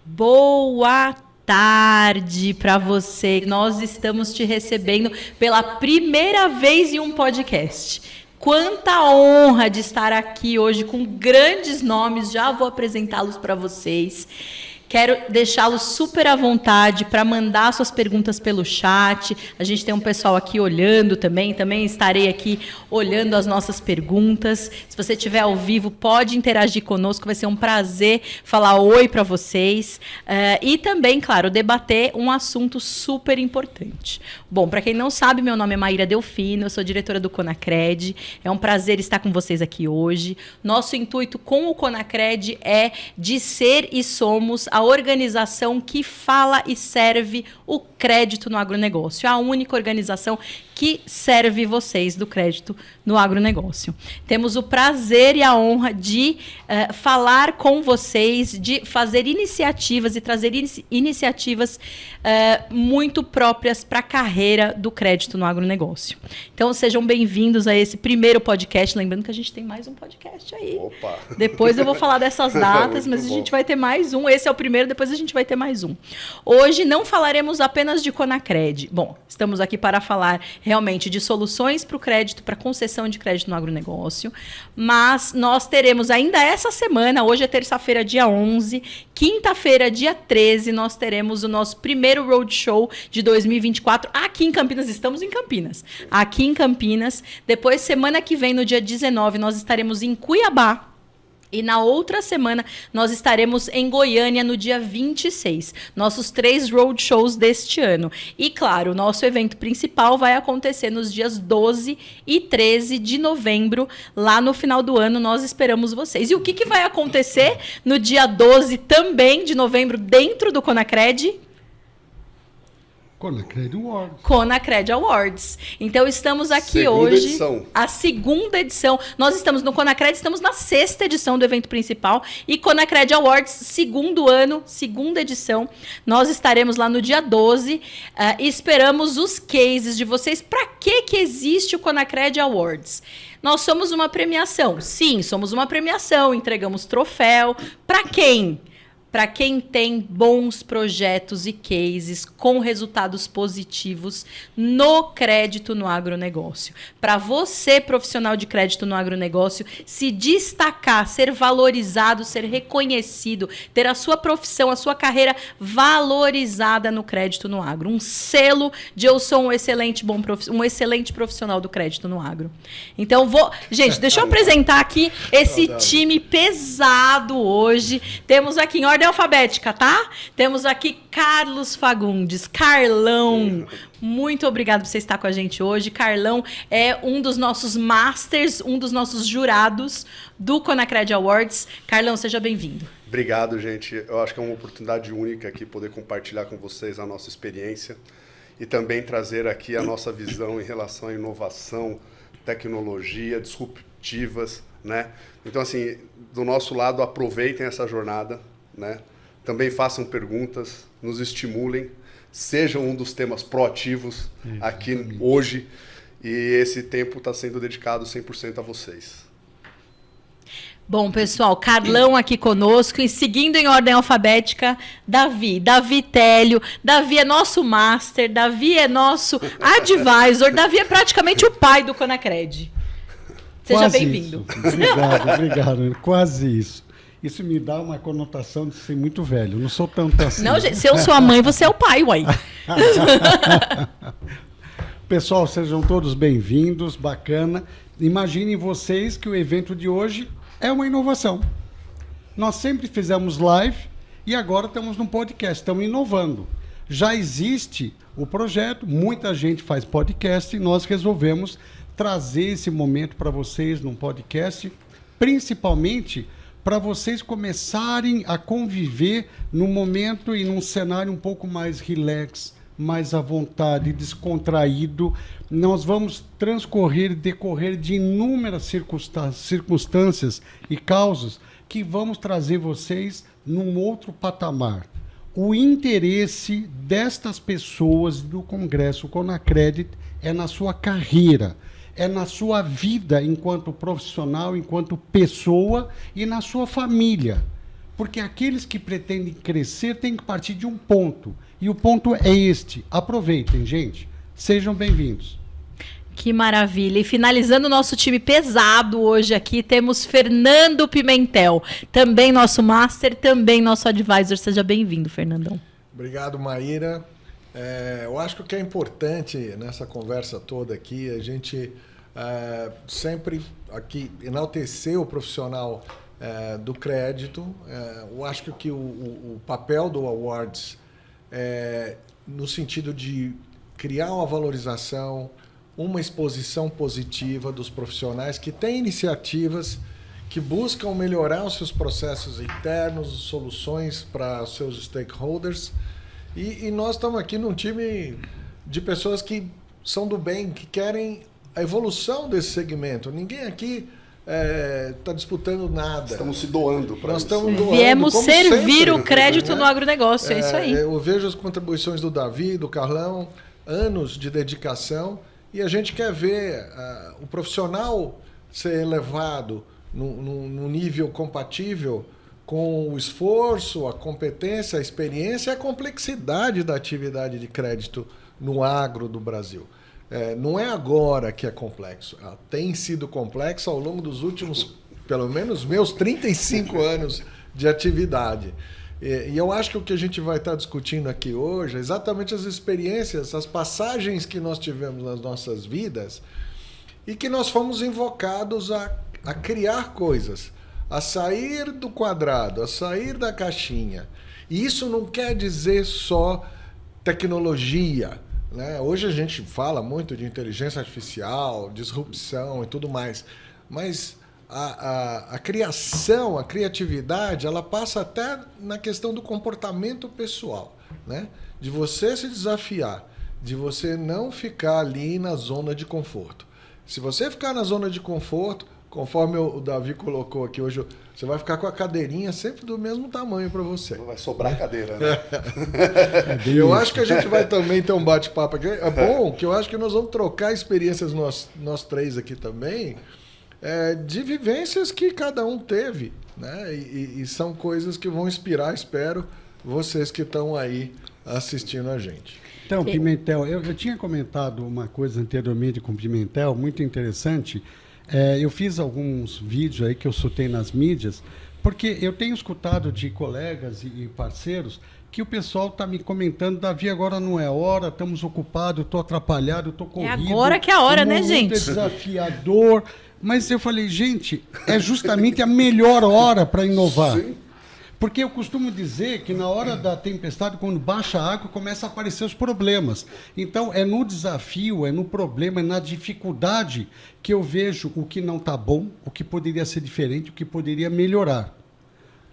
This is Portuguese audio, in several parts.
Boa tarde para você. Nós estamos te recebendo pela primeira vez em um podcast. Quanta honra de estar aqui hoje com grandes nomes. Já vou apresentá-los para vocês. Quero deixá-los super à vontade para mandar suas perguntas pelo chat. A gente tem um pessoal aqui olhando também estarei aqui olhando as nossas perguntas. Se você estiver ao vivo, pode interagir conosco, vai ser um prazer falar oi para vocês. E também, claro, debater um assunto super importante. Bom, para quem não sabe, meu nome é Maíra Delfino, eu sou diretora do Conacred. É um prazer estar com vocês aqui hoje. Nosso intuito com o Conacred é de ser e somos a organização que fala e serve o crédito no agronegócio. A única organização que serve vocês do crédito no agronegócio. Temos o prazer e a honra de falar com vocês, de fazer iniciativas e trazer iniciativas muito próprias para a carreira do crédito no agronegócio. Então, sejam bem-vindos a esse primeiro podcast. Lembrando que a gente tem mais um podcast aí. Opa! Depois eu vou falar dessas datas, mas a gente vai ter mais um. Esse é o primeiro, depois a gente vai ter mais um. Hoje não falaremos apenas de Conacred. Bom, estamos aqui para falar realmente de soluções para o crédito, para concessão de crédito no agronegócio, mas nós teremos ainda essa semana, hoje é terça-feira, dia 11, quinta-feira, dia 13, nós teremos o nosso primeiro roadshow de 2024 aqui em Campinas. Estamos em Campinas. Aqui em Campinas. Depois, semana que vem, no dia 19, nós estaremos em Cuiabá. E na outra semana, nós estaremos em Goiânia no dia 26. Nossos 3 roadshows deste ano. E, claro, o nosso evento principal vai acontecer nos dias 12 e 13 de novembro. Lá no final do ano, nós esperamos vocês. E o que vai acontecer no dia 12 também de novembro dentro do Conacred? Conacred Awards. Conacred Awards. Então, estamos aqui hoje. Edição. A segunda edição. Nós estamos no Conacred, estamos na 6ª edição do evento principal. E Conacred Awards, segundo ano, segunda edição. Nós estaremos lá no dia 12. Esperamos os cases de vocês. Para que existe o Conacred Awards? Nós somos uma premiação. Sim, somos uma premiação. Entregamos troféu. Para quem? Para quem tem bons projetos e cases com resultados positivos no crédito no agronegócio. Para você, profissional de crédito no agronegócio, se destacar, ser valorizado, ser reconhecido, ter a sua profissão, a sua carreira valorizada no crédito no agro. Um selo de eu sou um excelente profissional do crédito no agro. Então, gente, deixa eu apresentar aqui esse time pesado hoje. Temos aqui em ordem alfabética, tá? Temos aqui Carlos Fagundes. Carlão, muito obrigado por você estar com a gente hoje. Carlão é um dos nossos masters, um dos nossos jurados do Conacred Awards. Carlão, seja bem-vindo. Obrigado, gente. Eu acho que é uma oportunidade única aqui poder compartilhar com vocês a nossa experiência e também trazer aqui a nossa visão em relação à inovação, tecnologia, disruptivas, né? Então, assim, do nosso lado, aproveitem essa jornada, né? Também façam perguntas, nos estimulem, sejam um dos temas proativos aqui hoje, e esse tempo está sendo dedicado 100% a vocês. Bom, pessoal, Carlão aqui conosco, e seguindo em ordem alfabética, Davi Télio. Davi é nosso master, Davi é nosso advisor, Davi é praticamente o pai do Conacred. Seja bem-vindo. Obrigado, quase isso. Isso me dá uma conotação de ser muito velho. Não sou tanto assim. Não, gente, se eu sou a mãe, você é o pai, uai. Pessoal, sejam todos bem-vindos, bacana. Imaginem vocês que o evento de hoje é uma inovação. Nós sempre fizemos live e agora estamos num podcast, estamos inovando. Já existe o projeto, muita gente faz podcast e nós resolvemos trazer esse momento para vocês num podcast, principalmente para vocês começarem a conviver num momento e num cenário um pouco mais relax, mais à vontade, descontraído. Nós vamos decorrer de inúmeras circunstâncias e causas que vamos trazer vocês num outro patamar. O interesse destas pessoas do Congresso Conacred é na sua carreira, é na sua vida enquanto profissional, enquanto pessoa e na sua família. Porque aqueles que pretendem crescer têm que partir de um ponto. E o ponto é este. Aproveitem, gente. Sejam bem-vindos. Que maravilha. E finalizando o nosso time pesado hoje aqui, temos Fernando Pimentel. Também nosso master, também nosso advisor. Seja bem-vindo, Fernandão. Obrigado, Maíra. Eu acho que o que é importante nessa conversa toda aqui, a gente sempre aqui enaltecer o profissional do crédito. Eu acho que o papel do Awards no sentido de criar uma valorização, uma exposição positiva dos profissionais que têm iniciativas que buscam melhorar os seus processos internos, soluções para os seus stakeholders. E nós estamos aqui num time de pessoas que são do bem, que querem a evolução desse segmento. Ninguém aqui está disputando nada. Estamos se doando para isso. Nós estamos doando, Viemos como servir sempre, o crédito né? no agronegócio, é isso aí. Eu vejo as contribuições do Davi, do Carlão, anos de dedicação, e a gente quer ver o profissional ser elevado num nível compatível com o esforço, a competência, a experiência e a complexidade da atividade de crédito no agro do Brasil. Não é agora que é complexo. Ela tem sido complexo ao longo dos últimos, pelo menos, meus 35 anos de atividade. E eu acho que o que a gente vai estar discutindo aqui hoje é exatamente as experiências, as passagens que nós tivemos nas nossas vidas e que nós fomos invocados a criar coisas, a sair do quadrado, a sair da caixinha. E isso não quer dizer só tecnologia, né? Hoje a gente fala muito de inteligência artificial, disrupção e tudo mais, mas a criação, a criatividade, ela passa até na questão do comportamento pessoal, né? De você se desafiar, de você não ficar ali na zona de conforto. Se você ficar na zona de conforto, conforme o Davi colocou aqui hoje, você vai ficar com a cadeirinha sempre do mesmo tamanho para você. Vai sobrar cadeira, né? Eu acho que a gente vai também ter um bate-papo aqui. É bom que eu acho que nós vamos trocar experiências, nós três aqui também, de vivências que cada um teve, né? E são coisas que vão inspirar, espero, vocês que estão aí assistindo a gente. Então, Pimentel, eu tinha comentado uma coisa anteriormente com o Pimentel, muito interessante. Eu fiz alguns vídeos aí que eu soltei nas mídias, porque eu tenho escutado de colegas e parceiros que o pessoal está me comentando: Davi, agora não é hora, estamos ocupados, estou atrapalhado, estou corrido. É agora que é a hora, né, gente? É desafiador. Mas eu falei, gente, é justamente a melhor hora para inovar. Sim. Porque eu costumo dizer que na hora da tempestade, quando baixa a água, começam a aparecer os problemas. Então, é no desafio, é no problema, é na dificuldade que eu vejo o que não está bom, o que poderia ser diferente, o que poderia melhorar.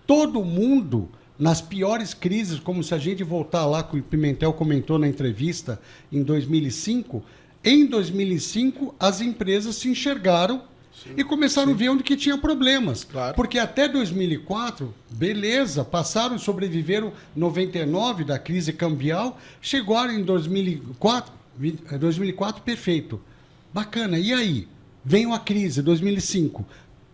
Todo mundo, nas piores crises, como se a gente voltar lá, que o Pimentel comentou na entrevista, em 2005, em 2005, as empresas se enxergaram. Sim, e começaram a ver onde que tinha problemas. Claro. Porque até 2004, beleza, passaram e sobreviveram 99 da crise cambial, chegaram em 2004, perfeito. Bacana, e aí? Veio a crise, 2005.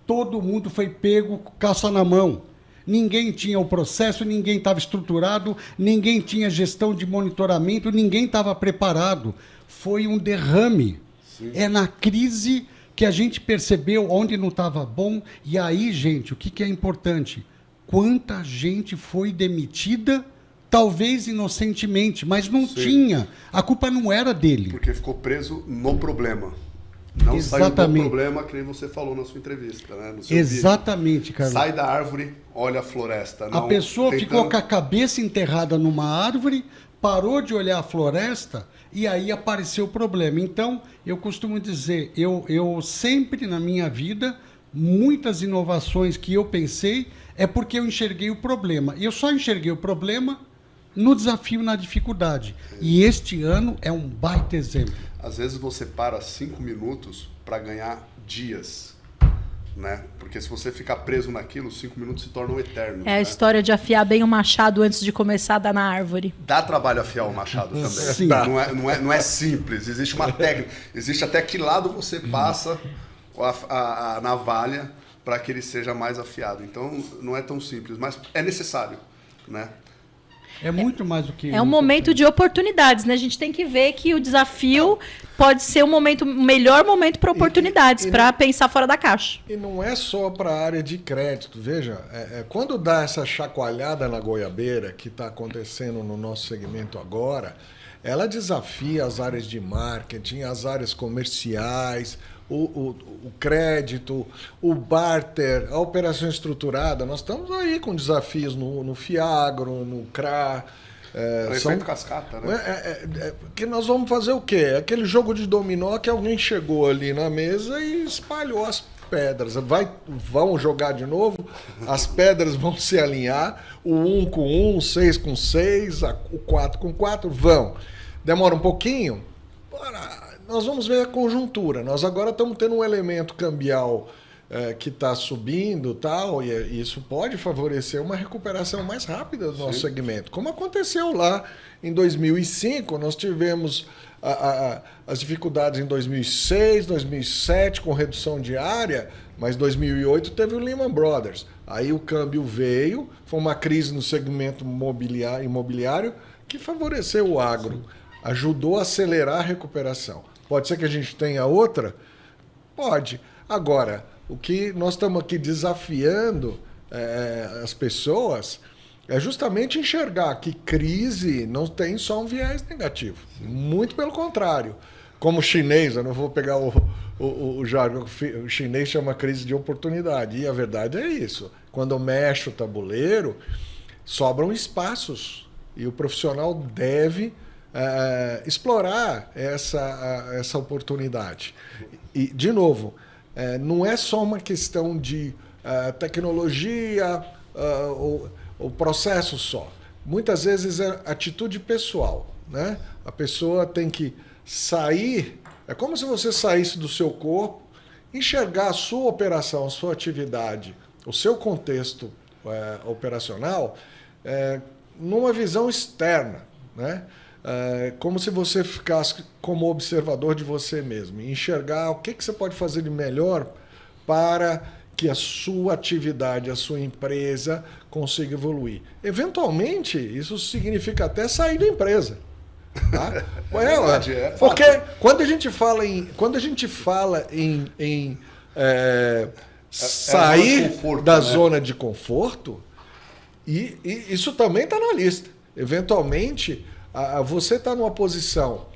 Todo mundo foi pego, caça na mão. Ninguém tinha o processo, ninguém estava estruturado, ninguém tinha gestão de monitoramento, ninguém estava preparado. Foi um derrame. Sim. É na crise que a gente percebeu onde não estava bom. E aí, gente, o que é importante? Quanta gente foi demitida, talvez inocentemente, mas não tinha. A culpa não era dele. Porque ficou preso no problema. Não saiu do problema, que nem você falou na sua entrevista, né? No seu Exatamente, vídeo. Carlos. Sai da árvore, olha a floresta. Não, a pessoa ficou com a cabeça enterrada numa árvore, parou de olhar a floresta e aí apareceu o problema. Então, eu costumo dizer, eu sempre na minha vida, muitas inovações que eu pensei é porque eu enxerguei o problema. E eu só enxerguei o problema no desafio, na dificuldade. E este ano é um baita exemplo. Às vezes você para 5 minutos para ganhar dias, né? Porque se você ficar preso naquilo, 5 minutos se tornam eternos. É a história de afiar bem o machado antes de começar a dar na árvore. Dá trabalho afiar o machado também. Sim. Não é simples, existe uma técnica. Existe até que lado você passa a navalha para que ele seja mais afiado. Então, não é tão simples, mas é necessário, né? É muito mais do que... É um momento de oportunidades, né? A gente tem que ver que o desafio pode ser o melhor momento para oportunidades, para pensar fora da caixa. E não é só para a área de crédito. Veja, quando dá essa chacoalhada na goiabeira que está acontecendo no nosso segmento agora, ela desafia as áreas de marketing, as áreas comerciais, o crédito, o barter, a operação estruturada. Nós estamos aí com desafios no Fiagro, no CRA. Efeito cascata, né? Que nós vamos fazer o quê? Aquele jogo de dominó que alguém chegou ali na mesa e espalhou as pedras. Vão jogar de novo, as pedras vão se alinhar, o 1 com 1, o 6 com 6, o 4 com 4, vão. Demora um pouquinho, nós vamos ver a conjuntura. Nós agora estamos tendo um elemento cambial que está subindo, tal, e isso pode favorecer uma recuperação mais rápida do nosso segmento. Como aconteceu lá em 2005, nós tivemos as dificuldades em 2006, 2007, com redução diária, mas 2008 teve o Lehman Brothers. Aí o câmbio veio, foi uma crise no segmento imobiliário que favoreceu o agro, ajudou a acelerar a recuperação. Pode ser que a gente tenha outra? Pode. Agora, o que nós estamos aqui desafiando as pessoas é justamente enxergar que crise não tem só um viés negativo. Muito pelo contrário. Como chinês, eu não vou pegar o jargão, o chinês chama crise de oportunidade. E a verdade é isso. Quando mexe o tabuleiro, sobram espaços. E o profissional deve explorar essa oportunidade. E, de novo, não é só uma questão de tecnologia ou processo só. Muitas vezes é atitude pessoal, né? A pessoa tem que sair, é como se você saísse do seu corpo, enxergar a sua operação, a sua atividade, o seu contexto operacional numa visão externa, né? Como se você ficasse como observador de você mesmo, e enxergar o que você pode fazer de melhor para que a sua atividade, a sua empresa consiga evoluir. Eventualmente, isso significa até sair da empresa. Tá? Porque quando a gente fala em sair da zona de conforto, e isso também está na lista. Eventualmente, você está numa posição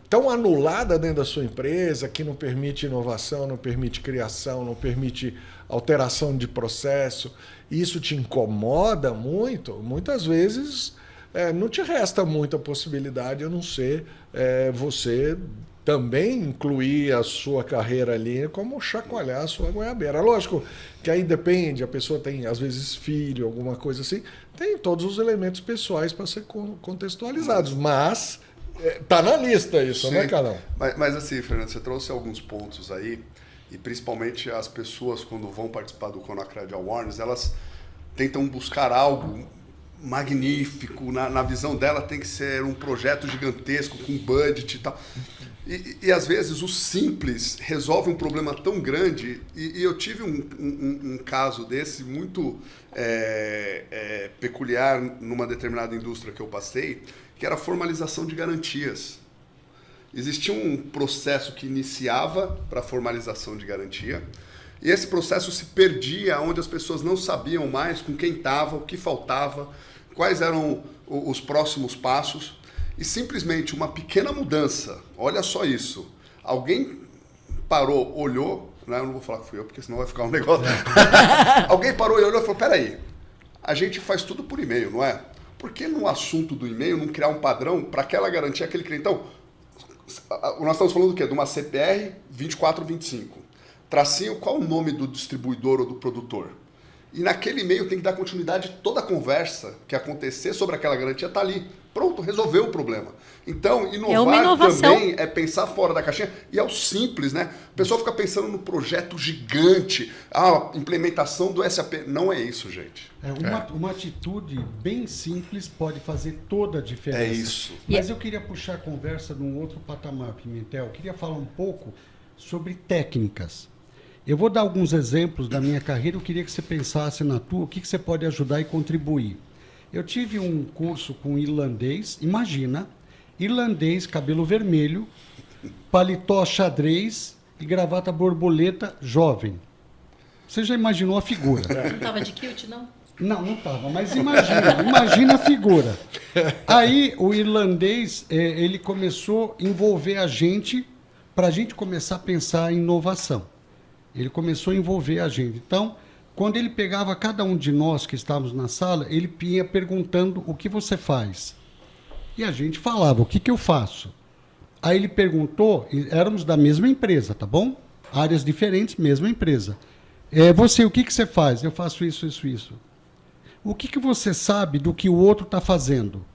tão anulada dentro da sua empresa que não permite inovação, não permite criação, não permite alteração de processo, isso te incomoda muito, muitas vezes não te resta muita possibilidade a não ser você também incluir a sua carreira ali como chacoalhar a sua goiabeira. Lógico que aí depende, a pessoa tem às vezes filho, alguma coisa assim, tem todos os elementos pessoais para ser contextualizados, mas tá na lista isso, sim, né, Carlão? Mas assim, Fernando, você trouxe alguns pontos aí, e principalmente as pessoas, quando vão participar do Conacred Awards, elas tentam buscar algo magnífico, na visão dela tem que ser um projeto gigantesco, com budget e tal. E às vezes o simples resolve um problema tão grande, e eu tive um caso desse muito peculiar numa determinada indústria que eu passei, que era a formalização de garantias. Existia um processo que iniciava para a formalização de garantia, e esse processo se perdia onde as pessoas não sabiam mais com quem estava, o que faltava, quais eram os próximos passos. E simplesmente uma pequena mudança, olha só isso, alguém parou, olhou, né? Eu não vou falar que fui eu, porque senão vai ficar um negócio. Alguém parou e olhou e falou, peraí, a gente faz tudo por e-mail, não é? Por que no assunto do e-mail não criar um padrão para aquela garantia, aquele cliente? Então, nós estamos falando do quê? De uma CPR 2425. Tracinho, qual o nome do distribuidor ou do produtor? E naquele e-mail tem que dar continuidade, toda a conversa que acontecer sobre aquela garantia está ali. Pronto, resolveu o problema. Então, inovar também é pensar fora da caixinha, e é o simples, né? O pessoal fica pensando no projeto gigante, a implementação do SAP. Não é isso, gente. Uma atitude bem simples pode fazer toda a diferença. É isso. Mas eu queria puxar a conversa de um outro patamar, Pimentel. Eu queria falar um pouco sobre técnicas. Eu vou dar alguns exemplos da minha carreira, eu queria que você pensasse na tua, o que você pode ajudar e contribuir. Eu tive um curso com irlandês, imagina, irlandês, cabelo vermelho, paletó xadrez e gravata borboleta jovem. Você já imaginou a figura? Não estava de kilt, não? Não estava, mas imagina a figura. Aí o irlandês, ele começou a envolver a gente, para a gente começar a pensar em inovação. Ele começou a envolver a gente. Então, quando ele pegava cada um de nós que estávamos na sala, ele ia perguntando o que você faz. E a gente falava, o que eu faço? Aí ele perguntou, éramos da mesma empresa, tá bom? Áreas diferentes, mesma empresa. Você, o que você faz? Eu faço isso, isso, isso. O que você sabe do que o outro está fazendo?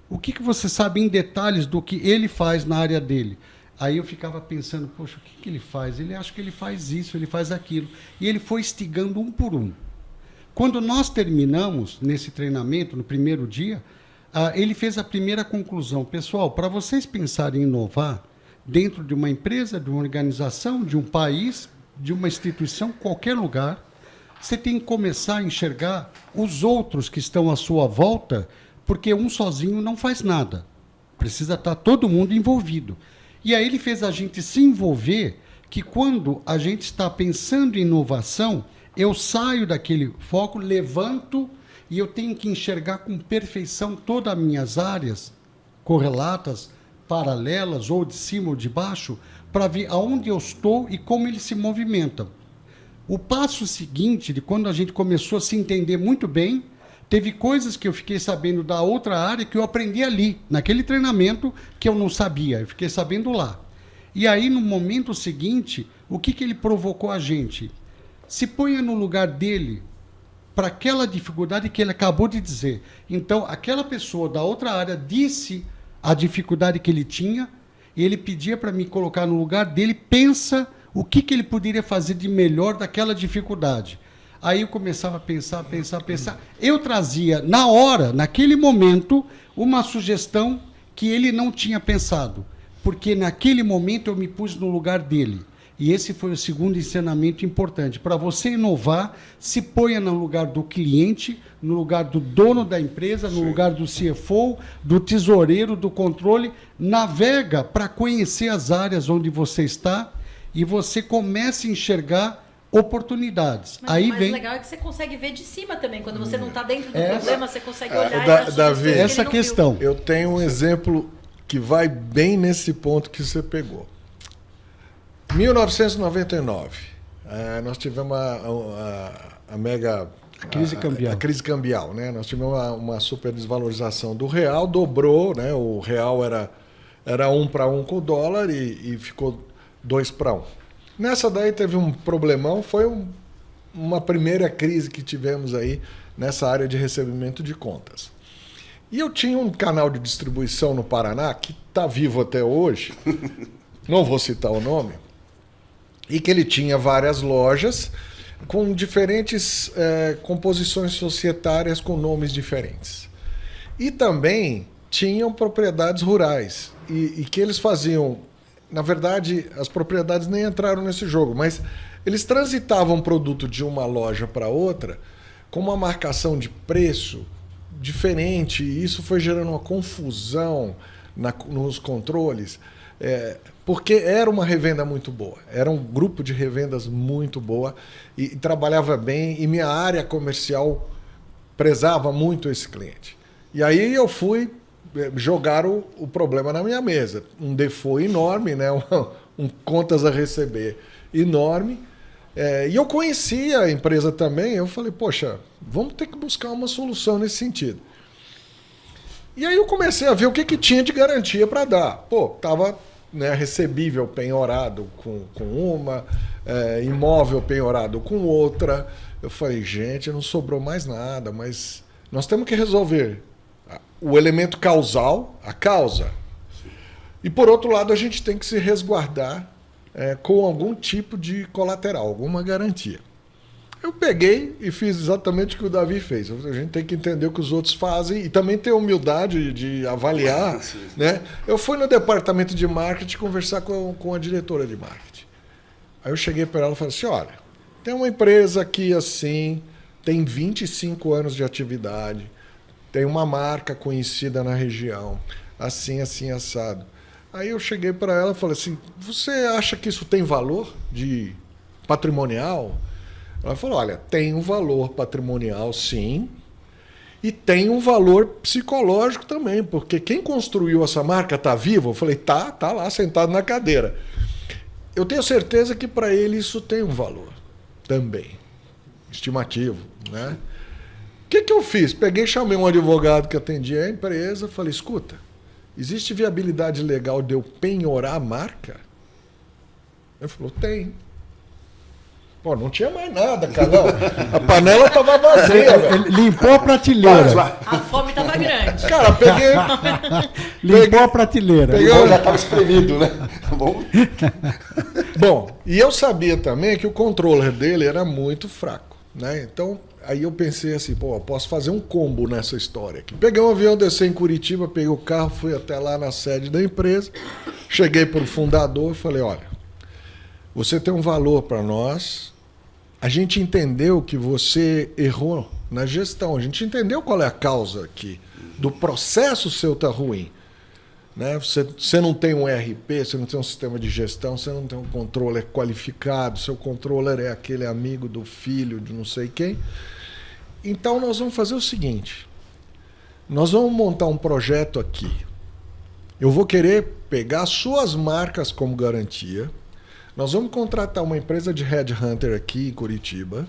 O que você sabe em detalhes do que ele faz na área dele? Aí eu ficava pensando, poxa, o que ele faz? Ele acha que ele faz isso, ele faz aquilo. E ele foi instigando um por um. Quando nós terminamos nesse treinamento, no primeiro dia, ele fez a primeira conclusão. Pessoal, para vocês pensarem em inovar dentro de uma empresa, de uma organização, de um país, de uma instituição, qualquer lugar, você tem que começar a enxergar os outros que estão à sua volta, porque um sozinho não faz nada. Precisa estar todo mundo envolvido. E aí ele fez a gente se envolver, que quando a gente está pensando em inovação, eu saio daquele foco, levanto e eu tenho que enxergar com perfeição todas as minhas áreas correlatas, paralelas, ou de cima ou de baixo, para ver aonde eu estou e como eles se movimentam. O passo seguinte, de quando a gente começou a se entender muito bem, teve coisas que eu fiquei sabendo da outra área que eu aprendi ali, naquele treinamento que eu não sabia, eu fiquei sabendo lá. E aí, no momento seguinte, o que ele provocou a gente? Se ponha no lugar dele para aquela dificuldade que ele acabou de dizer. Então, aquela pessoa da outra área disse a dificuldade que ele tinha e ele pedia para me colocar no lugar dele, pensa o que ele poderia fazer de melhor daquela dificuldade. Aí eu começava a pensar. Eu trazia, na hora, naquele momento, uma sugestão que ele não tinha pensado. Porque naquele momento eu me pus no lugar dele. E esse foi o segundo ensinamento importante. Para você inovar, se ponha no lugar do cliente, no lugar do dono da empresa, no lugar do CFO, do tesoureiro, do controle. Navega para conhecer as áreas onde você está e você começa a enxergar oportunidades. Mas aí o mais vem legal é que você consegue ver de cima também. Quando você não está dentro do problema, você consegue olhar e Davi, essa questão. Eu tenho um exemplo que vai bem nesse ponto que você pegou. 1999, nós tivemos a mega crise cambial. A crise cambial, né? Nós tivemos uma super desvalorização do real, dobrou, né? O real era 1 para 1 com o dólar e ficou 2 para 1. Nessa daí teve um problemão, foi uma primeira crise que tivemos aí nessa área de recebimento de contas. E eu tinha um canal de distribuição no Paraná, que está vivo até hoje, não vou citar o nome, e que ele tinha várias lojas com diferentes composições societárias com nomes diferentes. E também tinham propriedades rurais, e que eles faziam... Na verdade, as propriedades nem entraram nesse jogo, mas eles transitavam produto de uma loja para outra com uma marcação de preço diferente, e isso foi gerando uma confusão nos controles, porque era uma revenda muito boa, era um grupo de revendas muito boa e trabalhava bem, e minha área comercial prezava muito esse cliente. E aí eu fui jogar o problema na minha mesa. Um default enorme, né? um contas a receber enorme. E eu conhecia a empresa também, eu falei, poxa, vamos ter que buscar uma solução nesse sentido. E aí eu comecei a ver o que tinha de garantia para dar. Pô, estava recebível penhorado com uma, imóvel penhorado com outra. Eu falei, gente, não sobrou mais nada, mas nós temos que resolver o elemento causal, a causa. E, por outro lado, a gente tem que se resguardar com algum tipo de colateral, alguma garantia. Eu peguei e fiz exatamente o que o Davi fez. A gente tem que entender o que os outros fazem e também ter humildade de avaliar. Né? Eu fui no departamento de marketing conversar com a diretora de marketing. Aí eu cheguei para ela e falei assim, olha, tem uma empresa aqui assim, tem 25 anos de atividade, tem uma marca conhecida na região, assim, assim, assado. Aí eu cheguei para ela e falei assim, você acha que isso tem valor de patrimonial? Ela falou, olha, tem um valor patrimonial, sim, e tem um valor psicológico também, porque quem construiu essa marca está vivo? Eu falei, tá lá sentado na cadeira. Eu tenho certeza que para ele isso tem um valor também, estimativo, né? O que eu fiz? Peguei, chamei um advogado que atendia a empresa, falei, escuta, existe viabilidade legal de eu penhorar a marca? Ele falou, tem. Pô, não tinha mais nada, Carlão. A panela estava vazia, velho. Limpou a prateleira. A fome estava grande. Cara, peguei... Limpou a prateleira. Já estava espremido, né? Tá bom? Bom, e eu sabia também que o controller dele era muito fraco, né? Então, aí eu pensei assim, pô, eu posso fazer um combo nessa história aqui. Peguei um avião, desci em Curitiba, peguei o carro, fui até lá na sede da empresa, cheguei para o fundador e falei, olha, você tem um valor para nós, a gente entendeu que você errou na gestão, a gente entendeu qual é a causa aqui, do processo seu tá ruim. Né? Você não tem um ERP, você não tem um sistema de gestão, você não tem um controller qualificado, seu controller é aquele amigo do filho de não sei quem. Então nós vamos fazer o seguinte, nós vamos montar um projeto aqui. Eu vou querer pegar suas marcas como garantia, nós vamos contratar uma empresa de headhunter aqui em Curitiba,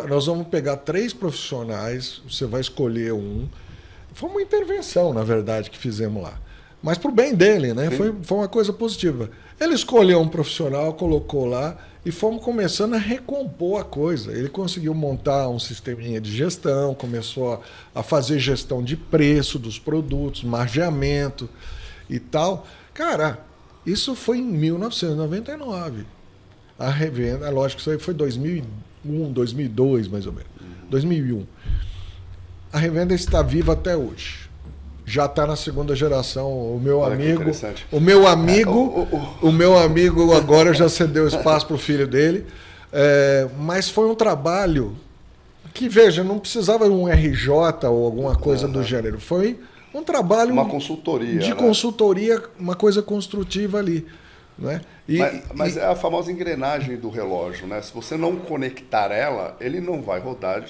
nós vamos pegar 3 profissionais, você vai escolher um. Foi uma intervenção, na verdade, que fizemos lá. Mas para o bem dele, né? Foi uma coisa positiva. Ele escolheu um profissional, colocou lá e fomos começando a recompor a coisa. Ele conseguiu montar um sisteminha de gestão, começou a fazer gestão de preço dos produtos, margeamento e tal. Cara, isso foi em 1999. A revenda, lógico que isso aí foi 2001, 2002, mais ou menos. 2001. A revenda está viva até hoje. Já está na segunda geração. O meu amigo agora já cedeu espaço para o filho dele. Mas foi um trabalho que, veja, não precisava de um RJ ou alguma coisa do gênero. Foi um trabalho... Uma consultoria. De consultoria, uma coisa construtiva ali. Né? Mas é a famosa engrenagem do relógio, né? Se você não conectar ela, ele não vai rodar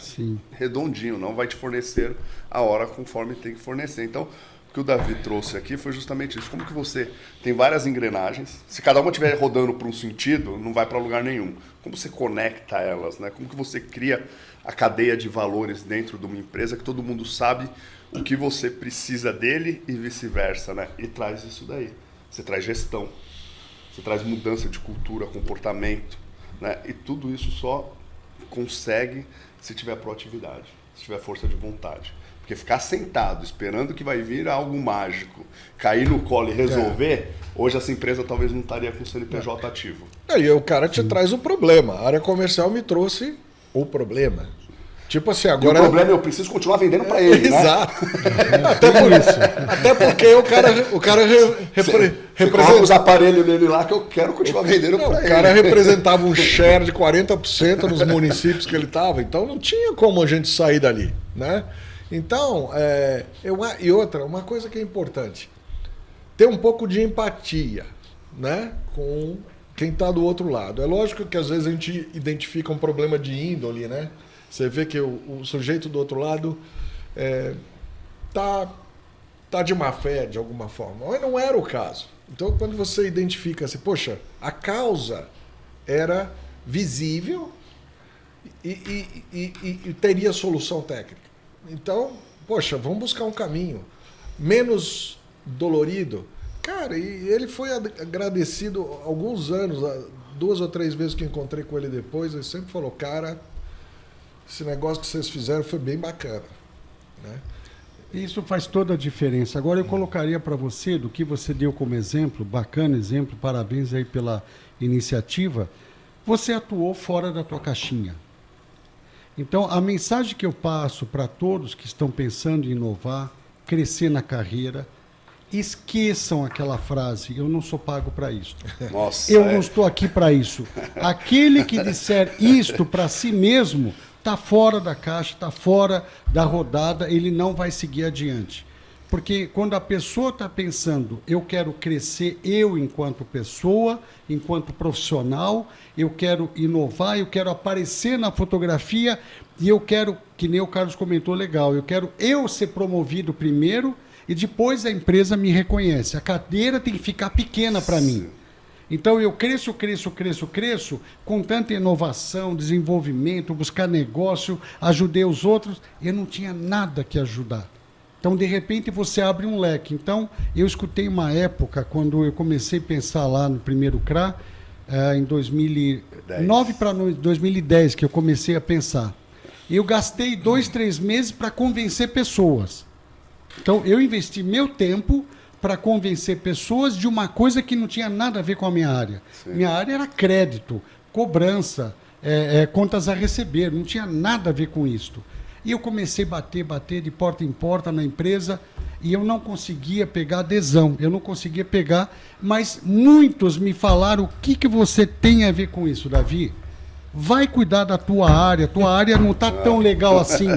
redondinho, não vai te fornecer a hora conforme tem que fornecer. Então, o que o Davi trouxe aqui foi justamente isso. Como que você tem várias engrenagens, se cada uma estiver rodando para um sentido, não vai para lugar nenhum. Como você conecta elas, né? Como que você cria a cadeia de valores dentro de uma empresa que todo mundo sabe o que você precisa dele e vice-versa, né? E traz isso daí. Você traz gestão. Você traz mudança de cultura, comportamento, né? E tudo isso só consegue se tiver proatividade, se tiver força de vontade. Porque ficar sentado, esperando que vai vir algo mágico, cair no colo e resolver, hoje essa empresa talvez não estaria com o CNPJ ativo. Aí o cara te traz o problema. A área comercial me trouxe o problema. Tipo assim, agora... E o problema é eu preciso continuar vendendo para ele, né? Exato. Até porque o cara representa os aparelhos dele lá que eu quero continuar vendendo para ele. O cara representava um share de 40% nos municípios que ele estava, então não tinha como a gente sair dali, né? Então, e outra, uma coisa que é importante, ter um pouco de empatia, né, com quem está do outro lado. É lógico que às vezes a gente identifica um problema de índole, né? Você vê que o sujeito do outro lado tá de má fé, de alguma forma. Mas não era o caso. Então, quando você identifica assim, poxa, a causa era visível e teria solução técnica. Então, poxa, vamos buscar um caminho menos dolorido. Cara, e ele foi agradecido alguns anos, 2 ou 3 vezes que encontrei com ele depois, ele sempre falou, cara... Esse negócio que vocês fizeram foi bem bacana, né? Isso faz toda a diferença. Agora eu colocaria para você, do que você deu como exemplo, bacana exemplo, parabéns aí pela iniciativa, você atuou fora da tua caixinha. Então, a mensagem que eu passo para todos que estão pensando em inovar, crescer na carreira, Esqueçam aquela frase, eu não sou pago para isso. Nossa, Eu não estou aqui para isso. Aquele que disser isto para si mesmo está fora da caixa, está fora da rodada, ele não vai seguir adiante. Porque quando a pessoa está pensando, eu quero crescer, eu enquanto pessoa, enquanto profissional, eu quero inovar, eu quero aparecer na fotografia e eu quero, que nem o Carlos comentou legal, eu quero eu ser promovido primeiro e depois a empresa me reconhece. A cadeira tem que ficar pequena para mim. Então eu cresço com tanta inovação, desenvolvimento, buscar negócio, ajudei os outros, eu não tinha nada que ajudar. Então, de repente, você abre um leque. Então, eu escutei uma época, quando eu comecei a pensar lá no primeiro CRA, em 2009 para 2010, que eu comecei a pensar. Eu gastei 2, 3 meses para convencer pessoas. Então, eu investi meu tempo para convencer pessoas de uma coisa que não tinha nada a ver com a minha área. Sim. Minha área era crédito, cobrança, contas a receber, não tinha nada a ver com isso. E eu comecei a bater de porta em porta na empresa e eu não conseguia pegar adesão, eu não conseguia pegar, mas muitos me falaram, o que você tem a ver com isso, Davi? Vai cuidar da tua área não está tão legal assim.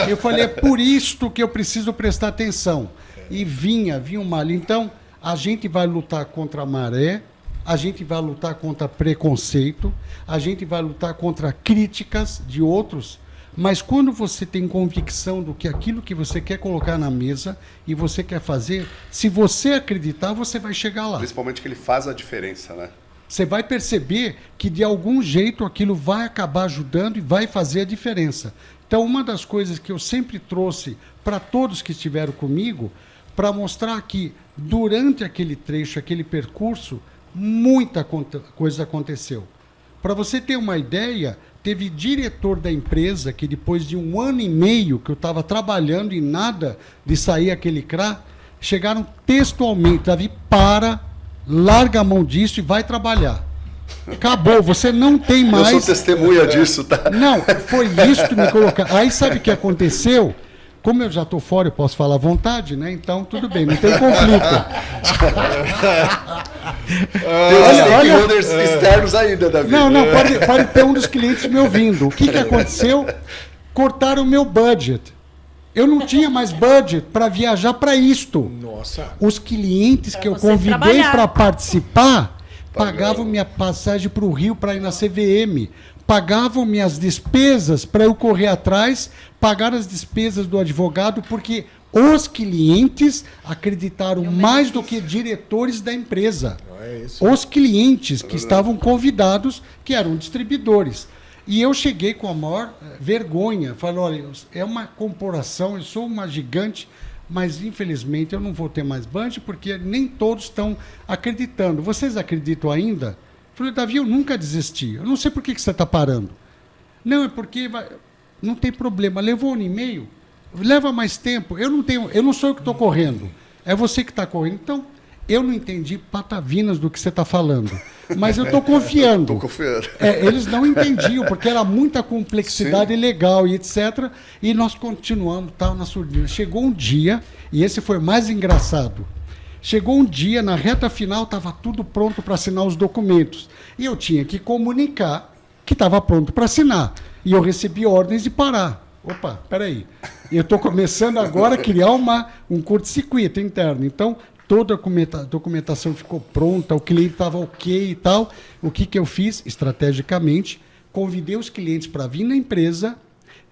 Eu falei, é por isto que eu preciso prestar atenção. E vinha uma ali. Então, a gente vai lutar contra a maré, a gente vai lutar contra preconceito, a gente vai lutar contra críticas de outros. Mas quando você tem convicção do que aquilo que você quer colocar na mesa e você quer fazer, se você acreditar, você vai chegar lá. Principalmente que ele faz a diferença, né? Você vai perceber que de algum jeito aquilo vai acabar ajudando e vai fazer a diferença. Então, uma das coisas que eu sempre trouxe para todos que estiveram comigo, para mostrar que durante aquele trecho, aquele percurso, muita coisa aconteceu. Para você ter uma ideia, teve diretor da empresa que depois de 1 ano e meio que eu estava trabalhando e nada de sair aquele CRA, chegaram textualmente, Davi, larga a mão disso e vai trabalhar. Acabou, você não tem mais... Eu sou testemunha disso, tá? Não, foi isso que me colocaram. Aí sabe o que aconteceu? Como eu já estou fora, eu posso falar à vontade, né? Então, tudo bem, não tem conflito. Tem stakeholders externos ainda, Davi. Não, pode ter um dos clientes me ouvindo. O que aconteceu? Cortaram o meu budget. Eu não tinha mais budget para viajar para isto. Nossa. Os clientes que eu convidei para participar pagavam minha passagem para o Rio para ir na CVM. Pagavam minhas despesas para eu correr atrás, pagar as despesas do advogado, porque os clientes acreditaram mais do que diretores da empresa. Os clientes que estavam convidados, que eram distribuidores. E eu cheguei com a maior vergonha. Falei, olha, é uma corporação, eu sou uma gigante, mas infelizmente eu não vou ter mais budget, porque nem todos estão acreditando. Vocês acreditam ainda? Falei, Davi, eu nunca desisti. Eu não sei por que você está parando. Não, é porque não tem problema. Levou 1 ano e meio, leva mais tempo. Eu não sou eu que estou correndo. É você que está correndo. Então, eu não entendi patavinas do que você está falando. Mas eu estou confiando. Estou confiando. Eles não entendiam, porque era muita complexidade legal e etc. E nós continuamos, tal, na surdina. Chegou um dia, e esse foi mais engraçado. Chegou um dia, na reta final, estava tudo pronto para assinar os documentos. E eu tinha que comunicar que estava pronto para assinar. E eu recebi ordens de parar. Opa, peraí. Eu estou começando agora a criar um curto-circuito interno. Então, toda a documentação ficou pronta, o cliente estava ok e tal. O que eu fiz? Estrategicamente, convidei os clientes para vir na empresa,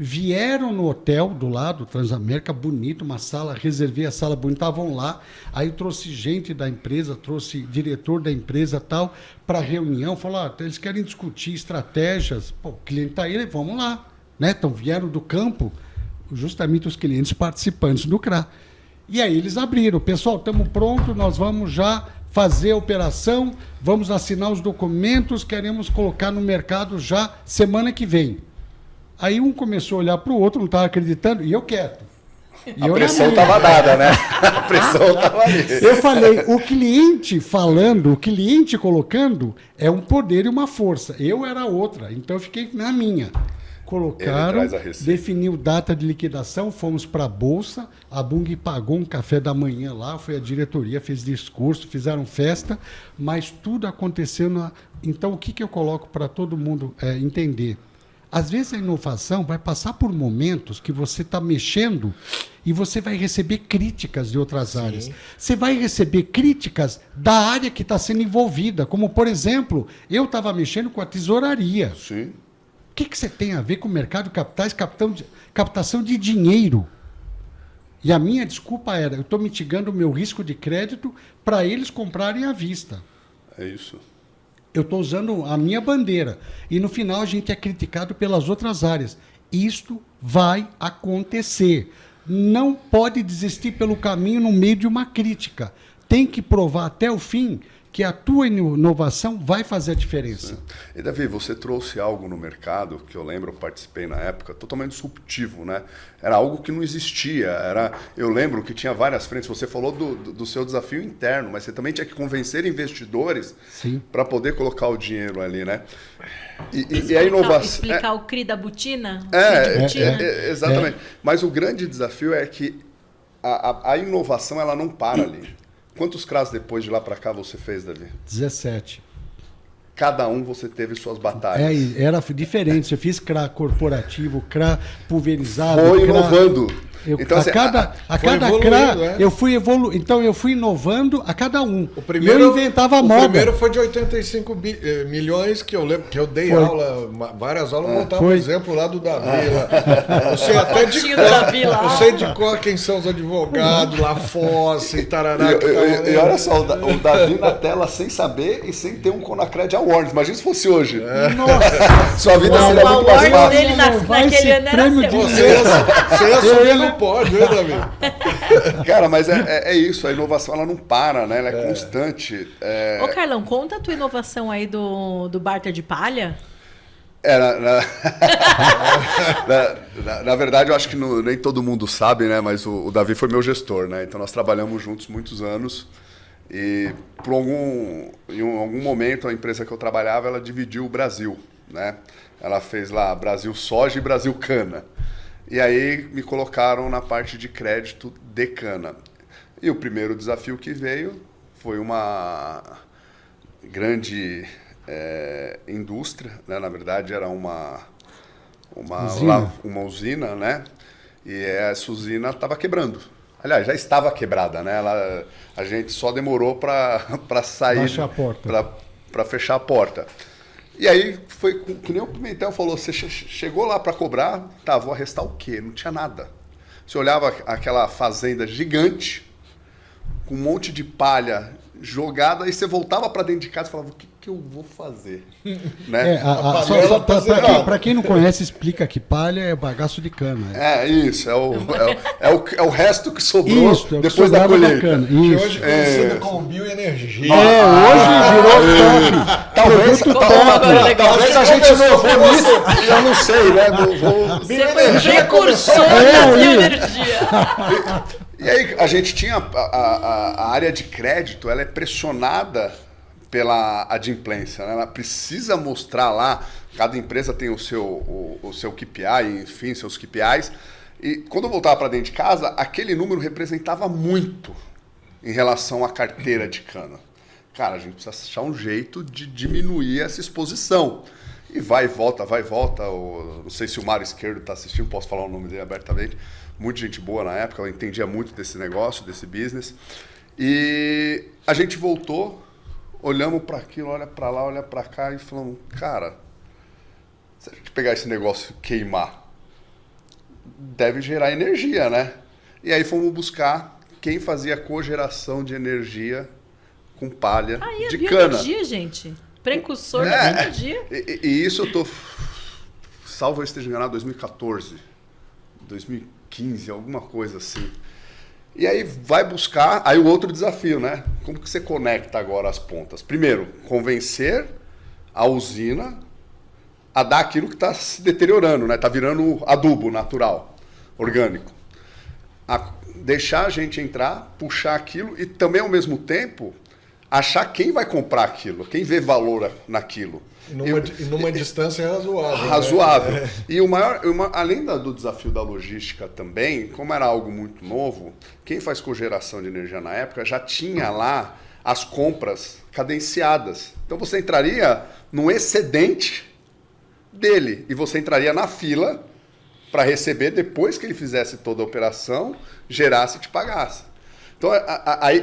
vieram no hotel do lado, Transamérica, bonito, uma sala, reservei a sala bonita, estavam lá. Aí eu trouxe gente da empresa, trouxe diretor da empresa tal, para reunião, falou, eles querem discutir estratégias. Pô, o cliente está aí, vamos lá. Né? Então vieram do campo, justamente os clientes participantes do CRA. E aí eles abriram, pessoal, estamos prontos, nós vamos já fazer a operação, vamos assinar os documentos, queremos colocar no mercado já semana que vem. Aí um começou a olhar para o outro, não estava acreditando, e eu quieto. E a pressão estava dada, né? A pressão estava ali. Eu falei, o cliente falando, o cliente colocando, é um poder e uma força. Eu era outra, então eu fiquei na minha. Colocaram, traz a receita. definiu data de liquidação, fomos para a Bolsa, a Bung pagou um café da manhã lá, foi a diretoria, fez discurso, fizeram festa, mas tudo aconteceu na... Então, o que eu coloco para todo mundo entender? Às vezes a inovação vai passar por momentos que você está mexendo e você vai receber críticas de outras áreas. Você vai receber críticas da área que está sendo envolvida, como, por exemplo, eu estava mexendo com a tesouraria. Sim. O que você tem a ver com o mercado de capitais, captação de dinheiro? E a minha desculpa era, eu estou mitigando o meu risco de crédito para eles comprarem à vista. É isso. Eu estou usando a minha bandeira. E no final a gente é criticado pelas outras áreas. Isto vai acontecer. Não pode desistir pelo caminho no meio de uma crítica. Tem que provar até o fim que a tua inovação vai fazer a diferença. E Davi, você trouxe algo no mercado, que eu lembro, eu participei na época, totalmente disruptivo, né? Era algo que não existia. Eu lembro que tinha várias frentes. Você falou do seu desafio interno, mas você também tinha que convencer investidores para poder colocar o dinheiro ali, né? E a inovação... Explicar o CRI da botina? Exatamente. Mas o grande desafio é que a inovação ela não para ali. Quantos CRAs depois de lá para cá você fez, Davi? 17. Cada um você teve suas batalhas. Era diferente. Eu fiz CRA corporativo, CRA pulverizado. Foi inovando. Então, a cada CRA, eu fui evoluindo. Então, eu fui inovando a cada um. E eu inventava a moda. O primeiro foi de 85 milhões, que eu lembro que eu dei aula, várias aulas, voltava o exemplo lá do Davi. Eu sei até de cor quem são os advogados, lá Fosse, e tarará. E olha só, o Davi na tela sem saber e sem ter um Conacred Awards. Imagina se fosse hoje. Nossa! Sua vida seria muito mais fácil. O award dele naquele ano era Você ia assumir no pódio, né, Davi? Cara, mas é isso, a inovação ela não para, né? Ela é constante. Ô, Carlão, conta a tua inovação aí do barter de palha. Na verdade, eu acho que nem todo mundo sabe, né? Mas o Davi foi meu gestor, né? Então nós trabalhamos juntos muitos anos. E em algum momento a empresa que eu trabalhava, ela dividiu o Brasil, né? Ela fez lá Brasil Soja e Brasil Cana. E aí me colocaram na parte de crédito de cana. E o primeiro desafio que veio foi uma grande indústria, né? Na verdade era uma usina, né? E essa usina estava quebrando. Aliás, já estava quebrada, né? A gente só demorou para sair, para fechar a porta. E aí foi que nem o Pimentel falou, você chegou lá para cobrar, tá, vou arrestar o quê? Não tinha nada. Você olhava aquela fazenda gigante, com um monte de palha jogada, aí você voltava para dentro de casa e falava, o que eu vou fazer? Né? Para quem não conhece, explica que palha é bagaço de cana. Isso, é o resto que sobrou depois da colheita. Que hoje é conhecido como bioenergia. Hoje virou top. Talvez a gente inovou nisso, eu não sei, né? Você foi o precursor da bioenergia. E aí a gente tinha a área de crédito, ela é pressionada pela adimplência, né? Ela precisa mostrar lá, cada empresa tem o seu KPI, enfim, seus KPIs, e quando eu voltava para dentro de casa, aquele número representava muito em relação à carteira de cana. Cara, a gente precisa achar um jeito de diminuir essa exposição. E vai e volta. Não sei se o Mário Esquerdo está assistindo, posso falar o nome dele abertamente. Muita gente boa na época, eu entendia muito desse negócio, desse business. E a gente voltou, olhamos para aquilo, olha para lá, olha para cá e falamos, cara, se a gente pegar esse negócio e queimar, deve gerar energia, né? E aí fomos buscar quem fazia cogeração de energia com palha de cana. Bioenergia, gente. Precursor da bioenergia. E isso eu tô, salvo eu esteja enganado, 2014, 2015, alguma coisa assim. E aí vai buscar, aí o outro desafio, né? Como que você conecta agora as pontas? Primeiro, convencer a usina a dar aquilo que está se deteriorando, né? Está virando adubo natural, orgânico. Deixar a gente entrar, puxar aquilo e também, ao mesmo tempo, achar quem vai comprar aquilo, quem vê valor naquilo. E numa distância razoável. Razoável. Né? E além do desafio da logística também, como era algo muito novo, quem faz cogeração de energia na época já tinha lá as compras cadenciadas. Então você entraria no excedente dele e você entraria na fila para receber depois que ele fizesse toda a operação, gerasse e te pagasse. Então,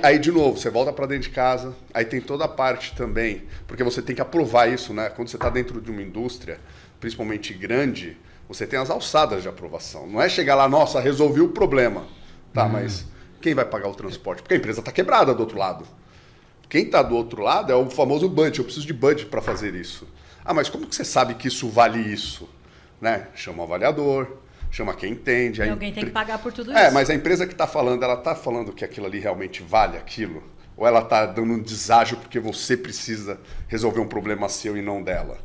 aí de novo, você volta para dentro de casa, aí tem toda a parte também, porque você tem que aprovar isso, né? Quando você está dentro de uma indústria, principalmente grande, você tem as alçadas de aprovação. Não é chegar lá, nossa, resolvi o problema. Tá, mas quem vai pagar o transporte? Porque a empresa está quebrada do outro lado. Quem está do outro lado é o famoso budget, eu preciso de budget para fazer isso. Ah, mas como que você sabe que isso vale isso? Né? Chama o avaliador, chama quem entende. E alguém tem que pagar por tudo isso. Mas a empresa que está falando, ela está falando que aquilo ali realmente vale aquilo? Ou ela está dando um deságio porque você precisa resolver um problema seu e não dela?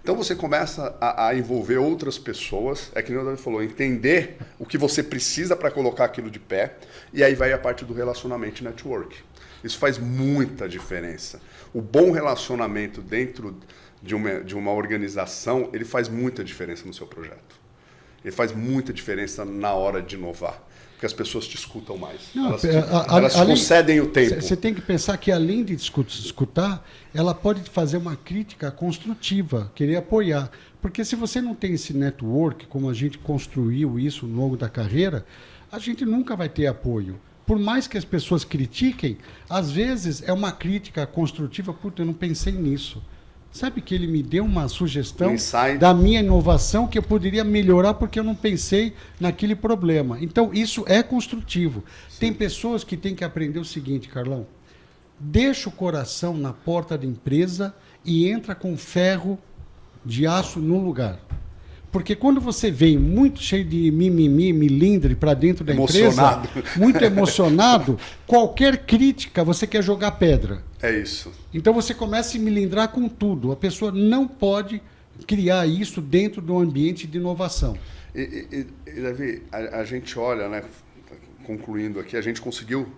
Então você começa a envolver outras pessoas, é que nem o Davi falou, entender o que você precisa para colocar aquilo de pé, e aí vai a parte do relacionamento e network. Isso faz muita diferença. O bom relacionamento dentro de uma organização, ele faz muita diferença no seu projeto. Ele faz muita diferença na hora de inovar. Porque as pessoas te escutam mais. Não, elas te concedem o tempo. Você tem que pensar que, além de escutar, ela pode fazer uma crítica construtiva, querer apoiar. Porque se você não tem esse network, como a gente construiu isso ao longo da carreira, a gente nunca vai ter apoio. Por mais que as pessoas critiquem, às vezes é uma crítica construtiva, puta, eu não pensei nisso. Sabe que ele me deu uma sugestão da minha inovação que eu poderia melhorar porque eu não pensei naquele problema. Então, isso é construtivo. Sim. Tem pessoas que têm que aprender o seguinte, Carlão. Deixa o coração na porta da empresa e entra com ferro de aço no lugar. Porque quando você vem muito cheio de mimimi, milindre para dentro da empresa, muito emocionado, qualquer crítica você quer jogar pedra. É isso. Então você começa a se milindrar com tudo. A pessoa não pode criar isso dentro do ambiente de inovação. E Davi, a gente olha, né, concluindo aqui, a gente conseguiu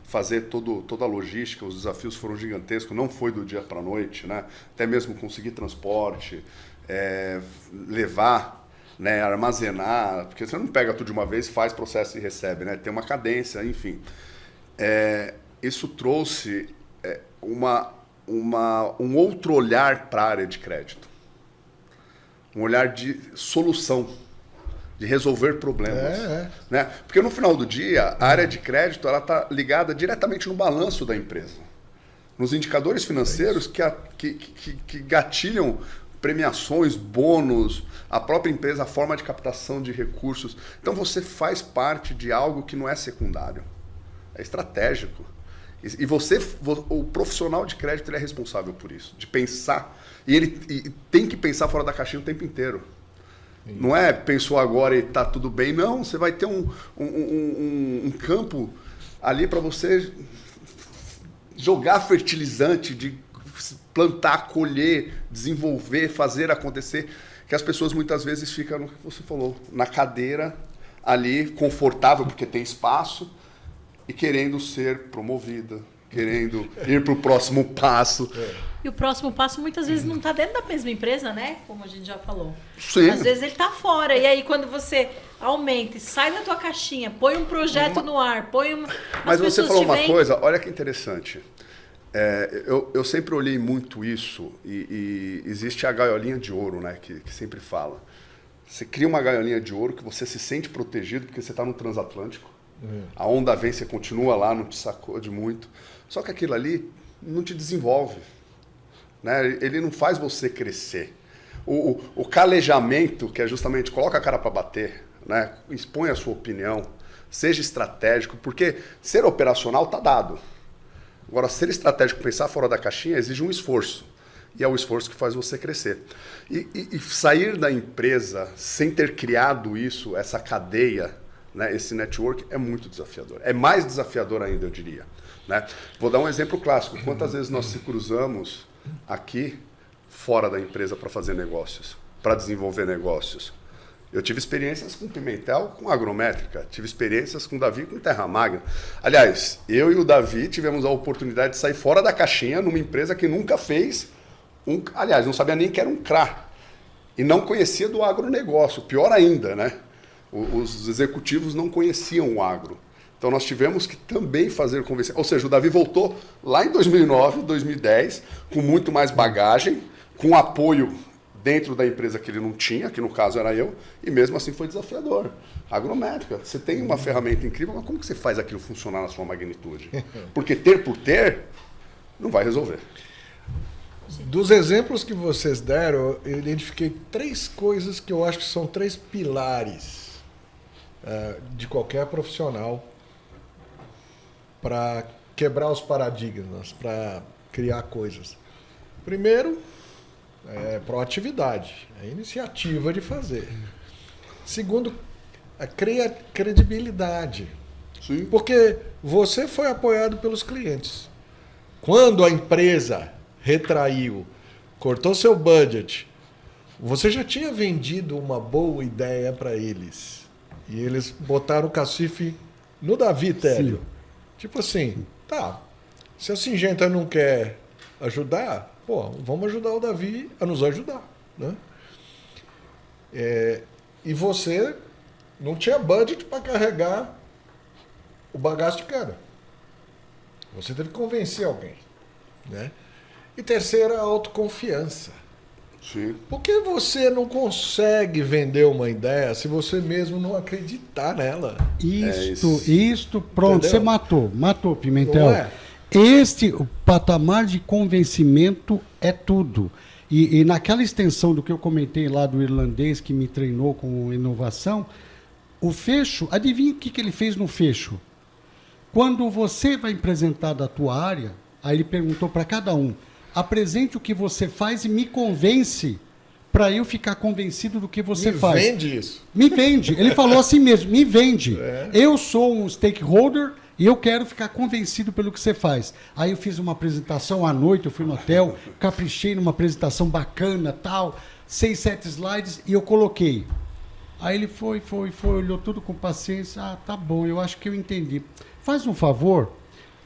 fazer toda a logística, os desafios foram gigantescos, não foi do dia para a noite, né? Até mesmo conseguir transporte, levar, né, armazenar, porque você não pega tudo de uma vez, faz processo e recebe, né? Tem uma cadência, enfim. Isso trouxe um outro olhar para a área de crédito, um olhar de solução, de resolver problemas. Né? Porque no final do dia, a área de crédito está ligada diretamente no balanço da empresa, nos indicadores financeiros que gatilham premiações, bônus, a própria empresa, a forma de captação de recursos. Então você faz parte de algo que não é secundário, é estratégico. E o profissional de crédito, ele é responsável por isso, de pensar. E ele tem que pensar fora da caixinha o tempo inteiro. Sim. Não é pensou agora e está tudo bem. Não, você vai ter um campo ali para você jogar fertilizante, de plantar, colher, desenvolver, fazer acontecer, que as pessoas muitas vezes ficam, no que você falou, na cadeira ali, confortável, porque tem espaço, e querendo ser promovida, querendo ir para o próximo passo. E o próximo passo muitas vezes não está dentro da mesma empresa, né? Como a gente já falou. Sim. Às vezes ele está fora. E aí quando você aumenta e sai da tua caixinha, põe um projeto no ar, Mas você falou uma coisa, olha que interessante. Eu sempre olhei muito isso e existe a gaiolinha de ouro, né, que sempre fala. Você cria uma gaiolinha de ouro que você se sente protegido porque você está no transatlântico. A onda vem, você continua lá, não te sacode muito. Só que aquilo ali não te desenvolve, né? Ele não faz você crescer. O calejamento, que é justamente coloca a cara para bater, né? Expõe a sua opinião, seja estratégico, porque ser operacional está dado. Agora, ser estratégico, pensar fora da caixinha, exige um esforço. E é o esforço que faz você crescer. E sair da empresa sem ter criado isso, essa cadeia, né, esse network, é muito desafiador. É mais desafiador ainda, eu diria. Né? Vou dar um exemplo clássico. Quantas vezes nós se cruzamos aqui, fora da empresa, para fazer negócios, para desenvolver negócios? Eu tive experiências com Pimentel, com agrométrica. Tive experiências com o Davi, com Terra Magna. Aliás, eu e o Davi tivemos a oportunidade de sair fora da caixinha numa empresa que nunca fez aliás, não sabia nem que era um CRA. E não conhecia do agronegócio. Pior ainda, né? Os executivos não conheciam o agro. Então nós tivemos que também fazer convencer. Ou seja, o Davi voltou lá em 2009, 2010, com muito mais bagagem, com apoio dentro da empresa que ele não tinha, que no caso era eu, e mesmo assim foi desafiador. Agrométrica, você tem uma ferramenta incrível, mas como que você faz aquilo funcionar na sua magnitude? Porque ter por ter não vai resolver. Dos exemplos que vocês deram, eu identifiquei 3 coisas que eu acho que são 3 pilares de qualquer profissional para quebrar os paradigmas, para criar coisas. Primeiro, proatividade, a iniciativa de fazer. Segundo, a credibilidade. Sim. Porque você foi apoiado pelos clientes. Quando a empresa retraiu, cortou seu budget, você já tinha vendido uma boa ideia para eles. E eles botaram o cacife no Davi Télio. Tipo assim, tá, se a Syngenta não quer ajudar, pô, vamos ajudar o Davi a nos ajudar, né? E você não tinha budget para carregar o bagaço de cana. Você teve que convencer alguém, né? E terceira, a autoconfiança. Sim. Por que você não consegue vender uma ideia se você mesmo não acreditar nela? Isto, pronto, Entendeu? você matou, Pimentel. Não é? O patamar de convencimento é tudo. E naquela extensão do que eu comentei lá do irlandês que me treinou com inovação, o fecho, adivinha o que ele fez no fecho? Quando você vai apresentar da tua área, aí ele perguntou para cada um, apresente o que você faz e me convence para eu ficar convencido do que você faz. Me vende isso. Me vende. Ele falou assim mesmo, me vende. Eu sou um stakeholder e eu quero ficar convencido pelo que você faz. Aí eu fiz uma apresentação à noite, eu fui no hotel, caprichei numa apresentação bacana, tal, 6, 7 slides e eu coloquei. Aí ele foi, olhou tudo com paciência. Ah, tá bom, eu acho que eu entendi. Faz um favor,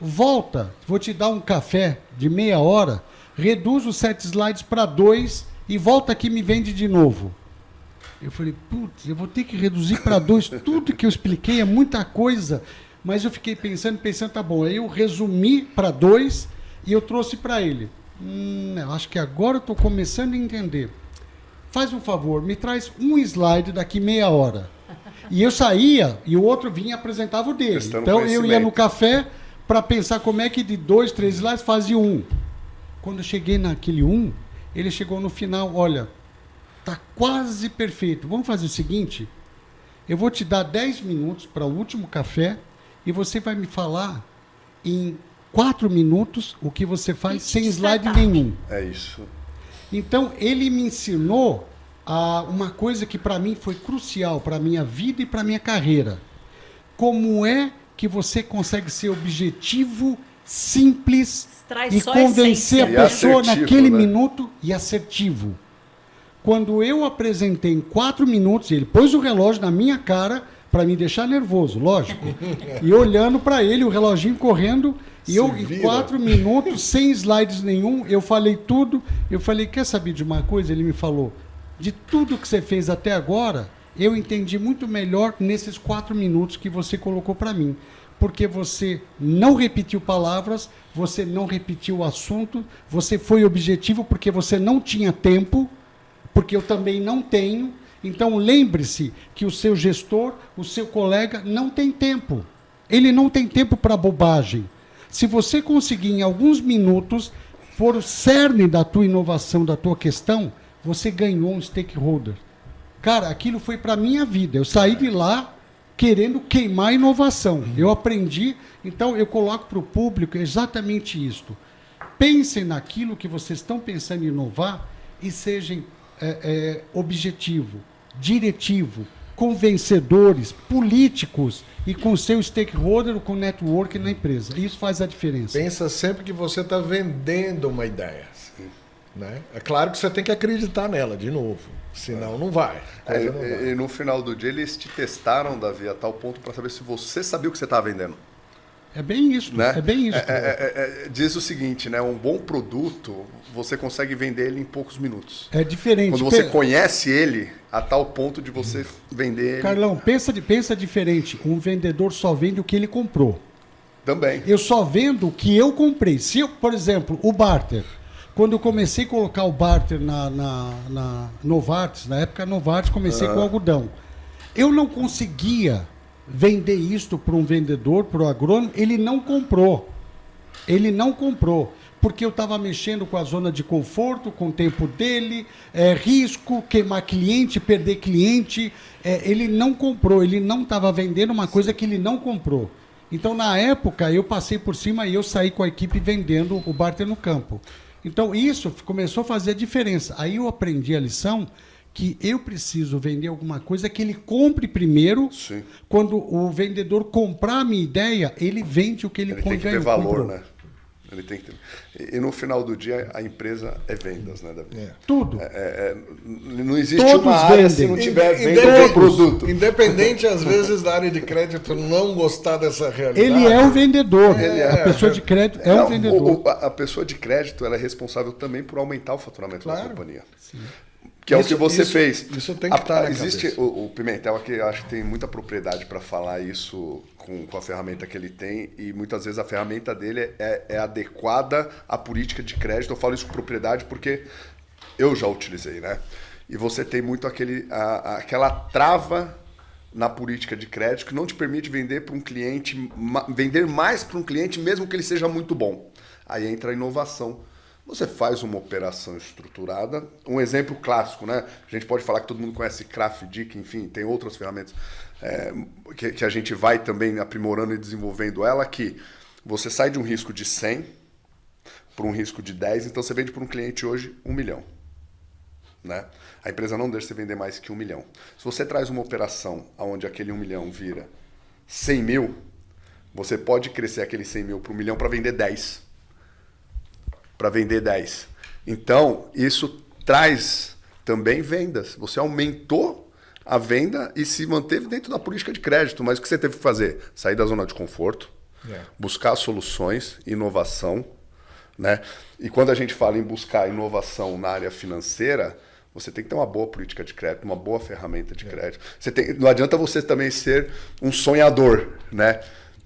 volta, vou te dar um café de meia hora, reduz os 7 slides para 2 e volta aqui e me vende de novo. Eu falei, putz, eu vou ter que reduzir para 2, tudo que eu expliquei é muita coisa, mas eu fiquei pensando, tá bom, aí eu resumi para 2 e eu trouxe para ele. Eu acho que agora eu estou começando a entender. Faz um favor, me traz um slide daqui meia hora. E eu saía e o outro vinha e apresentava o dele. Testando Então eu ia conhecimento. no café para pensar como é que de 2, 3 slides fazia um. Quando eu cheguei naquele ele chegou no final, olha, tá quase perfeito. Vamos fazer o seguinte, eu vou te dar 10 minutos para o último café e você vai me falar em 4 minutos o que você faz sem slide nenhum. É isso. Então, ele me ensinou uma coisa que para mim foi crucial para a minha vida e para a minha carreira. Como é que você consegue ser objetivo, simples Traz e só convencer essência, a né? pessoa E assertivo, naquele né? minuto e assertivo. Quando eu apresentei em 4 minutos, ele pôs o relógio na minha cara para me deixar nervoso, lógico. E olhando para ele, o reloginho correndo, e eu em 4 minutos, sem slides nenhum, eu falei tudo. Eu falei, quer saber de uma coisa? Ele me falou, de tudo que você fez até agora, eu entendi muito melhor nesses 4 minutos que você colocou para mim. Porque você não repetiu palavras, você não repetiu o assunto, você foi objetivo porque você não tinha tempo, porque eu também não tenho. Então lembre-se que o seu gestor, o seu colega, não tem tempo. Ele não tem tempo para bobagem. Se você conseguir em alguns minutos for o cerne da tua inovação, da tua questão, você ganhou um stakeholder. Cara, aquilo foi para a minha vida. Eu saí de lá querendo queimar a inovação. Eu aprendi, então eu coloco para o público exatamente isto. Pensem naquilo que vocês estão pensando em inovar e sejam objetivo, diretivo, convencedores, políticos e com seu stakeholder ou com network na empresa. Isso faz a diferença. Pensa sempre que você está vendendo uma ideia. Né? É claro que você tem que acreditar nela, de novo. Senão não vai. Coisa não vai. E no final do dia eles te testaram, Davi, a tal ponto para saber se você sabia o que você estava vendendo. É bem isso, Né? é bem isso. Diz o seguinte, né? Um bom produto, você consegue vender ele em poucos minutos. É diferente. Quando você conhece ele, a tal ponto de você vender ele... Carlão, pensa diferente. Um vendedor só vende o que ele comprou. Também. Eu só vendo o que eu comprei. Se eu, por exemplo, o barter. Quando eu comecei a colocar o barter na Novartis, na época Novartis, comecei com algodão. Eu não conseguia vender isto para um vendedor, para o agrônomo, ele não comprou. Ele não comprou. Porque eu estava mexendo com a zona de conforto, com o tempo dele, risco, queimar cliente, perder cliente. Ele não comprou, ele não estava vendendo uma coisa que ele não comprou. Então, na época, eu passei por cima e eu saí com a equipe vendendo o barter no campo. Então, isso começou a fazer a diferença. Aí eu aprendi a lição que eu preciso vender alguma coisa que ele compre primeiro. Sim. Quando o vendedor comprar a minha ideia, ele vende o que ele tem que ter valor, comprou. né? Ele tem que ter. E no final do dia, a empresa é vendas, né, Davi? Tudo. Não existe Todos uma área vendem. se não tiver venda de produto. Independente, às vezes, da área de crédito não gostar dessa realidade. Ele é o vendedor. É, a pessoa de crédito é o vendedor. A pessoa de crédito ela é responsável também por aumentar o faturamento da companhia. Sim. Que é o que você fez. Isso tem que estar na existe cabeça. o Pimentel aqui, eu acho que tem muita propriedade para falar isso com a ferramenta que ele tem, e muitas vezes a ferramenta dele é adequada à política de crédito. Eu falo isso com propriedade porque eu já utilizei, né? E você tem muito aquela trava na política de crédito que não te permite vender para um cliente, vender mais para um cliente mesmo que ele seja muito bom. Aí entra a inovação. Você faz uma operação estruturada. Um exemplo clássico, né? A gente pode falar que todo mundo conhece Crafdic, enfim, tem outras ferramentas que a gente vai também aprimorando e desenvolvendo ela, que você sai de um risco de 100 para um risco de 10, então você vende para um cliente hoje 1 milhão. Né? A empresa não deixa você vender mais que 1 milhão. Se você traz uma operação onde aquele 1 milhão vira 100 mil, você pode crescer aquele 100 mil para 1 milhão para vender 10. Para vender 10. Então, isso traz também vendas. Você aumentou a venda e se manteve dentro da política de crédito. Mas o que você teve que fazer? Sair da zona de conforto, buscar soluções, inovação. Né? E quando a gente fala em buscar inovação na área financeira, você tem que ter uma boa política de crédito, uma boa ferramenta de crédito. Não adianta você também ser um sonhador, né?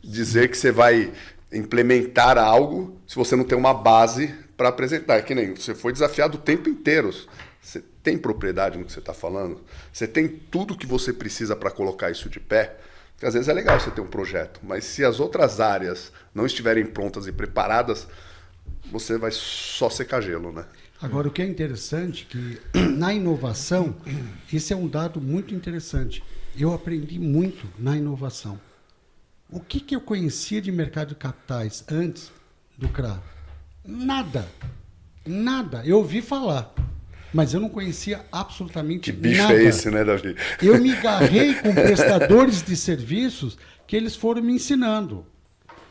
Dizer que você vai implementar algo se você não tem uma base para apresentar. É que nem você foi desafiado o tempo inteiro. Você tem propriedade no que você está falando? Você tem tudo que você precisa para colocar isso de pé? Porque às vezes é legal você ter um projeto, mas se as outras áreas não estiverem prontas e preparadas, você vai só secar gelo, né? Agora, o que é interessante é que na inovação, esse é um dado muito interessante. Eu aprendi muito na inovação. O que eu conhecia de mercado de capitais antes do CRA? Nada. Nada. Eu ouvi falar, mas eu não conhecia absolutamente nada. Que bicho é esse, né, Davi? Eu me agarrei com prestadores de serviços que eles foram me ensinando.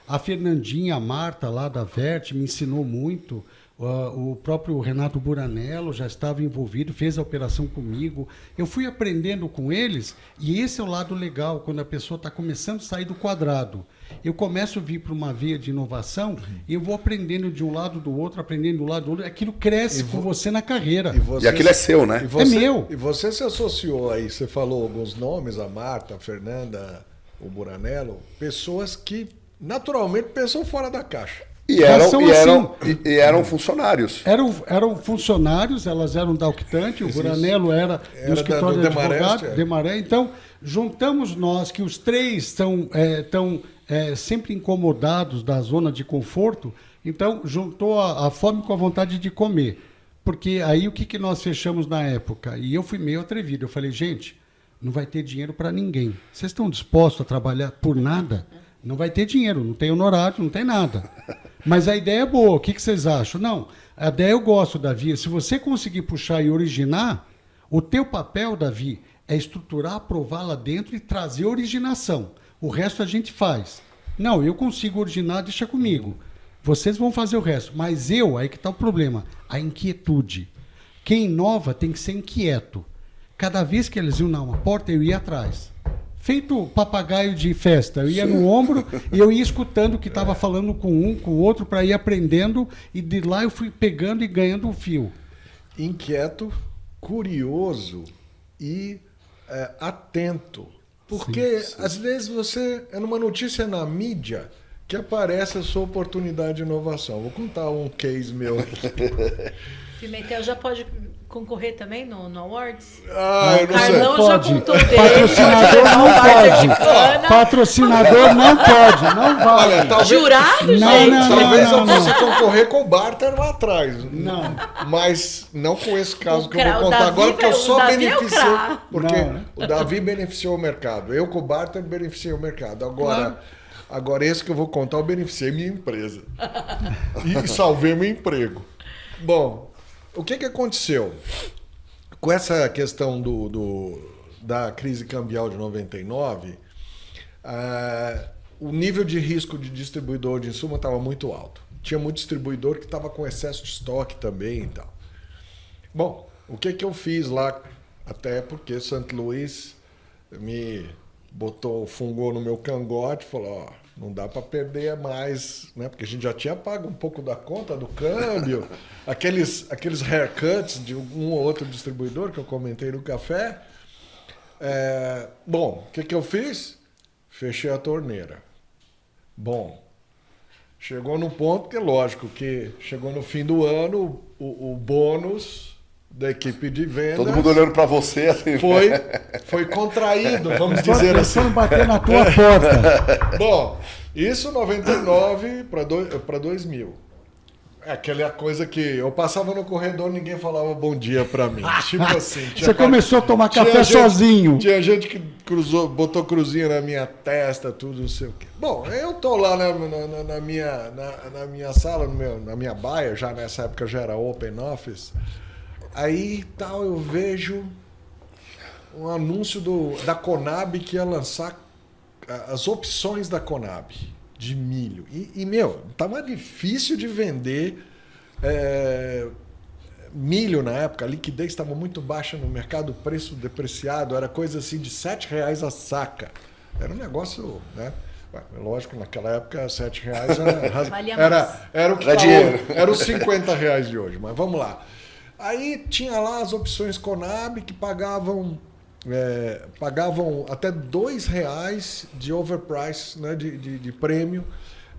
A Fernandinha, a Marta lá da Vert me ensinou muito. O próprio Renato Buranello já estava envolvido, fez a operação comigo. Eu fui aprendendo com eles, e esse é o lado legal, quando a pessoa está começando a sair do quadrado. Eu começo a vir para uma via de inovação e eu vou aprendendo de um lado do outro, aprendendo do lado do outro. Aquilo cresce com você na carreira. E aquilo é seu, né? É meu. E você se associou aí, você falou alguns nomes, a Marta, a Fernanda, o Buranello, pessoas que naturalmente pensam fora da caixa. E eram funcionários. Eram funcionários, elas eram da Octante, o Buranello era do escritório de advogado, Demaré. Então, juntamos nós, que os três estão sempre incomodados da zona de conforto, então juntou a fome com a vontade de comer. Porque aí o que nós fechamos na época? E eu fui meio atrevido, eu falei, gente, não vai ter dinheiro para ninguém. Vocês estão dispostos a trabalhar por nada? Não vai ter dinheiro, não tem honorário, não tem nada. Mas a ideia é boa, o que vocês acham? Não, a ideia eu gosto, Davi. Se você conseguir puxar e originar, o teu papel, Davi, é estruturar, aprovar lá dentro e trazer originação. O resto a gente faz. Não, eu consigo originar, deixa comigo. Vocês vão fazer o resto. Mas aí que está o problema, a inquietude. Quem inova tem que ser inquieto. Cada vez que eles iam na uma porta, eu ia atrás. Feito papagaio de festa. Eu ia no ombro e eu ia escutando o que estava falando com um, com o outro, para ir aprendendo. E de lá eu fui pegando e ganhando um fio. Inquieto, curioso e atento. Porque, às vezes, você é numa notícia na mídia que aparece a sua oportunidade de inovação. Vou contar um case meu aqui. Pimentel já pode concorrer também no Awards? Eu não sei. Carlão já contou dele. Patrocinador não pode. Patrocinador não pode. Não vale. Olha, talvez, Jurado, gente? talvez eu possa concorrer com o barter lá atrás. Não. Mas não com esse caso que eu O vou contar Davi agora, porque eu só o Davi é o beneficiei. craque. Porque Não, né? o Davi beneficiou o mercado. Eu com o barter beneficiei o mercado. Agora esse que eu vou contar, eu beneficiei minha empresa. E salvei meu emprego. Bom, o que aconteceu? Com essa questão da crise cambial de 99, o nível de risco de distribuidor de insumo estava muito alto. Tinha muito distribuidor que estava com excesso de estoque também e tal. Bom, o que eu fiz lá? Até porque St. Louis me fungou no meu cangote e falou, não dá para perder mais, né? Porque a gente já tinha pago um pouco da conta do câmbio, aqueles haircuts de um ou outro distribuidor que eu comentei no café. Bom, o que eu fiz? Fechei a torneira. Bom, chegou no ponto que, lógico, que chegou no fim do ano, o bônus da equipe de vendas... Todo mundo olhando para você assim. Foi contraído, vamos dizer assim. Só bater na tua porta. Bom, isso 99 para 2000. É aquela coisa que eu passava no corredor, ninguém falava bom dia para mim. Tipo assim. Você começou a tomar café sozinho. Tinha gente que botou cruzinha na minha testa, tudo, não sei o quê. Bom, eu tô lá na minha sala, na minha baia, já nessa época já era open office. Aí tal, eu vejo um anúncio da Conab que ia lançar as opções da Conab de milho. E meu, tava difícil de vender milho na época. A liquidez estava muito baixa no mercado, o preço depreciado, era coisa assim de R$7 a saca. Era um negócio, né? Lógico, naquela época R$7 era o que era os R$50 de hoje, mas vamos lá. Aí tinha lá as opções Conab que pagavam até R$2 de overprice, né, de prêmio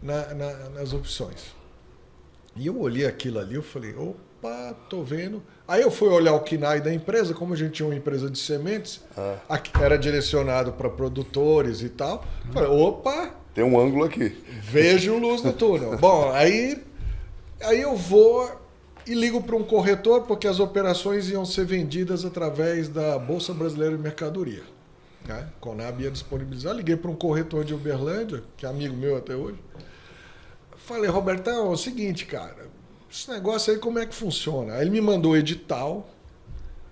nas opções. E eu olhei aquilo ali, eu falei, opa, tô vendo. Aí eu fui olhar o KNAI da empresa, como a gente tinha uma empresa de sementes, era direcionado para produtores e tal. Falei, opa! Tem um ângulo aqui. Vejo luz no túnel. Bom, aí eu vou... E ligo para um corretor, porque as operações iam ser vendidas através da Bolsa Brasileira de Mercadoria. Né? Conab ia disponibilizar. Liguei para um corretor de Uberlândia, que é amigo meu até hoje. Falei, Robertão, é o seguinte, cara, esse negócio aí como é que funciona? Aí ele me mandou o edital.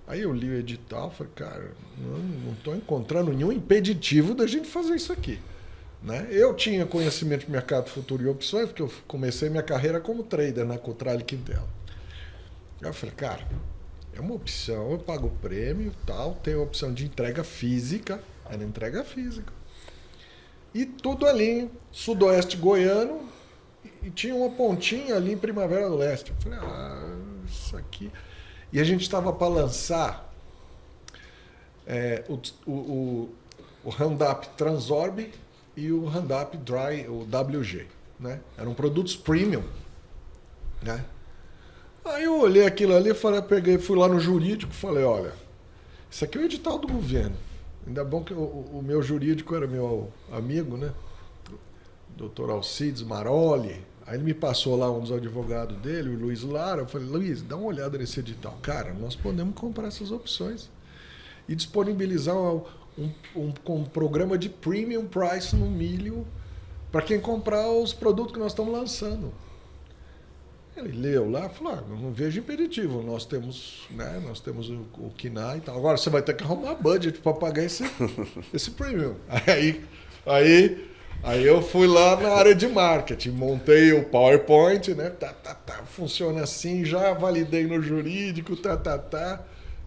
Aí eu li o edital, falei, cara, não estou encontrando nenhum impeditivo da gente fazer isso aqui. Né? Eu tinha conhecimento de mercado futuro e opções, porque eu comecei minha carreira como trader na Cotrale Quintela. Aí eu falei, cara, é uma opção, eu pago o prêmio e tal, tem a opção de entrega física, era entrega física. E tudo ali, sudoeste goiano, e tinha uma pontinha ali em Primavera do Leste. Eu falei, isso aqui... E a gente estava para lançar o Roundup Transorb e o Roundup Dry, o WG. Né? Eram produtos premium. Né? Aí eu olhei aquilo ali, fui lá no jurídico e falei, olha, isso aqui é o edital do governo. Ainda bom que o meu jurídico era meu amigo, né? Dr. Alcides Maroli. Aí ele me passou lá um dos advogados dele, o Luiz Lara. Eu falei, Luiz, dá uma olhada nesse edital. Cara, nós podemos comprar essas opções e disponibilizar um programa de premium price no milho para quem comprar os produtos que nós estamos lançando. Ele leu lá e falou, não vejo impeditivo, nós temos o KNAI e tal. Agora você vai ter que arrumar budget para pagar esse premium. Aí Aí eu fui lá na área de marketing, montei o PowerPoint, né? Funciona assim, já validei no jurídico,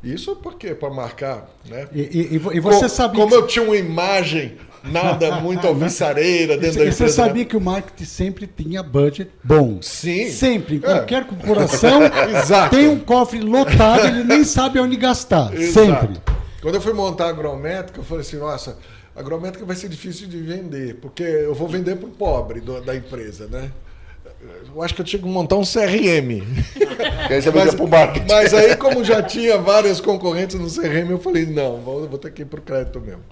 Isso por quê? Para marcar, né? E você sabia... Como eu tinha uma imagem nada muito alvissareira dentro da empresa. Você sabia que o marketing sempre tinha budget bom. Sim. Sempre. Em qualquer corporação Exato. tem um cofre lotado, ele nem sabe onde gastar. Exato. Sempre. Quando eu fui montar a agrométrica, eu falei assim, nossa, a agrométrica vai ser difícil de vender, porque eu vou vender para o pobre da empresa, né? Eu acho que eu tinha que montar um CRM. Que aí você vai pro marketing. Mas aí, como já tinha várias concorrentes no CRM, eu falei, não, vou ter que ir para o crédito mesmo.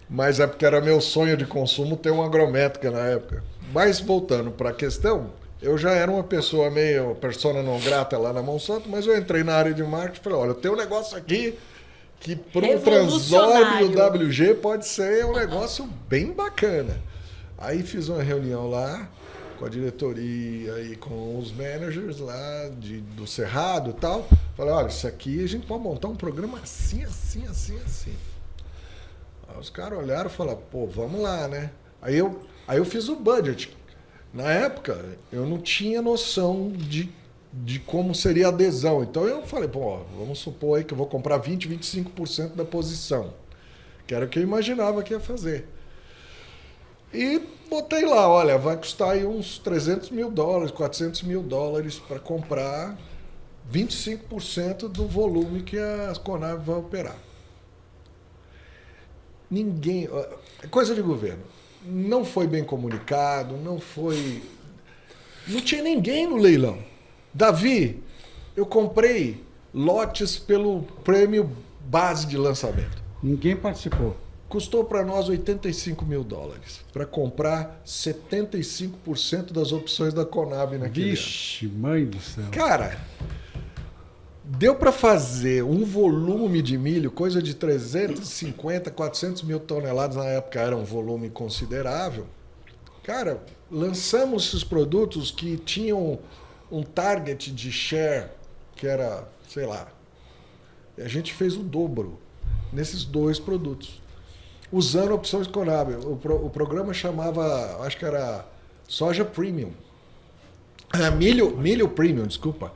Mas é porque era meu sonho de consumo ter uma agrométrica na época. Mas voltando para a questão, eu já era uma pessoa meio persona não grata lá na Monsanto, mas eu entrei na área de marketing e falei, olha, tem um negócio aqui que para um transóbio WG pode ser um negócio bem bacana. Aí fiz uma reunião lá com a diretoria e com os managers lá do Cerrado e tal. Falei, olha, isso aqui a gente pode montar um programa assim. Aí os caras olharam e falaram, pô, vamos lá, né? Aí eu fiz o budget. Na época, eu não tinha noção de como seria a adesão. Então eu falei, pô, vamos supor aí que eu vou comprar 25% da posição. Que era o que eu imaginava que ia fazer. E botei lá, olha, vai custar aí uns $300 mil, $400 mil para comprar 25% do volume que a Conab vai operar. Ninguém... Coisa de governo. Não foi bem comunicado, não tinha ninguém no leilão. Davi, eu comprei lotes pelo prêmio base de lançamento. Ninguém participou. Custou para nós $85 mil para comprar 75% das opções da Conab naquele Vixe, mãe do céu. Cara, deu para fazer um volume de milho, coisa de 350, 400 mil toneladas, na época era um volume considerável. Cara, lançamos esses produtos que tinham um target de share que era, sei lá, a gente fez o dobro nesses dois produtos, usando opções Conab. O programa chamava, acho que era Soja Premium. Milho Premium, desculpa.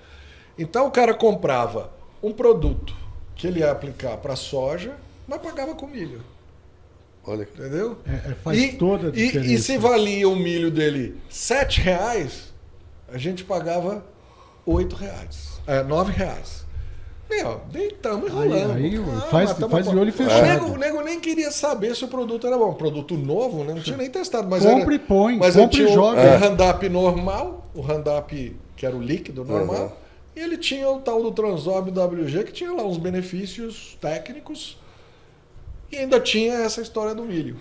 Então o cara comprava um produto que ele ia aplicar para soja, mas pagava com milho. Olha. Entendeu? Faz toda a diferença. E se valia o milho dele R$7, a gente pagava R$8, R$9. Meu, deitamos enrolando. Aí faz de olho fechado. O nego nem queria saber se o produto era bom. Produto novo, né? Não tinha nem testado. Mas compre e põe, mas compre e joga. O Roundup normal, o Roundup que era o líquido normal, e ele tinha o tal do Transóbio WG, que tinha lá uns benefícios técnicos, e ainda tinha essa história do milho.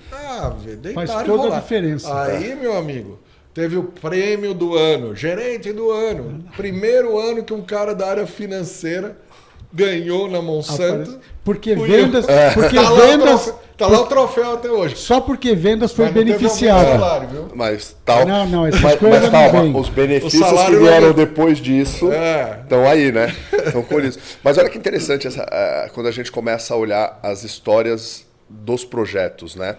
Faz toda a diferença. Aí, meu amigo, teve o prêmio do ano, gerente do ano. Primeiro ano que um cara da área financeira ganhou na Monsanto. Porque vendas... Tá lá o troféu até hoje. Só porque vendas foi Mas não beneficiado. teve aumento de salário, viu? Mas tal. Não, essas mas coisas calma, não vêm. os benefícios O que salário vieram não- depois disso estão aí, né? Estão colhidos. Mas olha que interessante quando a gente começa a olhar as histórias dos projetos, né?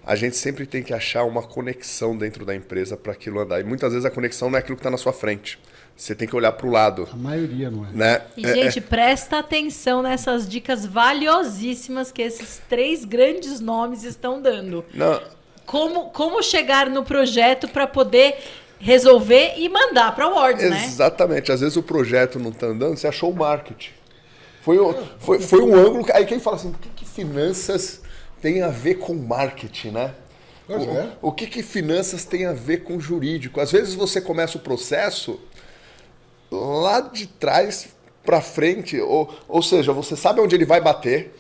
A gente sempre tem que achar uma conexão dentro da empresa para aquilo andar. E muitas vezes a conexão não é aquilo que está na sua frente. Você tem que olhar para o lado. A maioria não é. Né? E, gente, presta atenção nessas dicas valiosíssimas que esses 3 grandes nomes estão dando. Não, Como chegar no projeto para poder resolver e mandar para o Words, né? exatamente. Às vezes o projeto não está andando, você achou o marketing. Foi um ângulo... Aí quem fala assim, por que finanças tem a ver com marketing, né? O que finanças tem a ver com jurídico? Às vezes você começa o processo lá de trás para frente, ou seja, você sabe onde ele vai bater,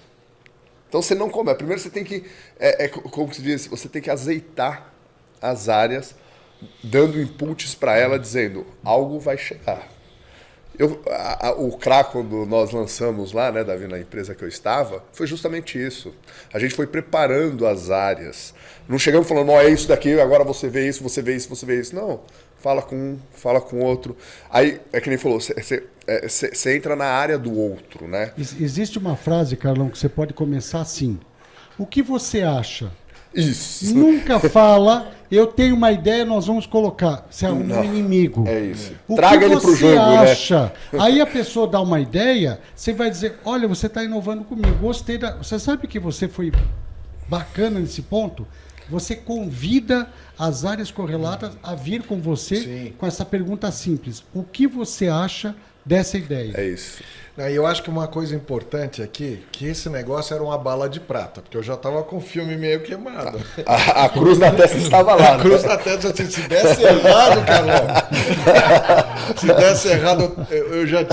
então você não come. Primeiro você tem que, como se diz, você tem que azeitar as áreas, dando inputs para ela, dizendo, algo vai chegar. O CRA, quando nós lançamos lá, né, Davi, na empresa que eu estava, foi justamente isso. A gente foi preparando as áreas. Não chegamos falando, é isso daqui, agora você vê isso, você vê isso, você vê isso. Não, fala com um, fala com o outro. Aí, é que nem falou, você entra na área do outro, né? Existe uma frase, Carlão, que você pode começar assim. O que você acha? Isso. Nunca fala, eu tenho uma ideia, nós vamos colocar. Você é um inimigo. É isso. O Traga que ele pro você jogo, acha? Aí a pessoa dá uma ideia, você vai dizer, olha, você está inovando comigo, gostei da... Você sabe que você foi bacana nesse ponto? Você convida as áreas correlatas a vir com você Sim. com essa pergunta simples. O que você acha dessa ideia? É isso. E eu acho que uma coisa importante aqui, que esse negócio era uma bala de prata, porque eu já estava com o filme meio queimado. A cruz na testa estava lá. A cruz na testa, assim, se desse errado, Carlão, se desse errado, eu já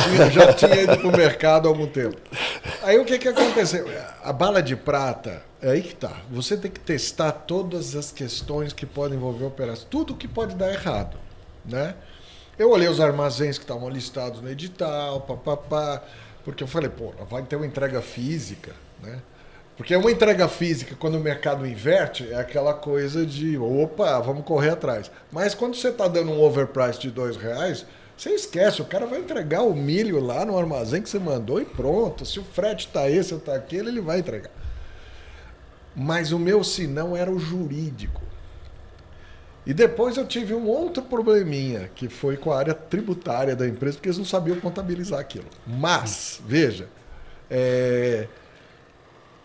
tinha ido para o mercado há algum tempo. Aí o que aconteceu? A bala de prata, é aí que tá. Você tem que testar todas as questões que podem envolver a operação, tudo que pode dar errado, né? Eu olhei os armazéns que estavam listados no edital, porque eu falei, pô, vai ter uma entrega física, né? Porque uma entrega física, quando o mercado inverte, é aquela coisa de, opa, vamos correr atrás. Mas quando você está dando um overprice de R$2, você esquece, o cara vai entregar o milho lá no armazém que você mandou e pronto. Se o frete está esse ou está aquele, ele vai entregar. Mas o meu senão era o jurídico. E depois eu tive um outro probleminha, que foi com a área tributária da empresa, porque eles não sabiam contabilizar aquilo. Mas, veja,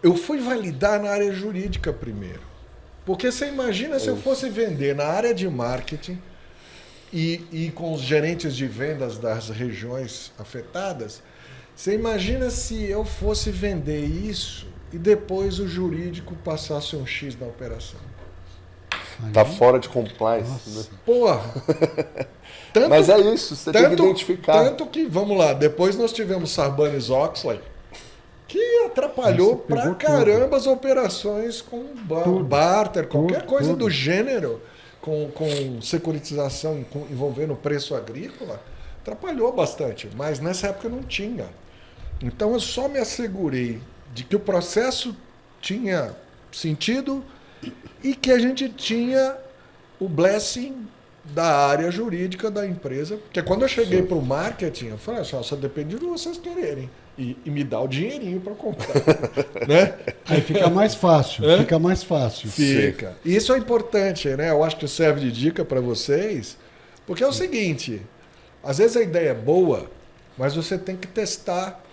eu fui validar na área jurídica primeiro. Porque você imagina se eu fosse vender na área de marketing e com os gerentes de vendas das regiões afetadas, você imagina se eu fosse vender isso e depois o jurídico passasse um X na operação. Tá fora de compliance. Né? Porra! Mas é isso, você tem que identificar. Tanto que, vamos lá, depois nós tivemos Sarbanes-Oxley, que atrapalhou pra caramba as operações com barter, qualquer coisa do gênero, com securitização envolvendo preço agrícola, atrapalhou bastante. Mas nessa época não tinha. Então eu só me assegurei de que o processo tinha sentido e que a gente tinha o blessing da área jurídica da empresa. Porque quando eu cheguei para o marketing, eu falei, só depende de vocês quererem. E me dá o dinheirinho para comprar. Né? Aí fica mais fácil, fica mais fácil. Fica. Isso é importante, né? Eu acho que serve de dica para vocês, porque é o seguinte, às vezes a ideia é boa, mas você tem que testar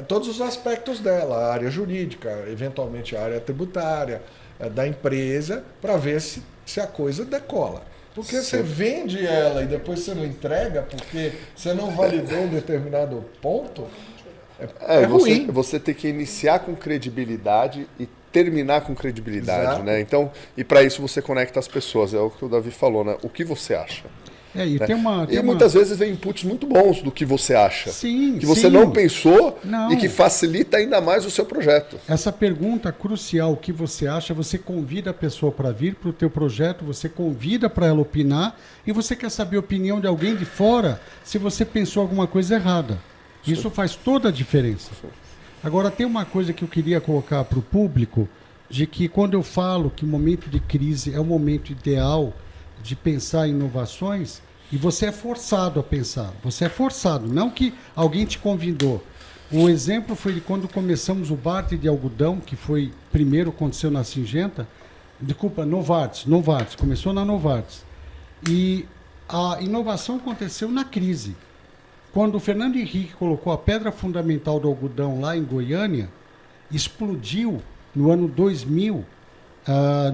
todos os aspectos dela, a área jurídica, eventualmente a área tributária, da empresa, para ver se a coisa decola. Porque você vende ela e depois você não entrega porque você não validou um determinado ponto, é ruim. Você tem que iniciar com credibilidade e terminar com credibilidade, Exato. né? Então, e para isso você conecta as pessoas, é o que o Davi falou, né? O que você acha? E né? tem muitas vezes vem inputs muito bons do que você acha. Sim, que você não pensou Não. e que facilita ainda mais o seu projeto. Essa pergunta crucial, o que você acha, você convida a pessoa para vir para o teu projeto, você convida para ela opinar e você quer saber a opinião de alguém de fora se você pensou alguma coisa errada. Isso faz toda a diferença. Agora, tem uma coisa que eu queria colocar para o público, de que quando eu falo que o momento de crise é o momento ideal de pensar em inovações, e você é forçado a pensar, você é forçado, não que alguém te convidou. Um exemplo foi de quando começamos o barter de algodão, que foi primeiro aconteceu na Singenta, Novartis, começou na Novartis. E a inovação aconteceu na crise. Quando o Fernando Henrique colocou a pedra fundamental do algodão lá em Goiânia, explodiu no ano 2000,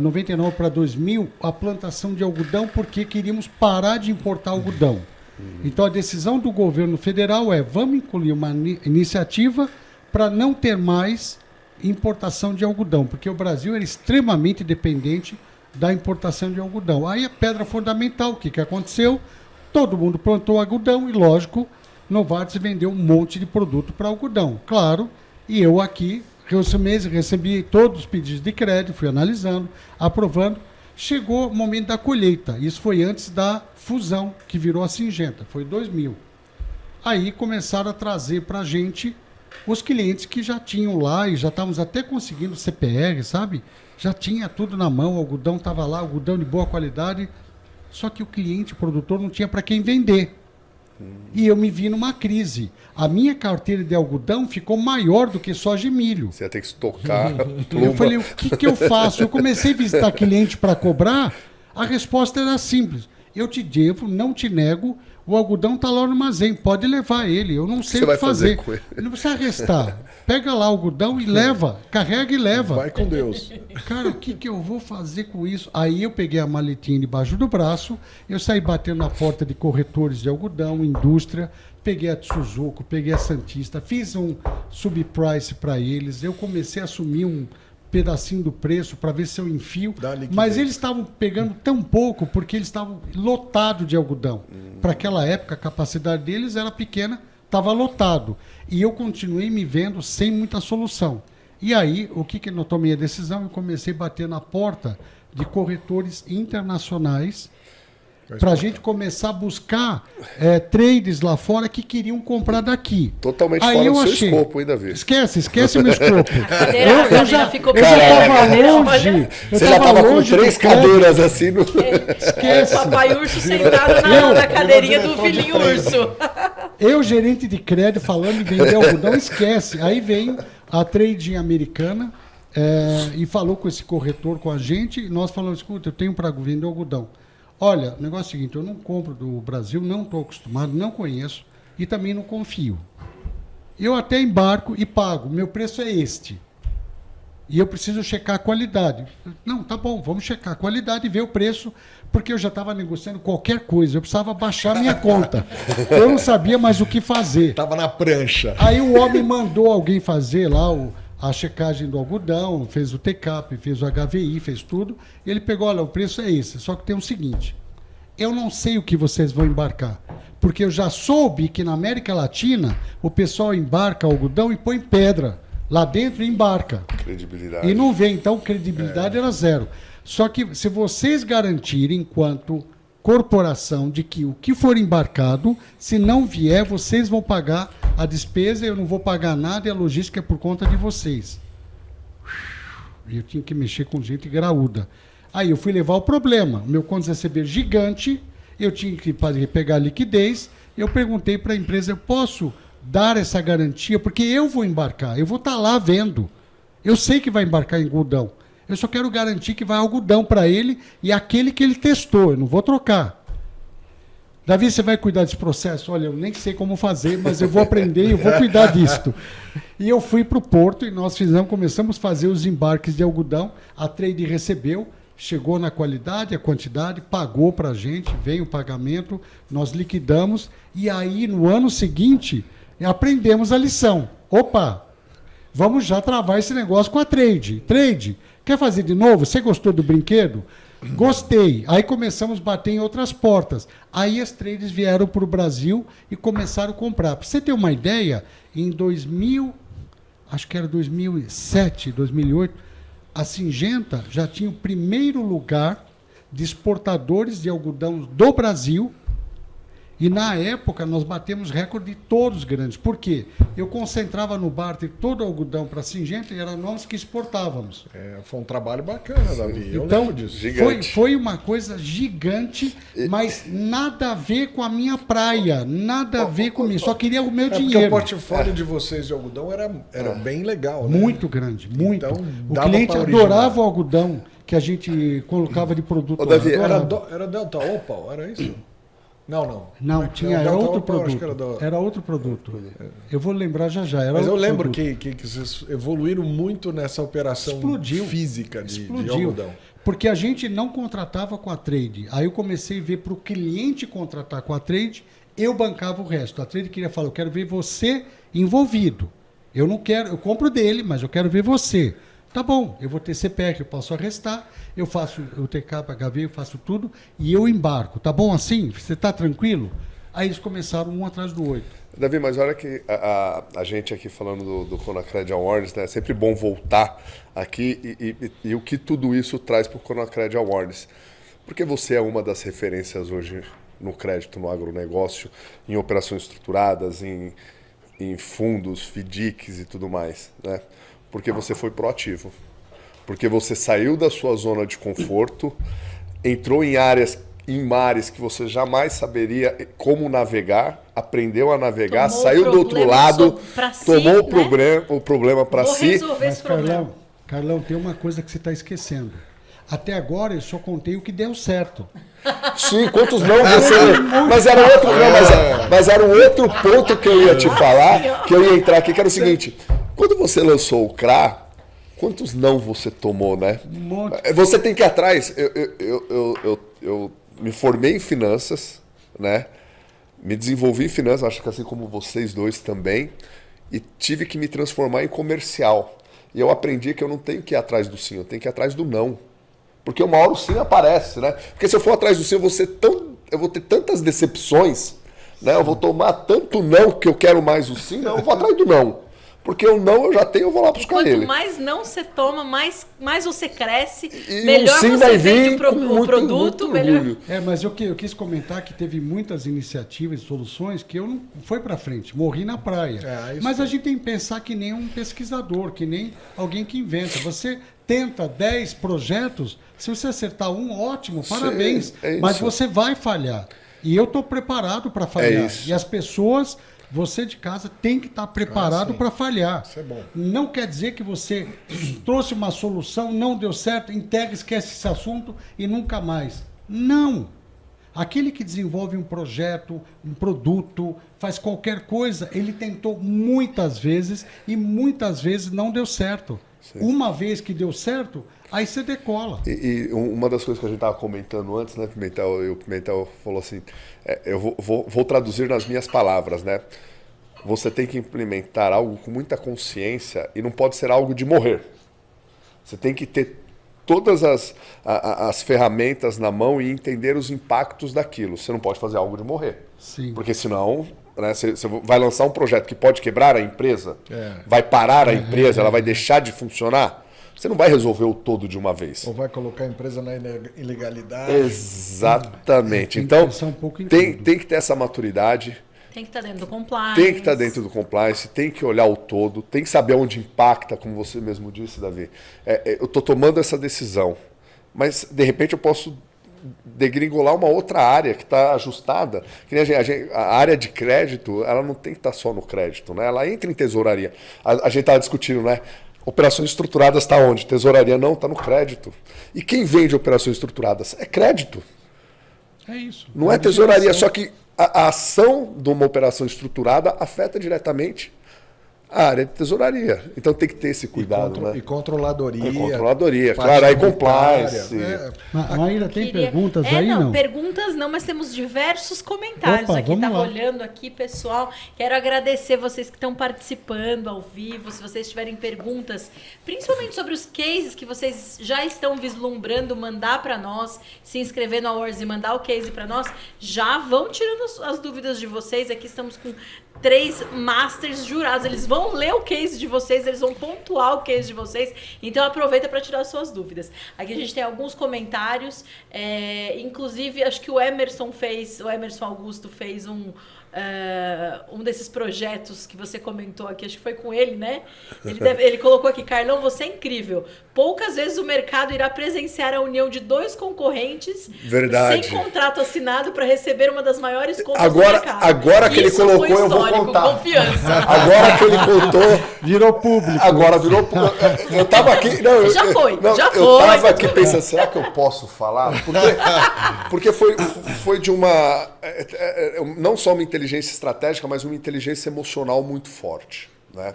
99 para 2000, a plantação de algodão porque queríamos parar de importar algodão. Então a decisão do governo federal é: vamos incluir uma iniciativa para não ter mais importação de algodão, porque o Brasil era extremamente dependente da importação de algodão. Aí a pedra fundamental, o que aconteceu? Todo mundo plantou algodão e, lógico, Novartis vendeu um monte de produto para algodão. Claro, e eu aqui, esse mês, recebi todos os pedidos de crédito, fui analisando, aprovando. Chegou o momento da colheita. Isso foi antes da fusão, que virou a Singenta. Foi 2000. Aí começaram a trazer para a gente os clientes que já tinham lá e já estávamos até conseguindo CPR, sabe? Já tinha tudo na mão, o algodão estava lá, algodão de boa qualidade. Só que o cliente, o produtor, não tinha para quem vender. E eu me vi numa crise. A minha carteira de algodão ficou maior do que soja e milho. Você ia ter que estocar Eu falei, o que eu faço? Eu comecei a visitar cliente para cobrar, a resposta era simples. Eu te devo, não te nego, o algodão está lá no armazém, pode levar ele, eu não sei o que fazer. Com ele? Não precisa restar. Pega lá o algodão e leva, carrega e leva. Vai com Deus. Cara, o que eu vou fazer com isso? Aí eu peguei a maletinha debaixo do braço, eu saí batendo na porta de corretores de algodão, indústria, peguei a Suzuki, peguei a Santista, fiz um subprice para eles, eu comecei a assumir um pedacinho do preço para ver se eu enfio, mas eles estavam pegando tão pouco porque eles estavam lotados de algodão. Para aquela época, a capacidade deles era pequena, estava lotado. E eu continuei me vendo sem muita solução. E aí, o que eu tomei a decisão? Eu comecei a bater na porta de corretores internacionais para a gente começar a buscar traders lá fora que queriam comprar daqui. Totalmente aí fora eu do seu achei, escopo, ainda vi. Esquece o meu escopo. Eu já ficou estava longe. Você já estava com 3 cadeiras assim no... Esquece. O papai urso sentado na cadeirinha do filhinho urso. Eu, gerente de crédito, falando em vender algodão, esquece. Aí vem a trading americana e falou com esse corretor, com a gente, e nós falamos, escuta, eu tenho para vender algodão. Olha, o negócio é o seguinte, eu não compro do Brasil, não estou acostumado, não conheço e também não confio. Eu até embarco e pago, meu preço é este. E eu preciso checar a qualidade. Não, tá bom, vamos checar a qualidade e ver o preço, porque eu já estava negociando qualquer coisa, eu precisava baixar a minha conta. Eu não sabia mais o que fazer. Estava na prancha. Aí o homem mandou alguém fazer lá a checagem do algodão, fez o TCAP, fez o HVI, fez tudo. E ele pegou, olha, o preço é esse. Só que tem o seguinte, eu não sei o que vocês vão embarcar, porque eu já soube que na América Latina o pessoal embarca algodão e põe pedra lá dentro e embarca. Credibilidade. E não vem, então credibilidade era zero. Só que se vocês garantirem, enquanto corporação, de que o que for embarcado, se não vier, vocês vão pagar a despesa, eu não vou pagar nada e a logística é por conta de vocês. E eu tinha que mexer com gente graúda. Aí eu fui levar o problema. Meu contas receber gigante, eu tinha que pegar a liquidez. Eu perguntei para a empresa, eu posso dar essa garantia? Porque eu vou embarcar, eu vou estar lá vendo. Eu sei que vai embarcar em algodão. Eu só quero garantir que vai algodão para ele e aquele que ele testou. Eu não vou trocar. Davi, você vai cuidar desse processo? Olha, eu nem sei como fazer, mas eu vou aprender e eu vou cuidar disto. E eu fui para o porto e nós começamos a fazer os embarques de algodão. A trade recebeu, chegou na qualidade, a quantidade, pagou para a gente, veio o pagamento, nós liquidamos. E aí, no ano seguinte, aprendemos a lição. Opa, vamos já travar esse negócio com a trade. Trade, quer fazer de novo? Você gostou do brinquedo? Gostei. Aí começamos a bater em outras portas. Aí as trades vieram para o Brasil e começaram a comprar. Para você ter uma ideia, em 2000, acho que era 2007, 2008, a Syngenta já tinha o primeiro lugar de exportadores de algodão do Brasil. E na época nós batemos recorde de todos os grandes. Por quê? Eu concentrava no barter todo o algodão para a Syngenta e era nós que exportávamos. Foi um trabalho bacana, Davi. Eu então, lembro disso. Foi uma coisa gigante, mas nada a ver com a minha praia, nada a ver comigo. Só queria o meu dinheiro. Porque o portfólio de vocês de algodão era bem legal, né? Muito grande, muito. Então, o cliente adorava o algodão que a gente colocava de produto. Ô, Davi, era Delta Opal, era isso? Não. Não, era outro produto. Era era outro produto. Eu vou lembrar já. Mas eu lembro que vocês evoluíram muito nessa operação física de algodão. Porque a gente não contratava com a trade. Aí eu comecei a ver para o cliente contratar com a trade, eu bancava o resto. A trade queria falar, eu quero ver você envolvido. Eu não quero, eu compro dele, mas eu quero ver você. Tá bom, eu vou ter CPF, eu posso arrestar, eu faço o TK, HV, eu faço tudo e eu embarco. Tá bom assim? Você tá tranquilo? Aí eles começaram um atrás do outro. Davi, mas olha que a gente aqui falando do Conacred Awards, né? É sempre bom voltar aqui e o que tudo isso traz para o Conacred Awards. Porque você é uma das referências hoje no crédito, no agronegócio, em operações estruturadas, em fundos, FDICs e tudo mais, né? Porque você foi proativo, porque você saiu da sua zona de conforto, entrou em áreas em mares que você jamais saberia como navegar, aprendeu a navegar, Tomou saiu o do outro problema lado, pra si, tomou né? o problema para Vou si. resolver esse problema. Carlão, tem uma coisa que você está esquecendo. Até agora eu só contei o que deu certo. Sim, quantos não você... Mas era outro, não, mas era um outro ponto que eu ia te falar, que eu ia entrar aqui, que era o seguinte. Quando você lançou o CRA, quantos não você tomou, né? Um monte. Você tem que ir atrás. Eu me formei em finanças, né? Me desenvolvi em finanças, acho que assim como vocês dois também, e tive que me transformar em comercial. E eu aprendi que eu não tenho que ir atrás do sim, eu tenho que ir atrás do não. Porque uma hora o sim aparece, né? Porque se eu for atrás do sim, eu vou ter tantas decepções, né? Eu vou tomar tanto não que eu quero mais o sim, não, eu vou atrás do não. Porque o não eu já tenho, eu vou lá buscar ele. Quanto mais não você toma, mais você cresce, E melhor o sim você vai vende vir com o produto, muito melhor... orgulho. Mas eu quis comentar que teve muitas iniciativas e soluções que eu não foi para frente, morri na praia. Mas a gente tem que pensar que nem um pesquisador, que nem alguém que inventa. Você tenta 10 projetos, se você acertar um, ótimo, parabéns. É mas isso. você vai falhar. E eu estou preparado para falhar. isso. E as pessoas, você de casa, tem que estar preparado para falhar. Isso é bom. Não quer dizer que você trouxe uma solução, não deu certo, enterra, esquece esse assunto e nunca mais. Não! Aquele que desenvolve um projeto, um produto, faz qualquer coisa, ele tentou muitas vezes e muitas vezes não deu certo. Sim. Uma vez que deu certo, aí você decola. E uma das coisas que a gente estava comentando antes, né, Pimentel? E o Pimentel falou assim, eu vou traduzir nas minhas palavras, né? Você tem que implementar algo com muita consciência e não pode ser algo de morrer. Você tem que ter todas as ferramentas na mão e entender os impactos daquilo. Você não pode fazer algo de morrer. Sim. Porque senão, né, você vai lançar um projeto que pode quebrar a empresa, vai parar a empresa, ela vai deixar de funcionar. Você não vai resolver o todo de uma vez. Ou vai colocar a empresa na ilegalidade. Exatamente. Tem que Então, pensar um pouco em tem tudo. que ter essa maturidade. Tem que estar dentro do compliance. Tem que estar dentro do compliance, tem que olhar o todo, tem que saber onde impacta, como você mesmo disse, Davi. Eu estou tomando essa decisão, mas de repente eu posso degringolar uma outra área que está ajustada. Que nem a área de crédito, ela não tem que estar só no crédito, né? Ela entra em tesouraria. A gente estava discutindo, né? Operações estruturadas está onde? Tesouraria não, está no crédito. E quem vende operações estruturadas? É crédito. É isso. Não é tesouraria, só que a ação de uma operação estruturada afeta diretamente a área de tesouraria. Então tem que ter esse cuidado, né? E controladoria. E controladoria, parte claro, aí tributária, compliance. Maíra, tem perguntas aí, não? Perguntas não, mas temos diversos comentários Opa, aqui. vamos Estava lá. olhando aqui, pessoal. Quero agradecer vocês que estão participando ao vivo. Se vocês tiverem perguntas, principalmente sobre os cases que vocês já estão vislumbrando, mandar para nós, se inscrever no Awards e mandar o case para nós, já vão tirando as dúvidas de vocês. Aqui estamos com 3 masters jurados. Eles vão ler o case de vocês, eles vão pontuar o case de vocês. Então aproveita para tirar as suas dúvidas. Aqui a gente tem alguns comentários. Inclusive, acho que o Emerson Augusto fez um desses projetos que você comentou aqui, acho que foi com ele, né? Ele colocou aqui, Carlão, você é incrível. Poucas vezes o mercado irá presenciar a união de 2 concorrentes Verdade. sem contrato assinado para receber uma das maiores contas do mercado. Agora que ele Isso colocou, foi eu vou histórico, contar. Confiança. Agora que ele contou, Virou público. agora virou. Eu tava aqui. Não, Já foi. Eu tava aqui pensando, será que eu posso falar? Porque foi de uma. Não só uma inteligência estratégica, mas uma inteligência emocional muito forte, né?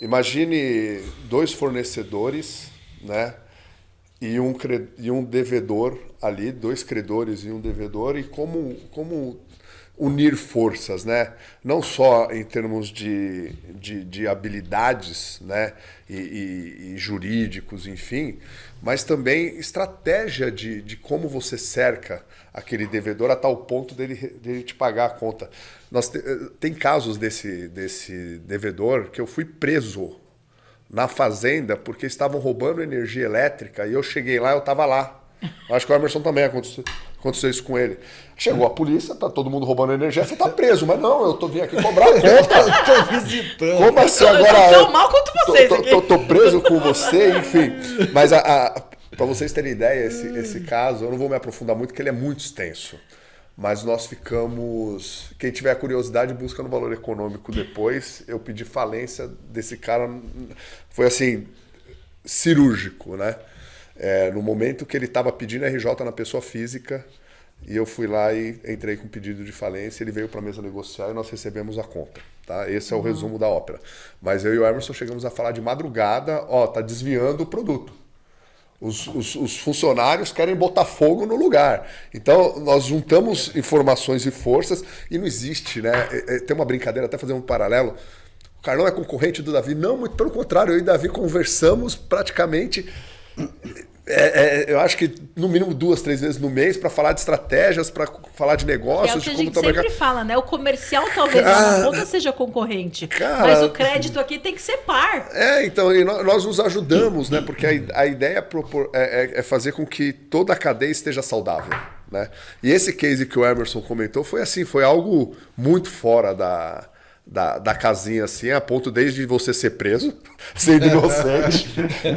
Imagine 2 fornecedores, né? E um devedor ali, 2 credores e um devedor, e como unir forças, né? Não só em termos de habilidades, né? E jurídicos, enfim, mas também estratégia de como você cerca aquele devedor a tal ponto dele te pagar a conta. Tem casos desse devedor que eu fui preso na fazenda porque estavam roubando energia elétrica e eu cheguei lá, eu estava lá. Acho que o Emerson também aconteceu isso com ele. Chegou a polícia, tá todo mundo roubando energia, você tá preso. Mas não, eu vim aqui cobrar a conta. Eu tô visitando. Como assim Eu agora? tô tão mal quanto vocês aqui. Tô preso com você, enfim. Mas Para vocês terem ideia, esse caso, eu não vou me aprofundar muito, porque ele é muito extenso. Mas nós ficamos... Quem tiver curiosidade, busca no Valor Econômico depois. Eu pedi falência desse cara, foi assim, cirúrgico, né? No momento que ele estava pedindo RJ na pessoa física, e eu fui lá e entrei com pedido de falência, ele veio para a mesa negociar e nós recebemos a conta. Tá? Esse é o resumo da ópera. Mas eu e o Emerson chegamos a falar de madrugada, tá desviando o produto. Os funcionários querem botar fogo no lugar. Então, nós juntamos informações e forças e não existe, né? Tem uma brincadeira, até fazer um paralelo. O Carlão é concorrente do Davi. Não, muito pelo contrário, eu e o Davi conversamos praticamente... eu acho que no mínimo 2, 3 vezes no mês para falar de estratégias, para falar de negócios. É o que a gente sempre fala, né? O comercial talvez na ponta seja concorrente, mas o crédito aqui tem que ser par. Então, e nós nos ajudamos, né? Porque a ideia é fazer com que toda a cadeia esteja saudável, né? E esse case que o Emerson comentou foi assim, foi algo muito fora da casinha, assim, a ponto desde você ser preso, sendo inocente,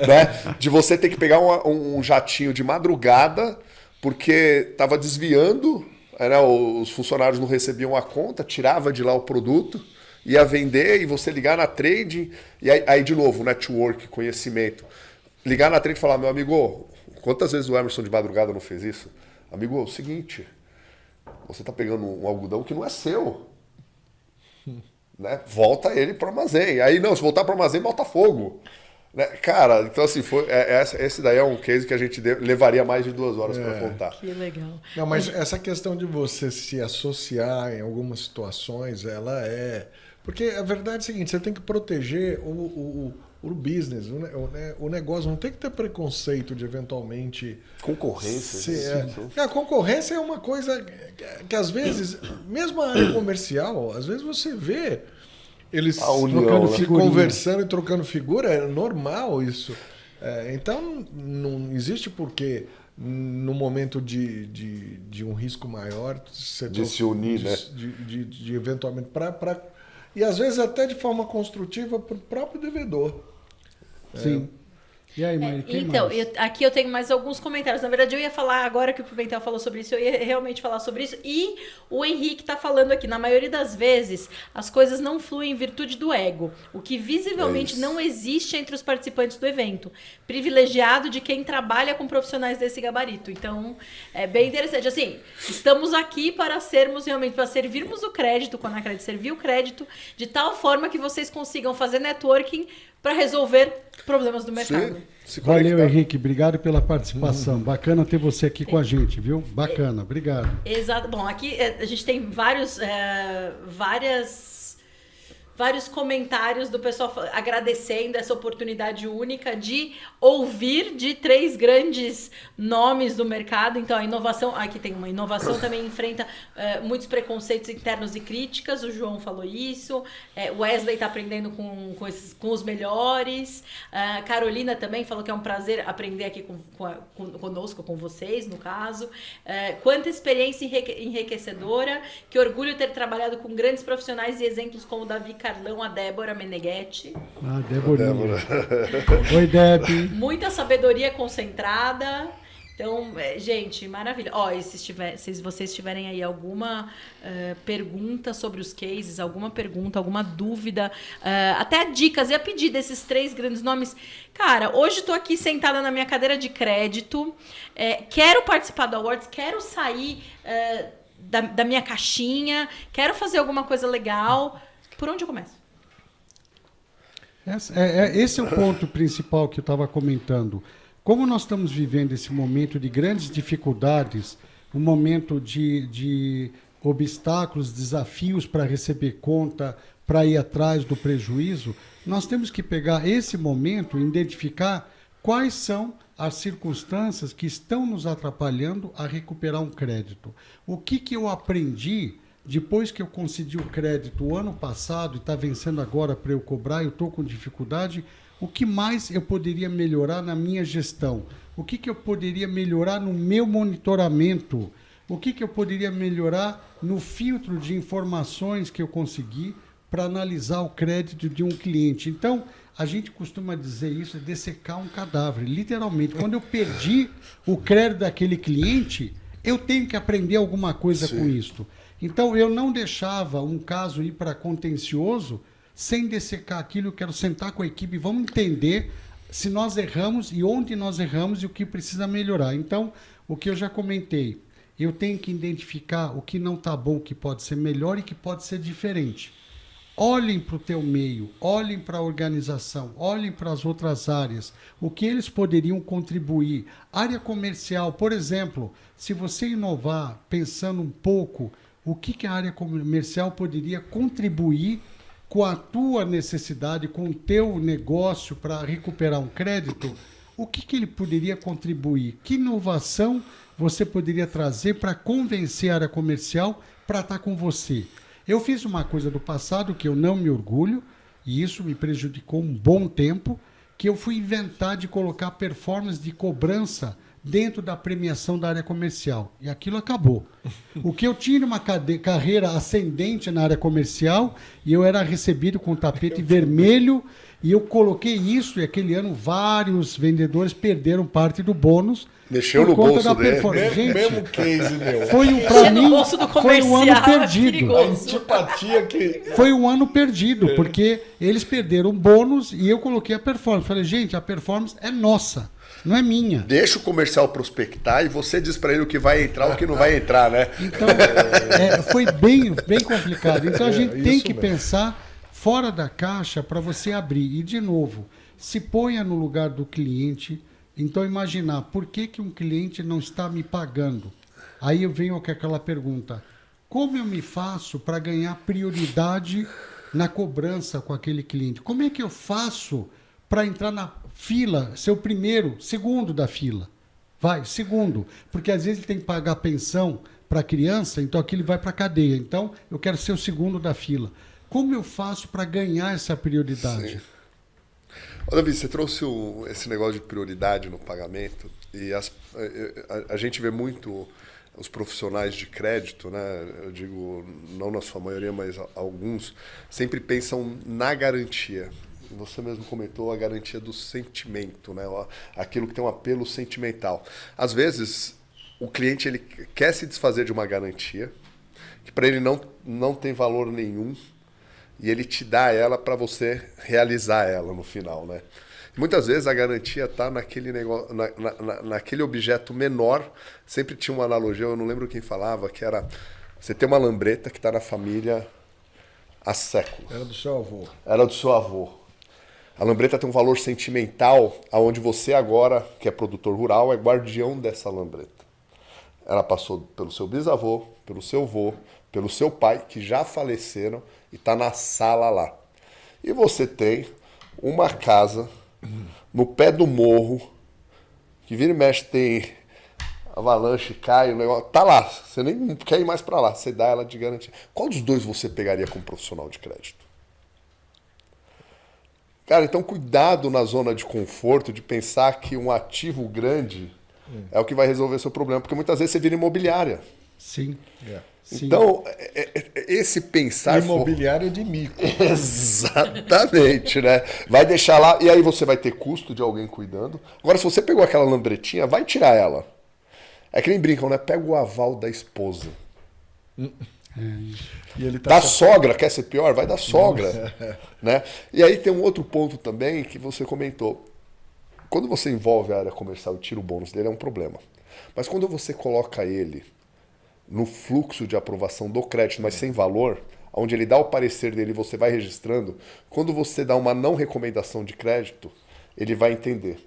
né? De você ter que pegar um jatinho de madrugada, porque estava desviando, né? Os funcionários não recebiam a conta, tirava de lá o produto, ia vender e você ligar na trade, e aí de novo, network, conhecimento. Ligar na trade e falar, meu amigo, quantas vezes o Emerson de madrugada não fez isso? Amigo, é o seguinte, você está pegando um algodão que não é seu. Né? Volta ele para o armazém. Aí não, se voltar para o armazém, bota fogo. Né? Cara, então assim, esse daí é um case que a gente levaria mais de 2 horas para contar. Que legal. Não, mas essa questão de você se associar em algumas situações, ela é... Porque a verdade é a seguinte, você tem que proteger o business, o negócio. Não tem que ter preconceito de eventualmente... Concorrência. A concorrência é uma coisa que às vezes, mesmo a área comercial, às vezes você vê eles conversando e trocando figura, é normal isso. Então não existe porquê no momento de um risco maior de se unir, né? De eventualmente e às vezes até de forma construtiva para o próprio devedor. Sim. E aí, Mari, então, aqui eu tenho mais alguns comentários. Na verdade, eu ia falar agora que o Pimentel falou sobre isso, eu ia realmente falar sobre isso. E o Henrique está falando aqui, na maioria das vezes, as coisas não fluem em virtude do ego, o que visivelmente não existe entre os participantes do evento. Privilegiado de quem trabalha com profissionais desse gabarito. Então, é bem interessante. Assim, estamos aqui para sermos realmente, para servirmos o crédito, quando a crédito servir o crédito, de tal forma que vocês consigam fazer networking para resolver problemas do mercado. Valeu, Henrique. Obrigado pela participação. Bacana ter você aqui com a gente, viu? Bacana. Obrigado. Exato. Bom, aqui a gente tem vários comentários do pessoal agradecendo essa oportunidade única de ouvir de 3 grandes nomes do mercado. Então, a inovação... Aqui tem uma inovação também enfrenta muitos preconceitos internos e críticas. O João falou isso. Wesley está aprendendo com os melhores. Carolina também falou que é um prazer aprender aqui conosco, com vocês, no caso. Quanta experiência enriquecedora. Que orgulho ter trabalhado com grandes profissionais e exemplos como o Davi Carlão, a Débora Meneghetti. Débora. Oi, Deb. Muita sabedoria concentrada. Então, gente, maravilha. E se vocês tiverem aí alguma pergunta sobre os cases, alguma pergunta, alguma dúvida, até dicas, eu ia pedir desses 3 grandes nomes. Cara, hoje estou aqui sentada na minha cadeira de crédito, quero participar do Awards, quero sair da minha caixinha, quero fazer alguma coisa legal. Por onde eu começo? Esse é o ponto principal que eu estava comentando. Como nós estamos vivendo esse momento de grandes dificuldades, um momento de obstáculos, desafios para receber conta, para ir atrás do prejuízo, nós temos que pegar esse momento e identificar quais são as circunstâncias que estão nos atrapalhando a recuperar um crédito. O que eu aprendi depois que eu concedi o crédito o ano passado e está vencendo agora para eu cobrar, eu estou com dificuldade, o que mais eu poderia melhorar na minha gestão? O que eu poderia melhorar no meu monitoramento? O que eu poderia melhorar no filtro de informações que eu consegui para analisar o crédito de um cliente. Então, a gente costuma dizer isso, é dessecar um cadáver, literalmente. Quando eu perdi o crédito daquele cliente, eu tenho que aprender alguma coisa com isso. Então, eu não deixava um caso ir para contencioso sem dessecar aquilo. Eu quero sentar com a equipe e vamos entender se nós erramos e onde nós erramos e o que precisa melhorar. Então, o que eu já comentei, eu tenho que identificar o que não está bom, o que pode ser melhor e que pode ser diferente. Olhem para o teu meio, olhem para a organização, olhem para as outras áreas, o que eles poderiam contribuir. Área comercial, por exemplo, se você inovar pensando um pouco, o que a área comercial poderia contribuir com a tua necessidade, com o teu negócio para recuperar um crédito, o que ele poderia contribuir? Que inovação você poderia trazer para convencer a área comercial para estar com você? Eu fiz uma coisa do passado que eu não me orgulho, e isso me prejudicou um bom tempo, que eu fui inventar de colocar performance de cobrança dentro da premiação da área comercial. E aquilo acabou. O que eu tinha uma carreira ascendente na área comercial, e eu era recebido com tapete vermelho, e eu coloquei isso, e aquele ano vários vendedores perderam parte do bônus. Mexeu no bolso dele. Gente, Mesmo case, meu. Para mim, bolso do foi um ano perdido. A antipatia que... Foi um ano perdido, porque eles perderam o bônus e eu coloquei a performance. Falei, gente, a performance é nossa, não é minha. Deixa o comercial prospectar e você diz para ele o que vai entrar, o que não vai entrar, né? Então, foi bem complicado. Então, a gente tem que pensar fora da caixa para você abrir. E, de novo, se ponha no lugar do cliente. Então, imaginar, por que um cliente não está me pagando? Aí eu venho com aquela pergunta, como eu me faço para ganhar prioridade na cobrança com aquele cliente? Como é que eu faço para entrar na fila, ser o primeiro, segundo da fila? Vai, segundo, porque às vezes ele tem que pagar pensão para a criança, então aquilo vai para a cadeia. Então, eu quero ser o segundo da fila. Como eu faço para ganhar essa prioridade? Sim. Ô, Davi, você trouxe esse negócio de prioridade no pagamento e a gente vê muito os profissionais de crédito, né? Eu digo, não na sua maioria, mas alguns, sempre pensam na garantia. Você mesmo comentou a garantia do sentimento, né? Aquilo que tem um apelo sentimental. Às vezes, o cliente ele quer se desfazer de uma garantia que para ele não tem valor nenhum, e ele te dá ela para você realizar ela no final, né? E muitas vezes a garantia está naquele negócio, naquele objeto menor. Sempre tinha uma analogia, eu não lembro quem falava, que era você tem uma lambreta que está na família há séculos. Era do seu avô. Era do seu avô. A lambreta tem um valor sentimental, aonde você agora, que é produtor rural, é guardião dessa lambreta. Ela passou pelo seu bisavô, pelo seu avô, pelo seu pai, que já faleceram, e está na sala lá. E você tem uma casa no pé do morro, que vira e mexe tem avalanche, cai, o negócio, tá lá, você nem quer ir mais para lá, você dá ela de garantia. Qual dos dois você pegaria como profissional de crédito? Cara, então cuidado na zona de conforto de pensar que um ativo grande é o que vai resolver seu problema, porque muitas vezes você vira imobiliária. Sim. Sim. Então, esse pensar... Imobiliário de mico. Exatamente, né? Vai deixar lá, e aí você vai ter custo de alguém cuidando. Agora, se você pegou aquela lambretinha, vai tirar ela. É que nem brincam, né? Pega o aval da esposa. E ele tá Da sogra, quer ser pior? Vai da sogra. Né? E aí tem um outro ponto também que você comentou. Quando você envolve a área comercial e tira o bônus dele, é um problema. Mas quando você coloca ele no fluxo de aprovação do crédito, mas sem valor, onde ele dá o parecer dele e você vai registrando, quando você dá uma não recomendação de crédito, ele vai entender.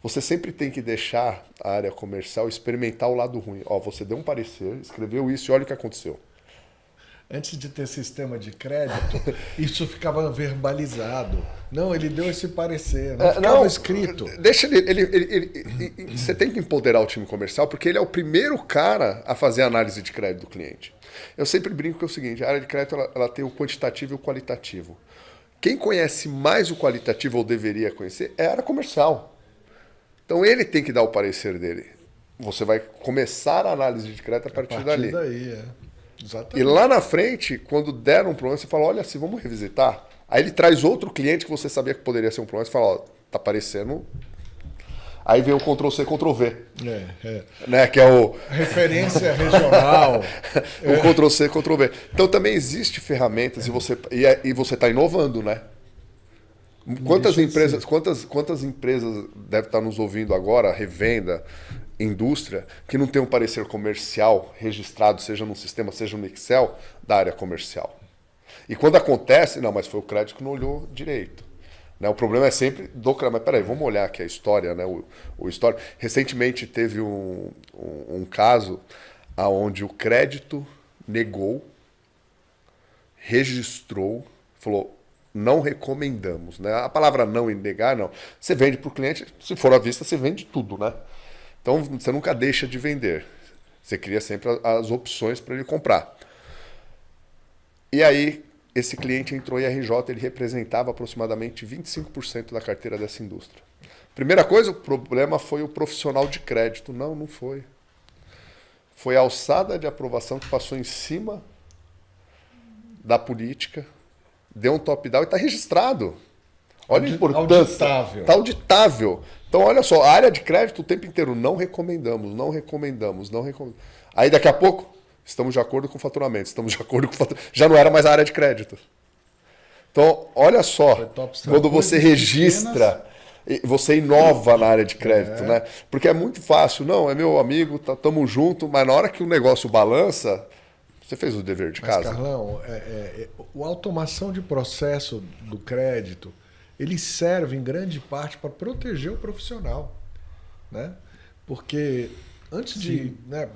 Você sempre tem que deixar a área comercial experimentar o lado ruim. Ó, você deu um parecer, escreveu isso e olha o que aconteceu. Antes de ter sistema de crédito, isso ficava verbalizado. Não, ele deu esse parecer, não ficava escrito. Deixa você tem que empoderar o time comercial, porque ele é o primeiro cara a fazer a análise de crédito do cliente. Eu sempre brinco que é o seguinte, a área de crédito ela tem o quantitativo e o qualitativo. Quem conhece mais o qualitativo, ou deveria conhecer, é a área comercial. Então ele tem que dar o parecer dele. Você vai começar a análise de crédito a partir dali. Daí, E lá na frente, quando der um problema, você fala, olha, assim, vamos revisitar. Aí ele traz outro cliente que você sabia que poderia ser um problema, você fala, ó, tá parecendo... Aí vem o Ctrl-C, Ctrl-V. Né? Que é o... Referência regional. O Ctrl-C, Ctrl-V. Então também existe ferramentas e você está inovando, né? Quantas empresas devem estar nos ouvindo agora, revenda, indústria, que não tem um parecer comercial registrado, seja no sistema, seja no Excel, da área comercial? E quando acontece, não, mas foi o crédito que não olhou direito. Né? O problema é sempre do crédito. Mas peraí, vamos olhar aqui a história, né? O histórico. Recentemente teve um caso onde o crédito negou, registrou, falou, não recomendamos. Né? A palavra não e negar, não. Você vende para o cliente, se for à vista, você vende tudo, né? Então você nunca deixa de vender. Você cria sempre as opções para ele comprar. E aí, esse cliente entrou em RJ, ele representava aproximadamente 25% da carteira dessa indústria. Primeira coisa, o problema foi o profissional de crédito. Não foi. Foi a alçada de aprovação que passou em cima da política, deu um top-down e está registrado. Olha a importância. Auditável. Está auditável. Então, olha só, a área de crédito o tempo inteiro, não recomendamos, não recomendamos, não recomendamos. Aí, daqui a pouco, estamos de acordo com o faturamento, estamos de acordo com o faturamento. Já não era mais a área de crédito. Então, olha só, quando você registra, você inova na área de crédito, né? Porque é muito fácil, não, é meu amigo, estamos juntos, mas na hora que o negócio balança, você fez o dever de casa. Mas, Carlão, a automação de processo do crédito, ele serve em grande parte para proteger o profissional, né? Porque antes de... Né,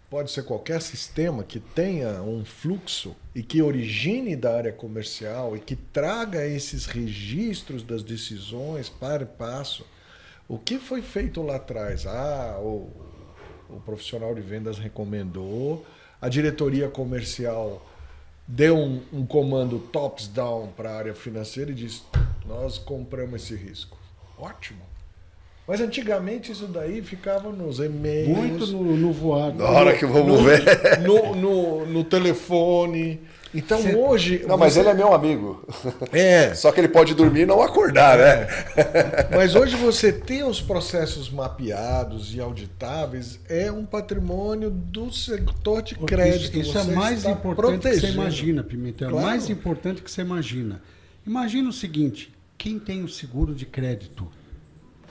pode ser qualquer sistema que tenha um fluxo e que origine da área comercial e que traga esses registros das decisões para e passo. O que foi feito lá atrás? O profissional de vendas recomendou, a diretoria comercial deu um comando tops-down para a área financeira e disse, nós compramos esse risco. Ótimo. Mas antigamente isso daí ficava nos e-mails. Muito no voado. Na hora que vamos ver. No telefone. Então hoje... Não, mas ele é meu amigo. É. Só que ele pode dormir e não acordar, né? Mas hoje você ter os processos mapeados e auditáveis é um patrimônio do setor de crédito. Isso é mais importante que você imagina, Pimentel. Claro. Mais importante que você imagina. Imagina o seguinte, quem tem o seguro de crédito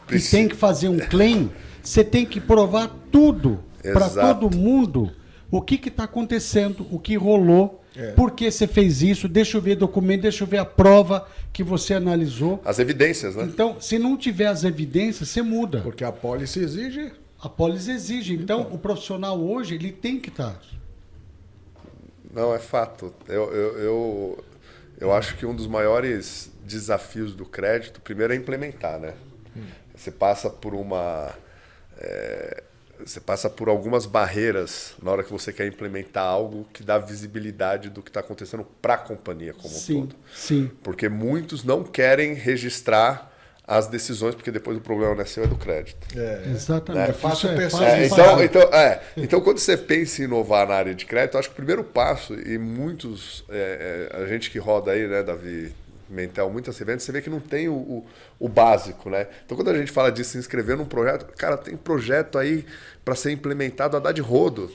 que tem que fazer um claim, você tem que provar tudo para todo mundo o que está acontecendo, o que rolou, por que você fez isso, deixa eu ver documento, deixa eu ver a prova que você analisou. As evidências, né? Então, se não tiver as evidências, você muda. Porque a pólice exige. A pólice exige. Então, o profissional hoje, ele tem que estar. Não, é fato. Eu acho que um dos maiores desafios do crédito, primeiro é implementar, né? Você passa por você passa por algumas barreiras na hora que você quer implementar algo que dá visibilidade do que está acontecendo para a companhia como um todo. Sim. Porque muitos não querem registrar as decisões, porque depois o problema não é seu, é do crédito. Exatamente. É fácil pensar. Então, quando você pensa em inovar na área de crédito, acho que o primeiro passo, e muitos, a gente que roda aí, né, Davi, Mental, muitas eventos, você vê que não tem o básico, né? Então, quando a gente fala de se inscrever num projeto, cara, tem projeto aí para ser implementado a dar de rodo.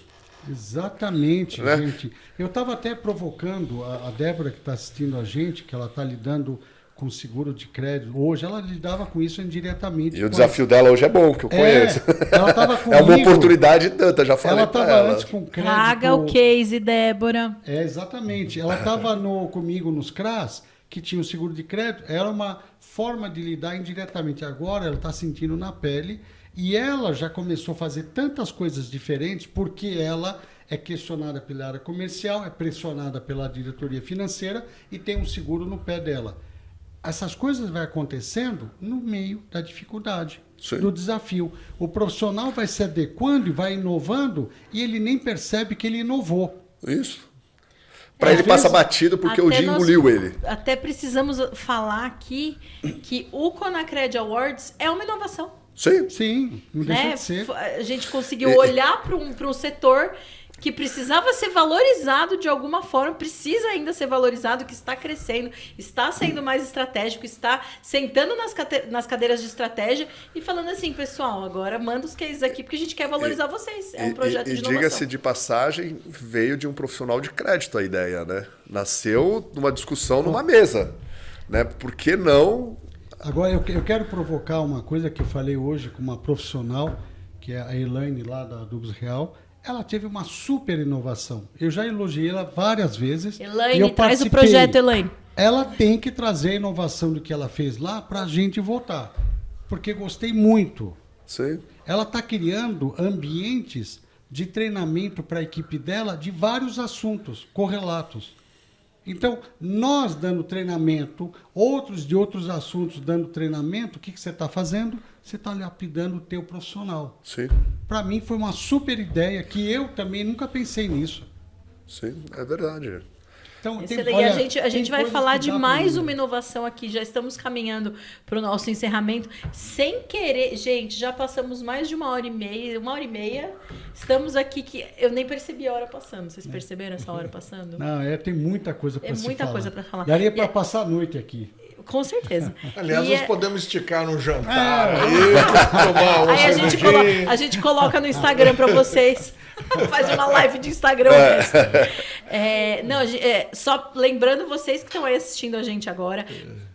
Exatamente, né? gente. Eu estava até provocando a Débora, que está assistindo a gente, que ela está lidando com seguro de crédito. Hoje ela lidava com isso indiretamente. E o desafio dela hoje é bom, que eu conheço. Ela tava comigo, é uma oportunidade tanta, já falei ela para estava ela. antes com crédito. Traga o case, Débora. Exatamente. Ela estava comigo nos CRAS, que tinha o seguro de crédito. Era uma forma de lidar indiretamente. Agora ela está sentindo na pele e ela já começou a fazer tantas coisas diferentes porque ela é questionada pela área comercial, é pressionada pela diretoria financeira e tem um seguro no pé dela. Essas coisas vão acontecendo no meio da dificuldade, do desafio. O profissional vai se adequando e vai inovando e ele nem percebe que ele inovou. Isso. Para ele passa batido porque o dia engoliu ele. Até precisamos falar aqui que o Conacred Awards é uma inovação. Sim. Sim, não deixa de ser. A gente conseguiu olhar para um setor que precisava ser valorizado de alguma forma, precisa ainda ser valorizado, que está crescendo, está sendo mais estratégico, está sentando nas cadeiras de estratégia e falando assim, pessoal, agora manda os cases aqui porque a gente quer valorizar vocês. É um projeto de inovação. E diga-se de passagem, veio de um profissional de crédito a ideia, né? Nasceu numa discussão numa mesa, né? Por que não... Agora, eu quero provocar uma coisa que eu falei hoje com uma profissional, que é a Elaine, lá da Dubs Real. Ela teve uma super inovação. Eu já elogiei ela várias vezes. Elaine, traz o projeto, Elaine. Ela tem que trazer a inovação do que ela fez lá para a gente votar. Porque gostei muito. Sim. Ela está criando ambientes de treinamento para a equipe dela de vários assuntos correlatos. Então, nós dando treinamento, outros de outros assuntos dando treinamento, o que você está fazendo? Você está lapidando o teu profissional. Sim. Para mim foi uma super ideia, que eu também nunca pensei nisso. Sim, é verdade. Então, olha, a gente vai falar de mais uma inovação aqui. Já estamos caminhando para o nosso encerramento. Sem querer, gente, já passamos mais de 1h30. Estamos aqui que eu nem percebi a hora passando. Vocês perceberam essa hora passando? Não, tem muita coisa para se falar. É muita coisa para falar. Daria para passar a noite aqui. Com certeza. Aliás, nós podemos esticar no jantar. Aí a gente coloca no Instagram para vocês. Faz uma live de Instagram. Só lembrando vocês que estão aí assistindo a gente agora,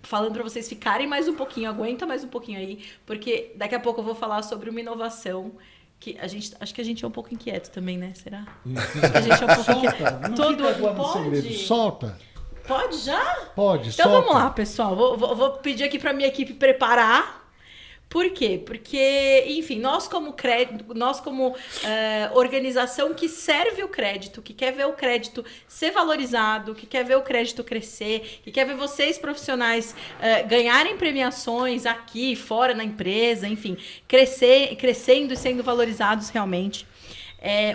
falando para vocês ficarem mais um pouquinho, aguenta mais um pouquinho aí, porque daqui a pouco eu vou falar sobre uma inovação que acho que a gente é um pouco inquieto também, né? Será? Acho que a gente é um pouco inquieto. Todo pode. Solta. Pode já? Pode, então solta. Vamos lá, pessoal. Vou pedir aqui para minha equipe preparar. Por quê? Porque, enfim, nós como organização que serve o crédito, que quer ver o crédito ser valorizado, que quer ver o crédito crescer, que quer ver vocês profissionais ganharem premiações aqui, fora na empresa, enfim, crescendo e sendo valorizados realmente.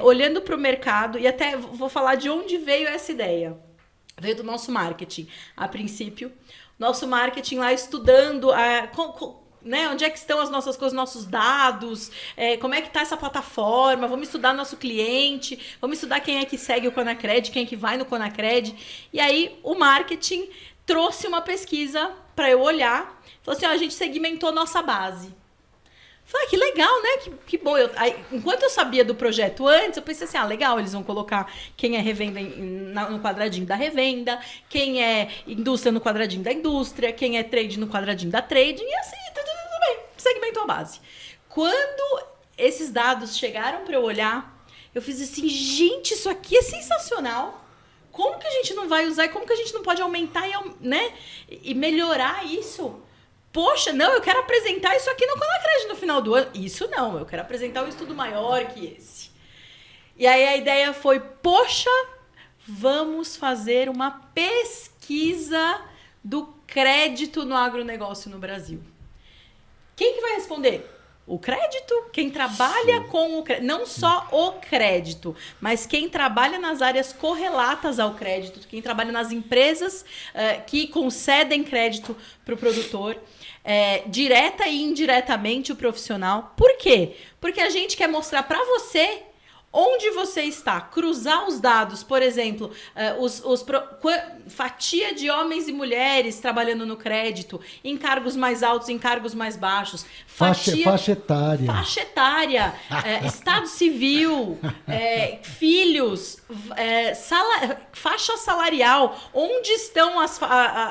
Olhando para o mercado, e até vou falar de onde veio essa ideia. Veio do nosso marketing, a princípio. Nosso marketing lá estudando né, onde é que estão as nossas coisas, nossos dados, como é que está essa plataforma, vamos estudar nosso cliente, vamos estudar quem é que segue o Conacred, quem é que vai no Conacred. E aí o marketing trouxe uma pesquisa para eu olhar, falou assim, a gente segmentou nossa base. Falei, que legal, né? Que bom. Enquanto eu sabia do projeto antes, eu pensei assim, legal, eles vão colocar quem é revenda no quadradinho da revenda, quem é indústria no quadradinho da indústria, quem é trade no quadradinho da trading, e assim, tudo bem, segmentou a base. Quando esses dados chegaram para eu olhar, eu fiz assim, gente, isso aqui é sensacional. Como que a gente não vai usar e como que a gente não pode aumentar e melhorar isso? Poxa, não, eu quero apresentar isso aqui no Conacred no final do ano. Isso não, eu quero apresentar um estudo maior que esse. E aí a ideia foi, poxa, vamos fazer uma pesquisa do crédito no agronegócio no Brasil. Quem que vai responder? O crédito, quem trabalha com o crédito, não só o crédito, mas quem trabalha nas áreas correlatas ao crédito, quem trabalha nas empresas que concedem crédito para o produtor, direta e indiretamente o profissional. Por quê? Porque a gente quer mostrar para você onde você está, cruzar os dados, por exemplo, fatia de homens e mulheres trabalhando no crédito, em cargos mais altos, em cargos mais baixos, faixa etária, estado civil, filhos, faixa salarial, onde estão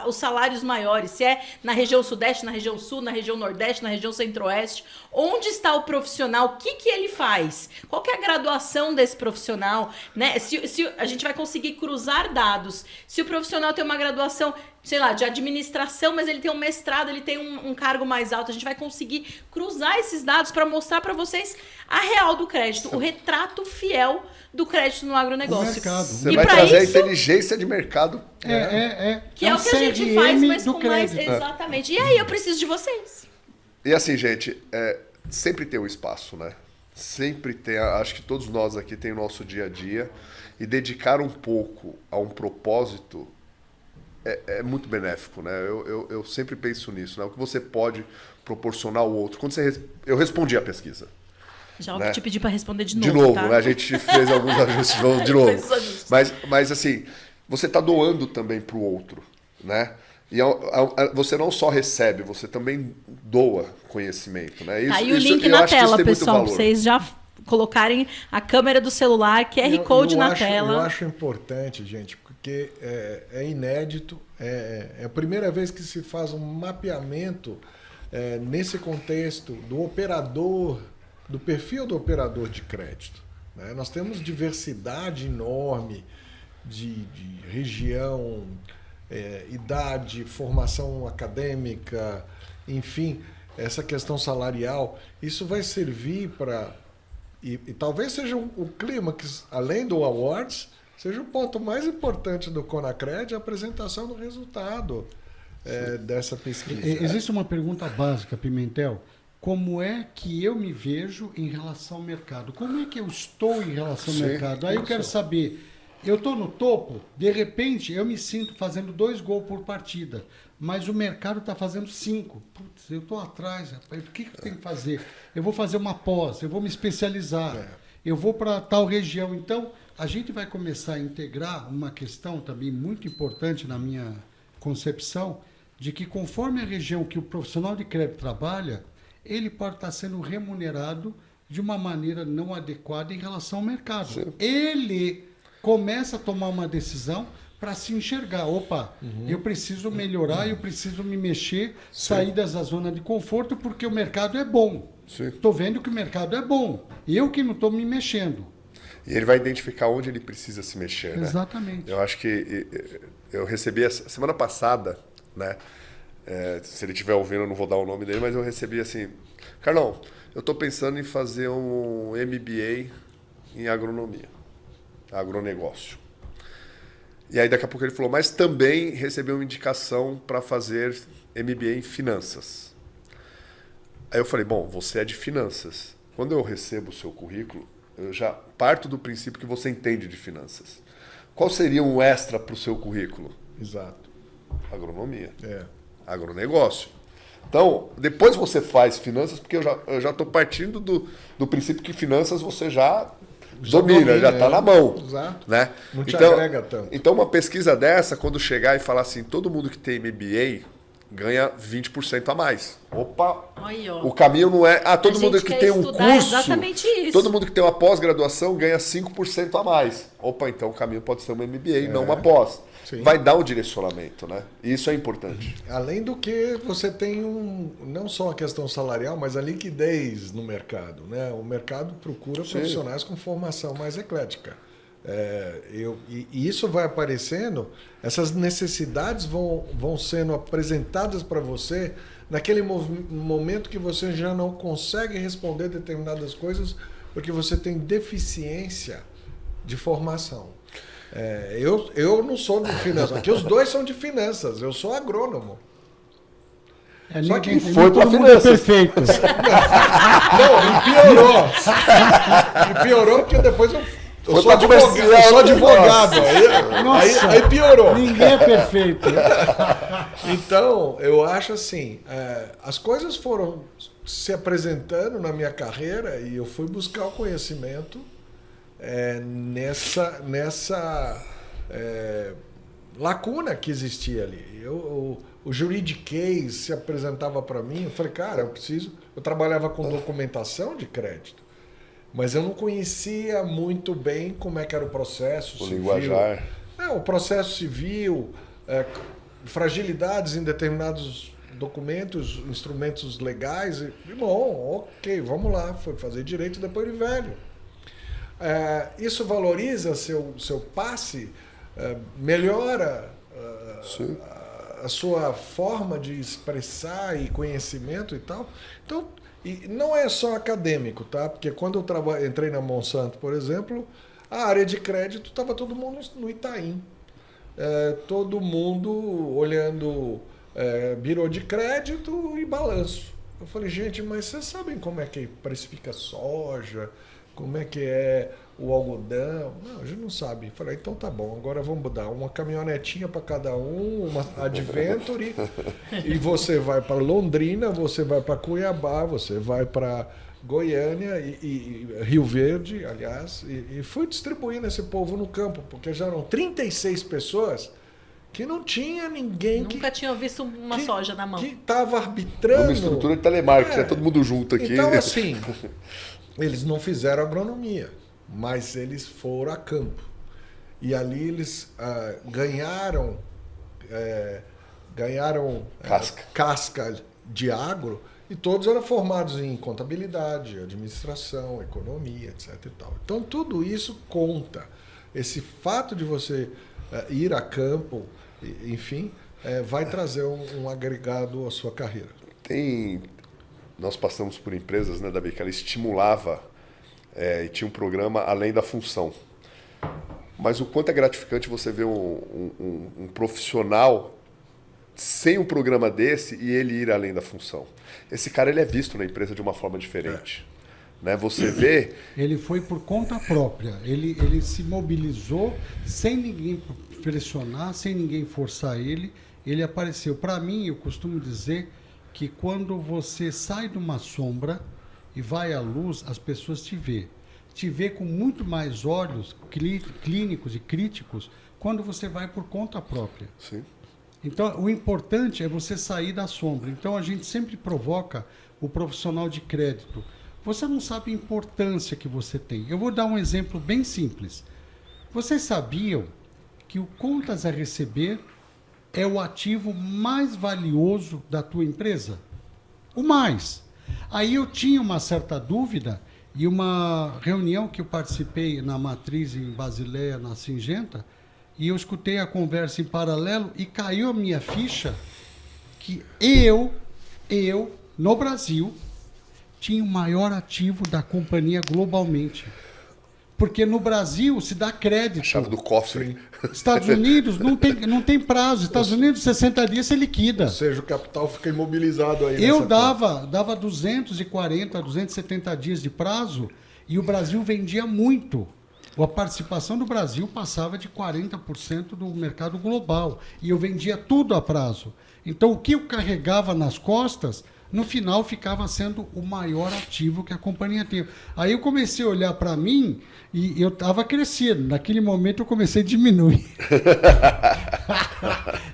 os salários maiores, se é na região sudeste, na região sul, na região nordeste, na região centro-oeste, onde está o profissional, o que ele faz, qual que é a graduação desse profissional, né? Se a gente vai conseguir cruzar dados, se o profissional tem uma graduação, sei lá, de administração, mas ele tem um mestrado, ele tem um cargo mais alto, a gente vai conseguir cruzar esses dados para mostrar para vocês a real do crédito, o retrato fiel do crédito no agronegócio. Você vai trazer a inteligência de mercado. Que é o que a gente faz, mas com mais... Exatamente. E aí eu preciso de vocês. E assim, gente, sempre tem um espaço, né? Sempre tem, acho que todos nós aqui tem o nosso dia a dia, e dedicar um pouco a um propósito é muito benéfico, né? Eu sempre penso nisso, né? O que você pode proporcionar ao outro. Eu respondi a pesquisa. Já né? vou te pedir para responder de De novo, novo, tá? né? A gente fez alguns ajustes de novo. Fez os ajustes. Mas assim, você está doando também para o outro, né? E você não só recebe, você também doa conhecimento, né? Tá aí o link eu na acho que isso tela, tem muito pessoal, pra valor. vocês já colocarem a câmera do celular, QR Code na tela. Eu acho importante, gente, porque é inédito, é a primeira vez que se faz um mapeamento nesse contexto do operador, do perfil do operador de crédito, né? Nós temos diversidade enorme de região, idade, formação acadêmica, enfim, essa questão salarial. Isso vai servir para... E talvez seja o clímax, além do Awards, seja o ponto mais importante do Conacred, a apresentação do resultado dessa pesquisa. Existe uma pergunta básica, Pimentel. Como é que eu me vejo em relação ao mercado? Como é que eu estou em relação ao mercado? Aí eu quero saber, eu estou no topo, de repente eu me sinto fazendo 2 gols por partida, mas o mercado está fazendo 5. Putz, eu estou atrás, rapaz, o que eu tenho que fazer? Eu vou fazer uma pós, eu vou me especializar, eu vou para tal região. Então, a gente vai começar a integrar uma questão também muito importante na minha concepção, de que conforme a região que o profissional de crédito trabalha, ele pode estar sendo remunerado de uma maneira não adequada em relação ao mercado. Sim. Ele começa a tomar uma decisão para se enxergar. Opa, eu preciso melhorar, eu preciso me mexer, sair dessa zona de conforto, porque o mercado é bom. Estou vendo que o mercado é bom. Eu que não estou me mexendo. E ele vai identificar onde ele precisa se mexer, né? Exatamente. Eu acho que eu recebi semana passada, né? Se ele estiver ouvindo, eu não vou dar o nome dele, mas eu recebi assim: Carlão, eu estou pensando em fazer um MBA em agronomia, agronegócio. E aí daqui a pouco ele falou, mas também recebi uma indicação para fazer MBA em finanças. Aí eu falei, bom, você é de finanças. Quando eu recebo o seu currículo, eu já parto do princípio que você entende de finanças. Qual seria um extra para o seu currículo? Exato. Agronomia. Agronegócio. Então, depois você faz finanças, porque eu já estou partindo do princípio que finanças você já domina, já está na mão. Exato. Né? Não te agrega tanto. Então, uma pesquisa dessa, quando chegar e falar assim, todo mundo que tem MBA ganha 20% a mais. Opa! Aí, ó. O caminho não é... todo mundo que tem um curso... Exatamente isso. Todo mundo que tem uma pós-graduação ganha 5% a mais. Opa, então o caminho pode ser uma MBA, não uma pós. Sim. Vai dar um direcionamento, né? E isso é importante. Além do que você tem não só a questão salarial, mas a liquidez no mercado, né? O mercado procura profissionais com formação mais eclética. E isso vai aparecendo, essas necessidades vão sendo apresentadas para você naquele momento que você já não consegue responder determinadas coisas porque você tem deficiência de formação. Eu não sou de finanças, aqui os dois são de finanças, eu sou agrônomo. Só que foi para finanças. Perfeito. Não, e piorou porque depois eu sou advogado. Aí piorou. Ninguém é perfeito. Então, eu acho assim, as coisas foram se apresentando na minha carreira e eu fui buscar o conhecimento nessa lacuna que existia ali. O juridiquês se apresentava para mim, eu falei, cara, eu trabalhava com documentação de crédito, mas eu não conhecia muito bem como é que era o processo civil. Linguajar. O processo civil, fragilidades em determinados documentos, instrumentos legais. E, bom, ok, vamos lá, foi fazer direito depois de velho. Isso valoriza seu passe, melhora a sua forma de expressar e conhecimento e tal. Então, e não é só acadêmico, tá? Porque quando eu entrei na Monsanto, por exemplo, a área de crédito estava todo mundo no Itaim. Todo mundo olhando birô de crédito e balanço. Eu falei, gente, mas vocês sabem como é que precifica soja? Como é que é o algodão? Não, a gente não sabe. Eu falei, então tá bom, agora vamos dar uma caminhonetinha para cada um, uma Adventure, e você vai para Londrina, você vai para Cuiabá, você vai para Goiânia e Rio Verde, aliás, e fui distribuindo esse povo no campo, porque já eram 36 pessoas que não tinha ninguém Nunca tinha visto uma soja na mão. que estava arbitrando. Uma estrutura de telemarketing, todo mundo junto aqui. Então, assim, eles não fizeram agronomia, mas eles foram a campo. E ali eles ganharam casca de agro, e todos eram formados em contabilidade, administração, economia, etc. e tal. Então, tudo isso conta. Esse fato de você ir a campo, enfim, vai trazer um agregado à sua carreira. Nós passamos por empresas, né, Davi, que ela estimulava e tinha um programa além da função. Mas o quanto é gratificante você ver um profissional sem um programa desse e ele ir além da função. Esse cara ele é visto na empresa de uma forma diferente. Né? Você vê... Ele foi por conta própria. Ele se mobilizou sem ninguém pressionar, sem ninguém forçar ele. Ele apareceu. Para mim, eu costumo dizer que quando você sai de uma sombra e vai à luz, as pessoas te vê. Te vê com muito mais olhos clínicos e críticos quando você vai por conta própria. Sim. Então, o importante é você sair da sombra. Então, a gente sempre provoca o profissional de crédito. Você não sabe a importância que você tem. Eu vou dar um exemplo bem simples. Vocês sabiam que o contas a receber é o ativo mais valioso da tua empresa? O mais. Aí eu tinha uma certa dúvida e uma reunião que eu participei na Matriz em Basileia, na Singenta, e eu escutei a conversa em paralelo e caiu a minha ficha que eu, no Brasil, tinha o maior ativo da companhia globalmente. Porque no Brasil se dá crédito. A chave do cofre. Estados Unidos não tem prazo. Estados Unidos, 60 dias você liquida. Ou seja, o capital fica imobilizado aí. Eu dava 240, 270 dias de prazo e o Brasil vendia muito. A participação do Brasil passava de 40% do mercado global. E eu vendia tudo a prazo. Então, o que eu carregava nas costas, no final ficava sendo o maior ativo que a companhia teve. Aí eu comecei a olhar para mim e eu estava crescendo. Naquele momento eu comecei a diminuir.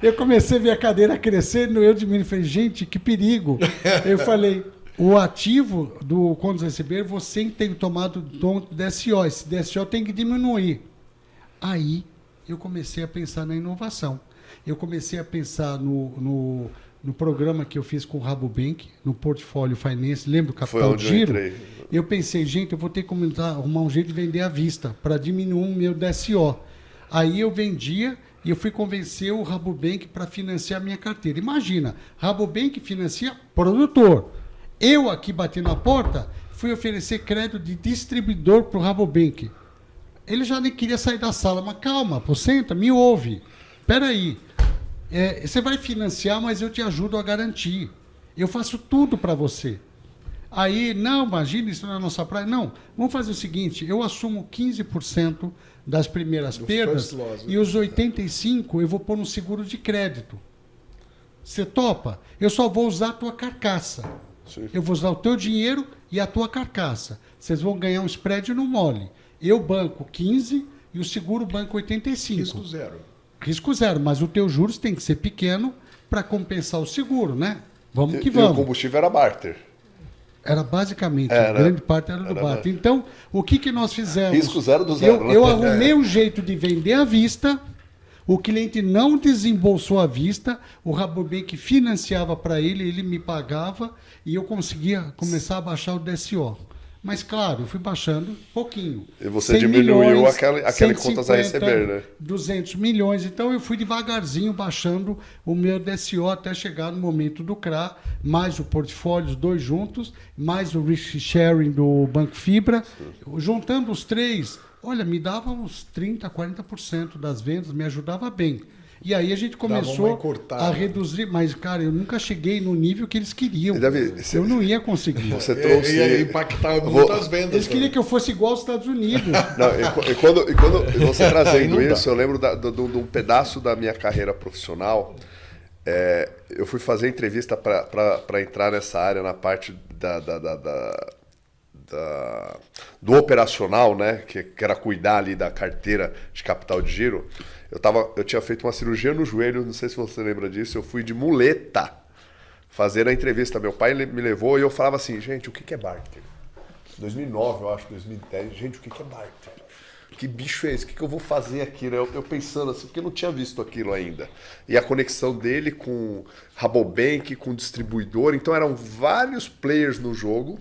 Eu comecei a ver a cadeira crescendo, eu diminuí. Falei, gente, que perigo. Eu falei, o ativo do contas a receber, você tem tomado do DSO. Esse DSO tem que diminuir. Aí eu comecei a pensar na inovação. Eu comecei a pensar no programa que eu fiz com o Rabobank, no Portfólio Finance, lembra o Capital Giro? Eu pensei, gente, eu vou ter que arrumar um jeito de vender à vista para diminuir o meu DSO. Aí eu vendia e eu fui convencer o Rabobank para financiar a minha carteira. Imagina, Rabobank financia produtor. Eu aqui batendo na porta, fui oferecer crédito de distribuidor para o Rabobank. Ele já nem queria sair da sala, mas calma, pô, senta, me ouve. Espera aí. Você vai financiar, mas eu te ajudo a garantir. Eu faço tudo para você. Aí, não, imagina, isso não é a nossa praia. Não, vamos fazer o seguinte, eu assumo 15% das primeiras perdas e os 85% eu vou pôr no seguro de crédito. Você topa? Eu só vou usar a tua carcaça. Sim. Eu vou usar o teu dinheiro e a tua carcaça. Vocês vão ganhar um spread no mole. Eu banco 15% e o seguro banco 85%. Risco zero. Risco zero, mas o teu juros tem que ser pequeno para compensar o seguro, né? Vamos que E vamos. o combustível era barter. Era basicamente, grande parte era do barter. Então, o que nós fizemos? Risco zero do zero. Eu arrumei um jeito de vender à vista, o cliente não desembolsou à vista, o Rabobank financiava para ele me pagava e eu conseguia começar a baixar o DSO. Mas, claro, eu fui baixando pouquinho. E você diminuiu aquele contas a receber, né? 200 milhões. Então, eu fui devagarzinho baixando o meu DSO até chegar no momento do CRA, mais o portfólio, os dois juntos, mais o risk sharing do Banco Fibra. Sim. Juntando os três, olha, me dava uns 30%, 40% das vendas, me ajudava bem. E aí a gente começou a reduzir, mas, cara, eu nunca cheguei no nível que eles queriam. Davi, eu não ia conseguir. Você trouxe... Ia impactar muitas vendas. Eles queriam que eu fosse igual aos Estados Unidos. Não, e quando você trazendo isso, eu lembro de um pedaço da minha carreira profissional. Eu fui fazer entrevista para entrar nessa área, na parte do operacional, né, que era cuidar ali da carteira de capital de giro, eu tinha feito uma cirurgia no joelho, não sei se você lembra disso, eu fui de muleta fazer a entrevista. Meu pai me levou e eu falava assim, gente, o que é barter? 2009, eu acho, 2010, gente, o que é barter? Que bicho é esse? O que eu vou fazer aqui? Né? Eu pensando assim, porque eu não tinha visto aquilo ainda. E a conexão dele com Rabobank, com distribuidor. Então eram vários players no jogo.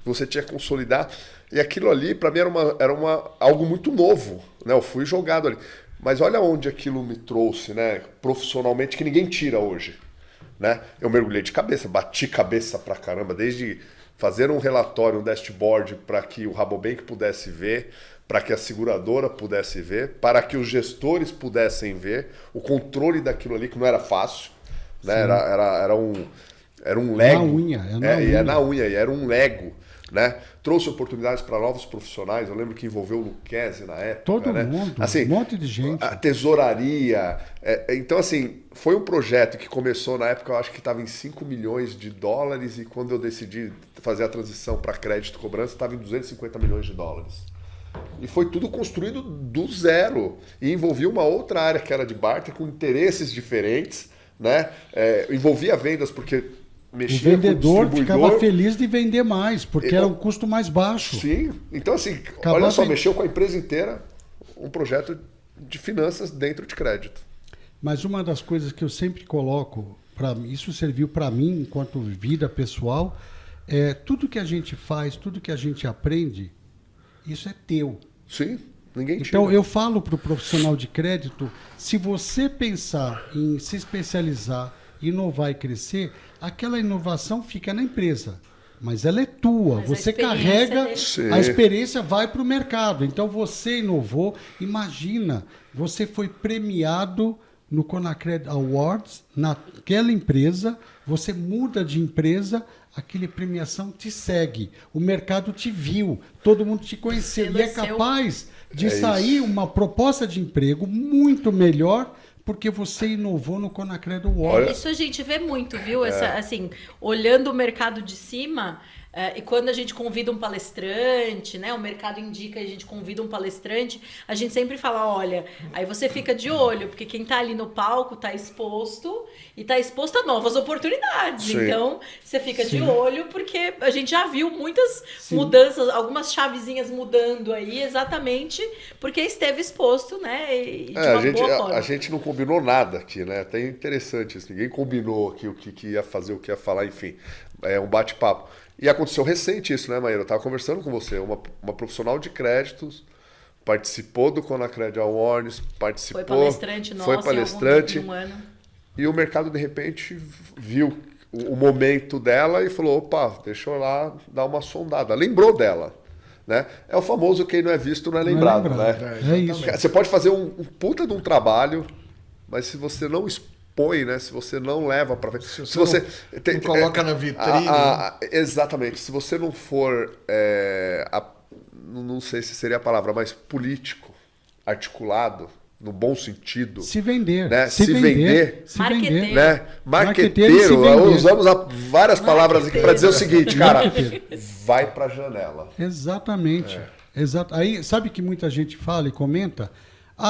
Você tinha que consolidar. E aquilo ali, para mim, era algo muito novo. Né? Eu fui jogado ali. Mas olha onde aquilo me trouxe, né? Profissionalmente, que ninguém tira hoje. Né? Eu mergulhei de cabeça, bati cabeça pra caramba. Desde fazer um relatório, um dashboard para que o Rabobank pudesse ver, para que a seguradora pudesse ver, para que os gestores pudessem ver, o controle daquilo ali, que não era fácil, né? Era um Lego. Na unha. É na unha, e era um Lego. Né? Trouxe oportunidades para novos profissionais, eu lembro que envolveu o Luquezzi na época. Todo né? mundo, assim, um monte de gente. A tesouraria. Então, assim, foi um projeto que começou na época, eu acho que estava em 5 milhões de dólares, e quando eu decidi fazer a transição para crédito e cobrança, estava em 250 milhões de dólares. E foi tudo construído do zero. E envolvia uma outra área que era de barter, com interesses diferentes. Né? Envolvia vendas, porque mexia o vendedor com o ficava feliz de vender mais, porque era um custo mais baixo. Sim. Então, assim, olha só, mexeu com a empresa inteira um projeto de finanças dentro de crédito. Mas uma das coisas que eu sempre coloco, isso serviu para mim enquanto vida pessoal, tudo que a gente faz, tudo que a gente aprende, isso é teu. Sim, ninguém tira. Então eu falo para o profissional de crédito, se você pensar em se especializar, inovar e crescer, aquela inovação fica na empresa. Mas ela é tua, mas você carrega, a experiência vai para o mercado. Então você inovou, imagina, você foi premiado no Conacred Awards, naquela empresa, você muda de empresa, aquela premiação te segue, o mercado te viu, todo mundo te conheceu e é capaz de sair uma proposta de emprego muito melhor porque você inovou no Conacred Awards. Isso a gente vê muito, viu? Assim, olhando o mercado de cima, e quando a gente convida um palestrante, né? O mercado indica, a gente convida um palestrante, a gente sempre fala, olha, aí você fica de olho, porque quem tá ali no palco tá exposto, e tá exposto a novas oportunidades. Sim. Então, você fica de olho, porque a gente já viu muitas mudanças, algumas chavezinhas mudando aí, exatamente porque esteve exposto, né? E de uma boa forma. A gente não combinou nada aqui, né? Até interessante isso. Ninguém combinou aqui o que ia fazer, o que ia falar, enfim. É um bate-papo. E aconteceu recente isso, né, Maíra? Eu estava conversando com você, uma profissional de créditos, participou do Conacred Awards, foi palestrante nosso, foi palestrante, em um ano. E o mercado, de repente, viu o momento dela e falou, opa, deixa eu lá dar uma sondada. Lembrou dela. Né? É o famoso quem não é visto não é lembrado. Né? É isso. Você pode fazer um puta de um trabalho, mas se você não expõe, né? Se você não leva para frente, se você não coloca na vitrine, exatamente. Se você não for, não sei se seria a palavra, mas político, articulado, no bom sentido, se vender, né? Se vender, marqueteiro, né? Marqueteiro. Usamos várias palavras aqui para dizer o seguinte, cara, vai para a janela. Exatamente. Aí sabe que muita gente fala e comenta.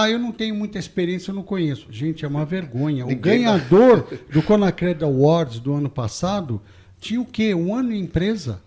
Eu não tenho muita experiência, eu não conheço. Gente, é uma vergonha. O ganhador do Conacred Awards do ano passado tinha o quê? 1 ano em empresa.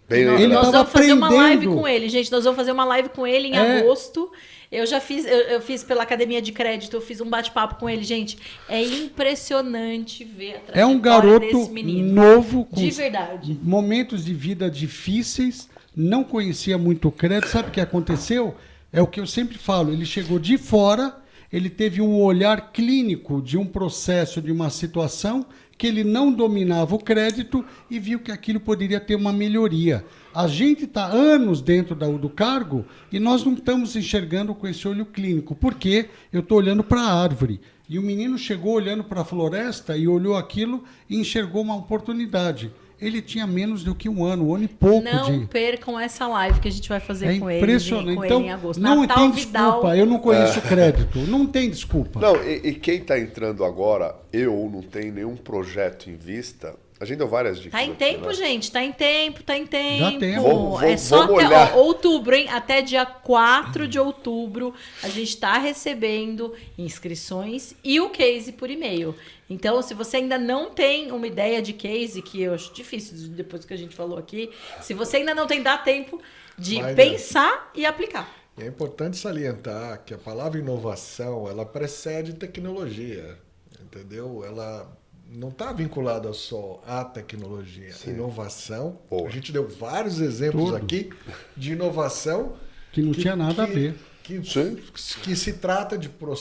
Nós vamos fazer uma live com ele, gente. Nós vamos fazer uma live com ele em agosto. Eu já fiz, eu fiz pela Academia de Crédito, eu fiz um bate-papo com ele. Gente, é impressionante ver a trajetória um garoto desse menino. Novo, com de verdade. Momentos de vida difíceis, não conhecia muito o crédito. Sabe o que aconteceu? É o que eu sempre falo, ele chegou de fora, ele teve um olhar clínico de um processo, de uma situação que ele não dominava o crédito e viu que aquilo poderia ter uma melhoria. A gente está anos dentro do cargo e nós não estamos enxergando com esse olho clínico, porque eu estou olhando para a árvore. E o menino chegou olhando para a floresta e olhou aquilo e enxergou uma oportunidade. Ele tinha menos do que 1 ano e pouco. Não percam essa live que a gente vai fazer com ele. É impressionante. Com então, ele em agosto. Não Natal tem Vidal. desculpa, eu não conheço crédito. Não tem desculpa. Não, e quem está entrando agora, eu não tenho nenhum projeto em vista, A gente deu várias dicas. Tá em aqui, tempo, né? gente. Tá em tempo, tá em tempo. Dá tempo. Vamos só até olhar. outubro, hein? Até dia 4 de outubro a gente tá recebendo inscrições e o case por e-mail. Então, se você ainda não tem uma ideia de case, que eu acho difícil depois que a gente falou aqui, se você ainda não tem, dá tempo de Vai, né? pensar e aplicar. É importante salientar que a palavra inovação, ela precede tecnologia, entendeu? Ela não está vinculada só à tecnologia. Inovação, Boa. a gente deu vários exemplos Tudo. aqui de inovação Que não tinha nada a ver. que se trata de Não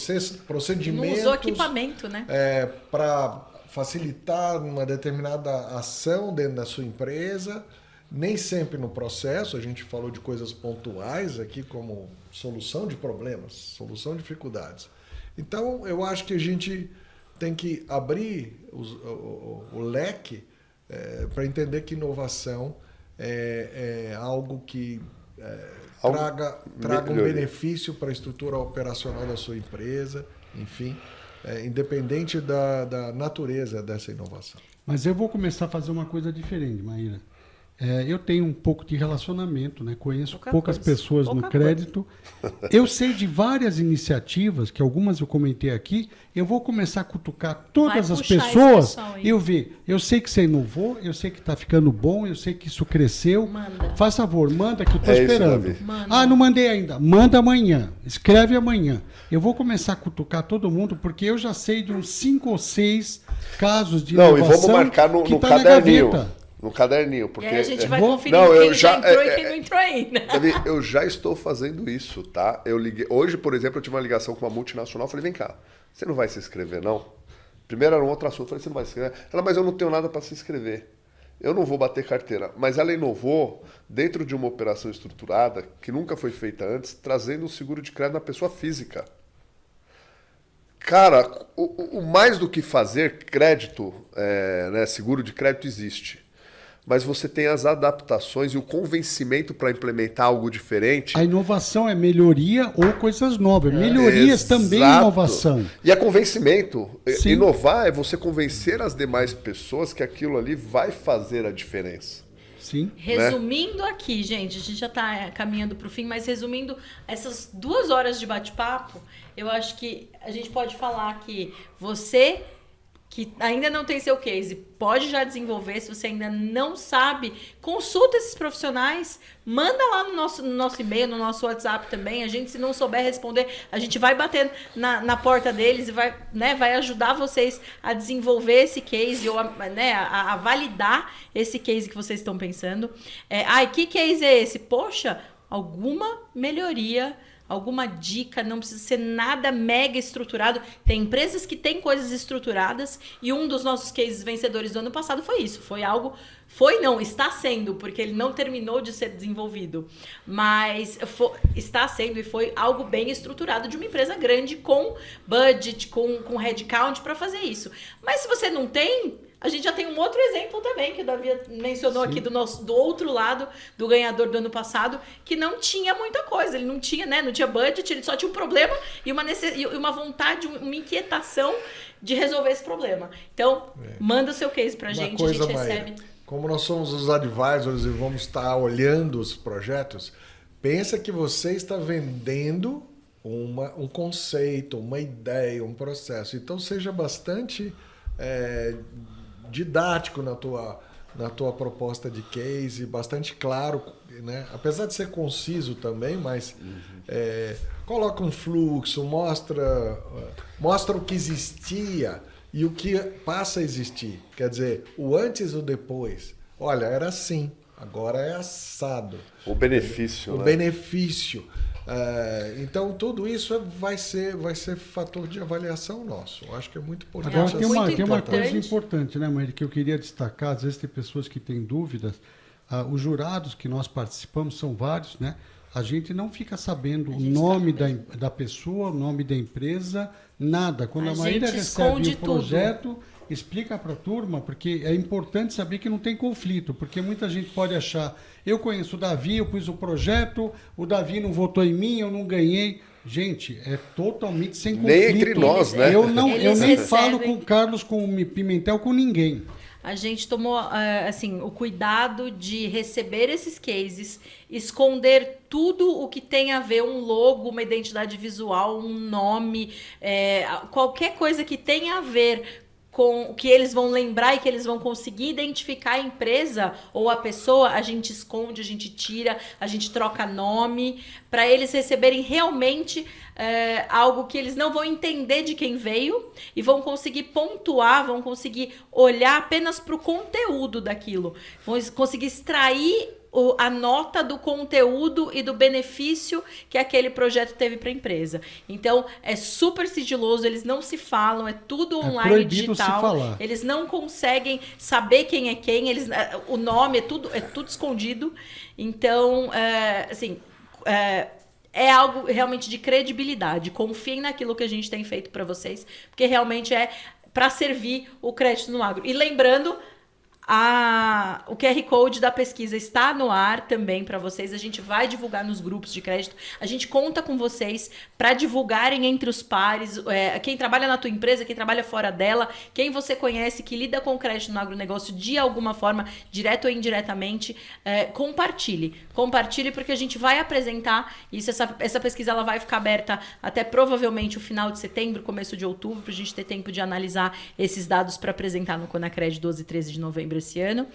procedimentos usou equipamento, né? para facilitar uma determinada ação dentro da sua empresa, nem sempre no processo. A gente falou de coisas pontuais aqui, como solução de problemas, solução de dificuldades. Então, eu acho que a gente tem que abrir o leque para entender que inovação é algo que traga um benefício para a estrutura operacional da sua empresa, enfim, independente da natureza dessa inovação. Mas eu vou começar a fazer uma coisa diferente, Maíra. Eu tenho um pouco de relacionamento, né? Conheço poucas pessoas no crédito. Eu sei de várias iniciativas, que algumas eu comentei aqui. Eu vou começar a cutucar todas as pessoas. Eu sei que você inovou, eu sei que está ficando bom, eu sei que isso cresceu. Manda. Faz favor, manda que eu estou É isso, esperando. Davi. Manda. Não mandei ainda. Manda amanhã. Escreve amanhã. Eu vou começar a cutucar todo mundo, porque eu já sei de uns 5 ou 6 casos de Não, e inovação vamos marcar no que tá na caderninho. gaveta. No caderninho, porque... E aí a gente vai Vou- conferir Não, quem eu já já- entrou e quem não entrou ainda. Davi, eu já estou fazendo isso, tá? Eu liguei. Hoje, por exemplo, eu tive uma ligação com uma multinacional. Falei, vem cá, você não vai se inscrever, não? Primeiro era um outro assunto. Falei, você não vai se inscrever? Ela, mas eu não tenho nada para se inscrever. Eu não vou bater carteira. Mas ela inovou dentro de uma operação estruturada que nunca foi feita antes, trazendo um seguro de crédito na pessoa física. Cara, o mais do que fazer crédito, né, seguro de crédito existe. Mas você tem as adaptações e o convencimento para implementar algo diferente. A inovação é melhoria ou coisas novas. Melhorias também é Exato. inovação. E é convencimento. Sim. Inovar é você convencer as demais pessoas que aquilo ali vai fazer a diferença. Sim. Resumindo aqui, gente, a gente já está caminhando para o fim, mas resumindo essas 2 horas de bate-papo, eu acho que a gente pode falar que você que ainda não tem seu case, pode já desenvolver. Se você ainda não sabe, consulta esses profissionais, manda lá no nosso e-mail, no nosso WhatsApp também. A gente, se não souber responder, a gente vai bater na porta deles e vai ajudar vocês a desenvolver esse case ou a validar esse case que vocês estão pensando. Que case é esse? Poxa, alguma melhoria, alguma dica, não precisa ser nada mega estruturado. Tem empresas que têm coisas estruturadas e um dos nossos cases vencedores do ano passado foi isso. Está sendo, porque ele não terminou de ser desenvolvido, mas está sendo e foi algo bem estruturado de uma empresa grande com budget, com headcount para fazer isso. Mas se você não tem, a gente já tem um outro exemplo também, que o Davi mencionou aqui do outro lado, do ganhador do ano passado, que não tinha muita coisa. Ele não tinha budget, ele só tinha um problema e uma vontade, uma inquietação de resolver esse problema. Então, manda o seu case pra gente, a gente recebe. Como nós somos os advisors e vamos estar olhando os projetos, pensa que você está vendendo um conceito, uma ideia, um processo. Então, seja bastante didático na tua proposta de case, bastante claro, né? Apesar de ser conciso também, mas coloca um fluxo, mostra o que existia e o que passa a existir. Quer dizer, o antes e o depois. Olha, era assim, agora é assado. O benefício, né? O benefício. Então, tudo isso vai ser fator de avaliação nosso. Eu acho que é muito importante. Agora, tem uma importante. coisa importante, né, Maíra, que eu queria destacar. Às vezes tem pessoas que têm dúvidas. Os jurados que nós participamos são vários, né? A gente não fica sabendo o nome da pessoa, o nome da empresa, nada. Quando a Maíra recebe o projeto, explica para a turma, porque é importante saber que não tem conflito, porque muita gente pode achar, eu conheço o Davi, eu pus o projeto, o Davi não votou em mim, eu não ganhei. Gente, é totalmente sem conflito. Nem entre nós, né? Eu nem recebem. falo com o Carlos, com o Pimentel, com ninguém. a gente tomou assim, o cuidado de receber esses cases, esconder tudo o que tem a ver, um logo, uma identidade visual, um nome, qualquer coisa que tenha a ver com o que eles vão lembrar e que eles vão conseguir identificar a empresa ou a pessoa, a gente esconde, a gente tira, a gente troca nome, para eles receberem realmente algo que eles não vão entender de quem veio e vão conseguir pontuar, vão conseguir olhar apenas para o conteúdo daquilo, vão conseguir extrair a nota do conteúdo e do benefício que aquele projeto teve para a empresa. Então, é super sigiloso, eles não se falam, é tudo online, digital. Se falar. Eles não conseguem saber quem é quem, o nome é tudo escondido. Então, é algo realmente de credibilidade. Confiem naquilo que a gente tem feito para vocês, porque realmente é para servir o crédito no agro. E lembrando, o QR Code da pesquisa está no ar também para vocês. A gente vai divulgar nos grupos de crédito. A gente conta com vocês para divulgarem entre os pares. Quem trabalha na tua empresa, quem trabalha fora dela, quem você conhece que lida com crédito no agronegócio de alguma forma, direto ou indiretamente, compartilhe. Compartilhe, porque a gente vai apresentar isso. Essa pesquisa ela vai ficar aberta até provavelmente o final de setembro, começo de outubro, para a gente ter tempo de analisar esses dados para apresentar no Conacred 12 e 13 de novembro esse ano.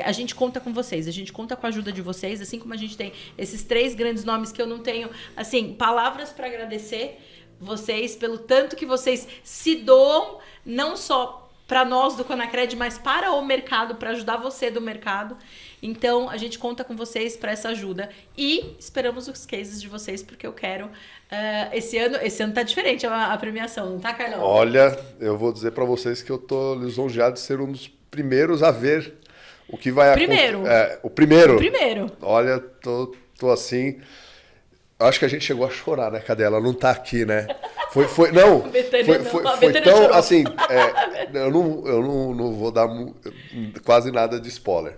A gente conta com vocês, a gente conta com a ajuda de vocês, assim como a gente tem esses 3 grandes nomes que eu não tenho, assim, palavras para agradecer vocês pelo tanto que vocês se doam, não só para nós do Conacred, mas para o mercado, para ajudar você do mercado. Então, a gente conta com vocês para essa ajuda e esperamos os cases de vocês, porque eu quero... esse ano tá diferente a premiação, não tá, Carlão? Olha, eu vou dizer para vocês que eu tô lisonjeado de ser um dos primeiros a ver o que vai acontecer. O primeiro? O primeiro. Olha, tô assim... Acho que a gente chegou a chorar, né? Cadê? Ela não tá aqui, né? Foi tão, chorou. assim, eu não vou dar quase nada de spoiler.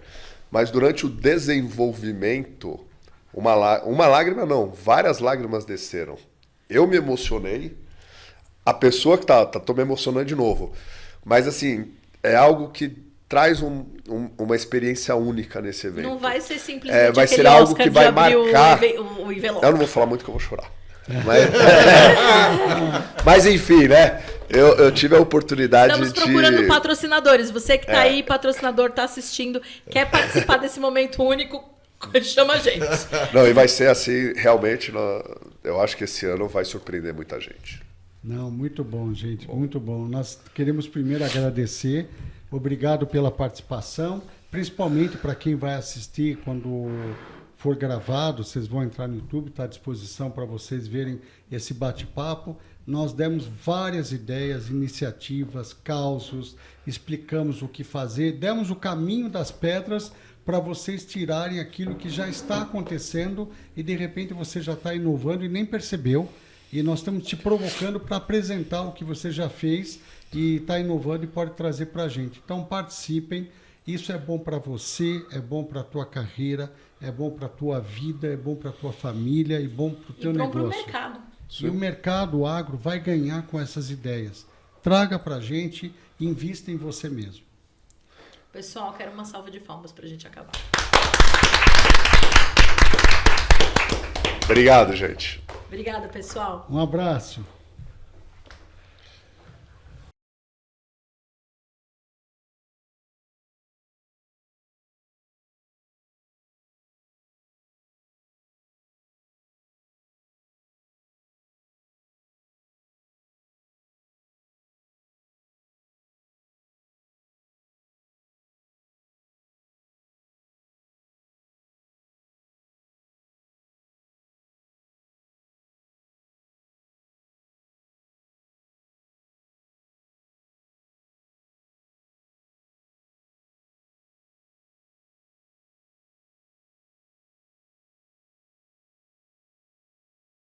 Mas durante o desenvolvimento, uma lágrima não, várias lágrimas desceram. Eu me emocionei, a pessoa que tô me emocionando de novo. Mas assim, é algo que traz uma experiência única nesse evento. Não vai ser simplesmente vai aquele ser algo Oscar que vai de abrir marcar. o envelope. Eu não vou falar muito que eu vou chorar. Mas enfim, né? Eu tive a oportunidade Estamos procurando patrocinadores. Você que tá aí, patrocinador, tá assistindo, quer participar desse momento único, chama a gente. Não, e vai ser assim, realmente, eu acho que esse ano vai surpreender muita gente. Não, muito bom, gente, muito bom. Nós queremos primeiro agradecer, obrigado pela participação, principalmente para quem vai assistir quando for gravado, vocês vão entrar no YouTube, está à disposição para vocês verem esse bate-papo. Nós demos várias ideias, iniciativas, causos, explicamos o que fazer, demos o caminho das pedras para vocês tirarem aquilo que já está acontecendo e de repente você já está inovando e nem percebeu. E nós estamos te provocando para apresentar o que você já fez e está inovando e pode trazer para a gente. Então participem, isso é bom para você, é bom para a tua carreira, é bom para a tua vida, é bom para a tua família e bom para o teu negócio. Pro mercado. E o mercado, o agro, vai ganhar com essas ideias. Traga para a gente, invista em você mesmo. Pessoal, quero uma salva de palmas para a gente acabar. Obrigado, gente. Obrigada, pessoal. Um abraço.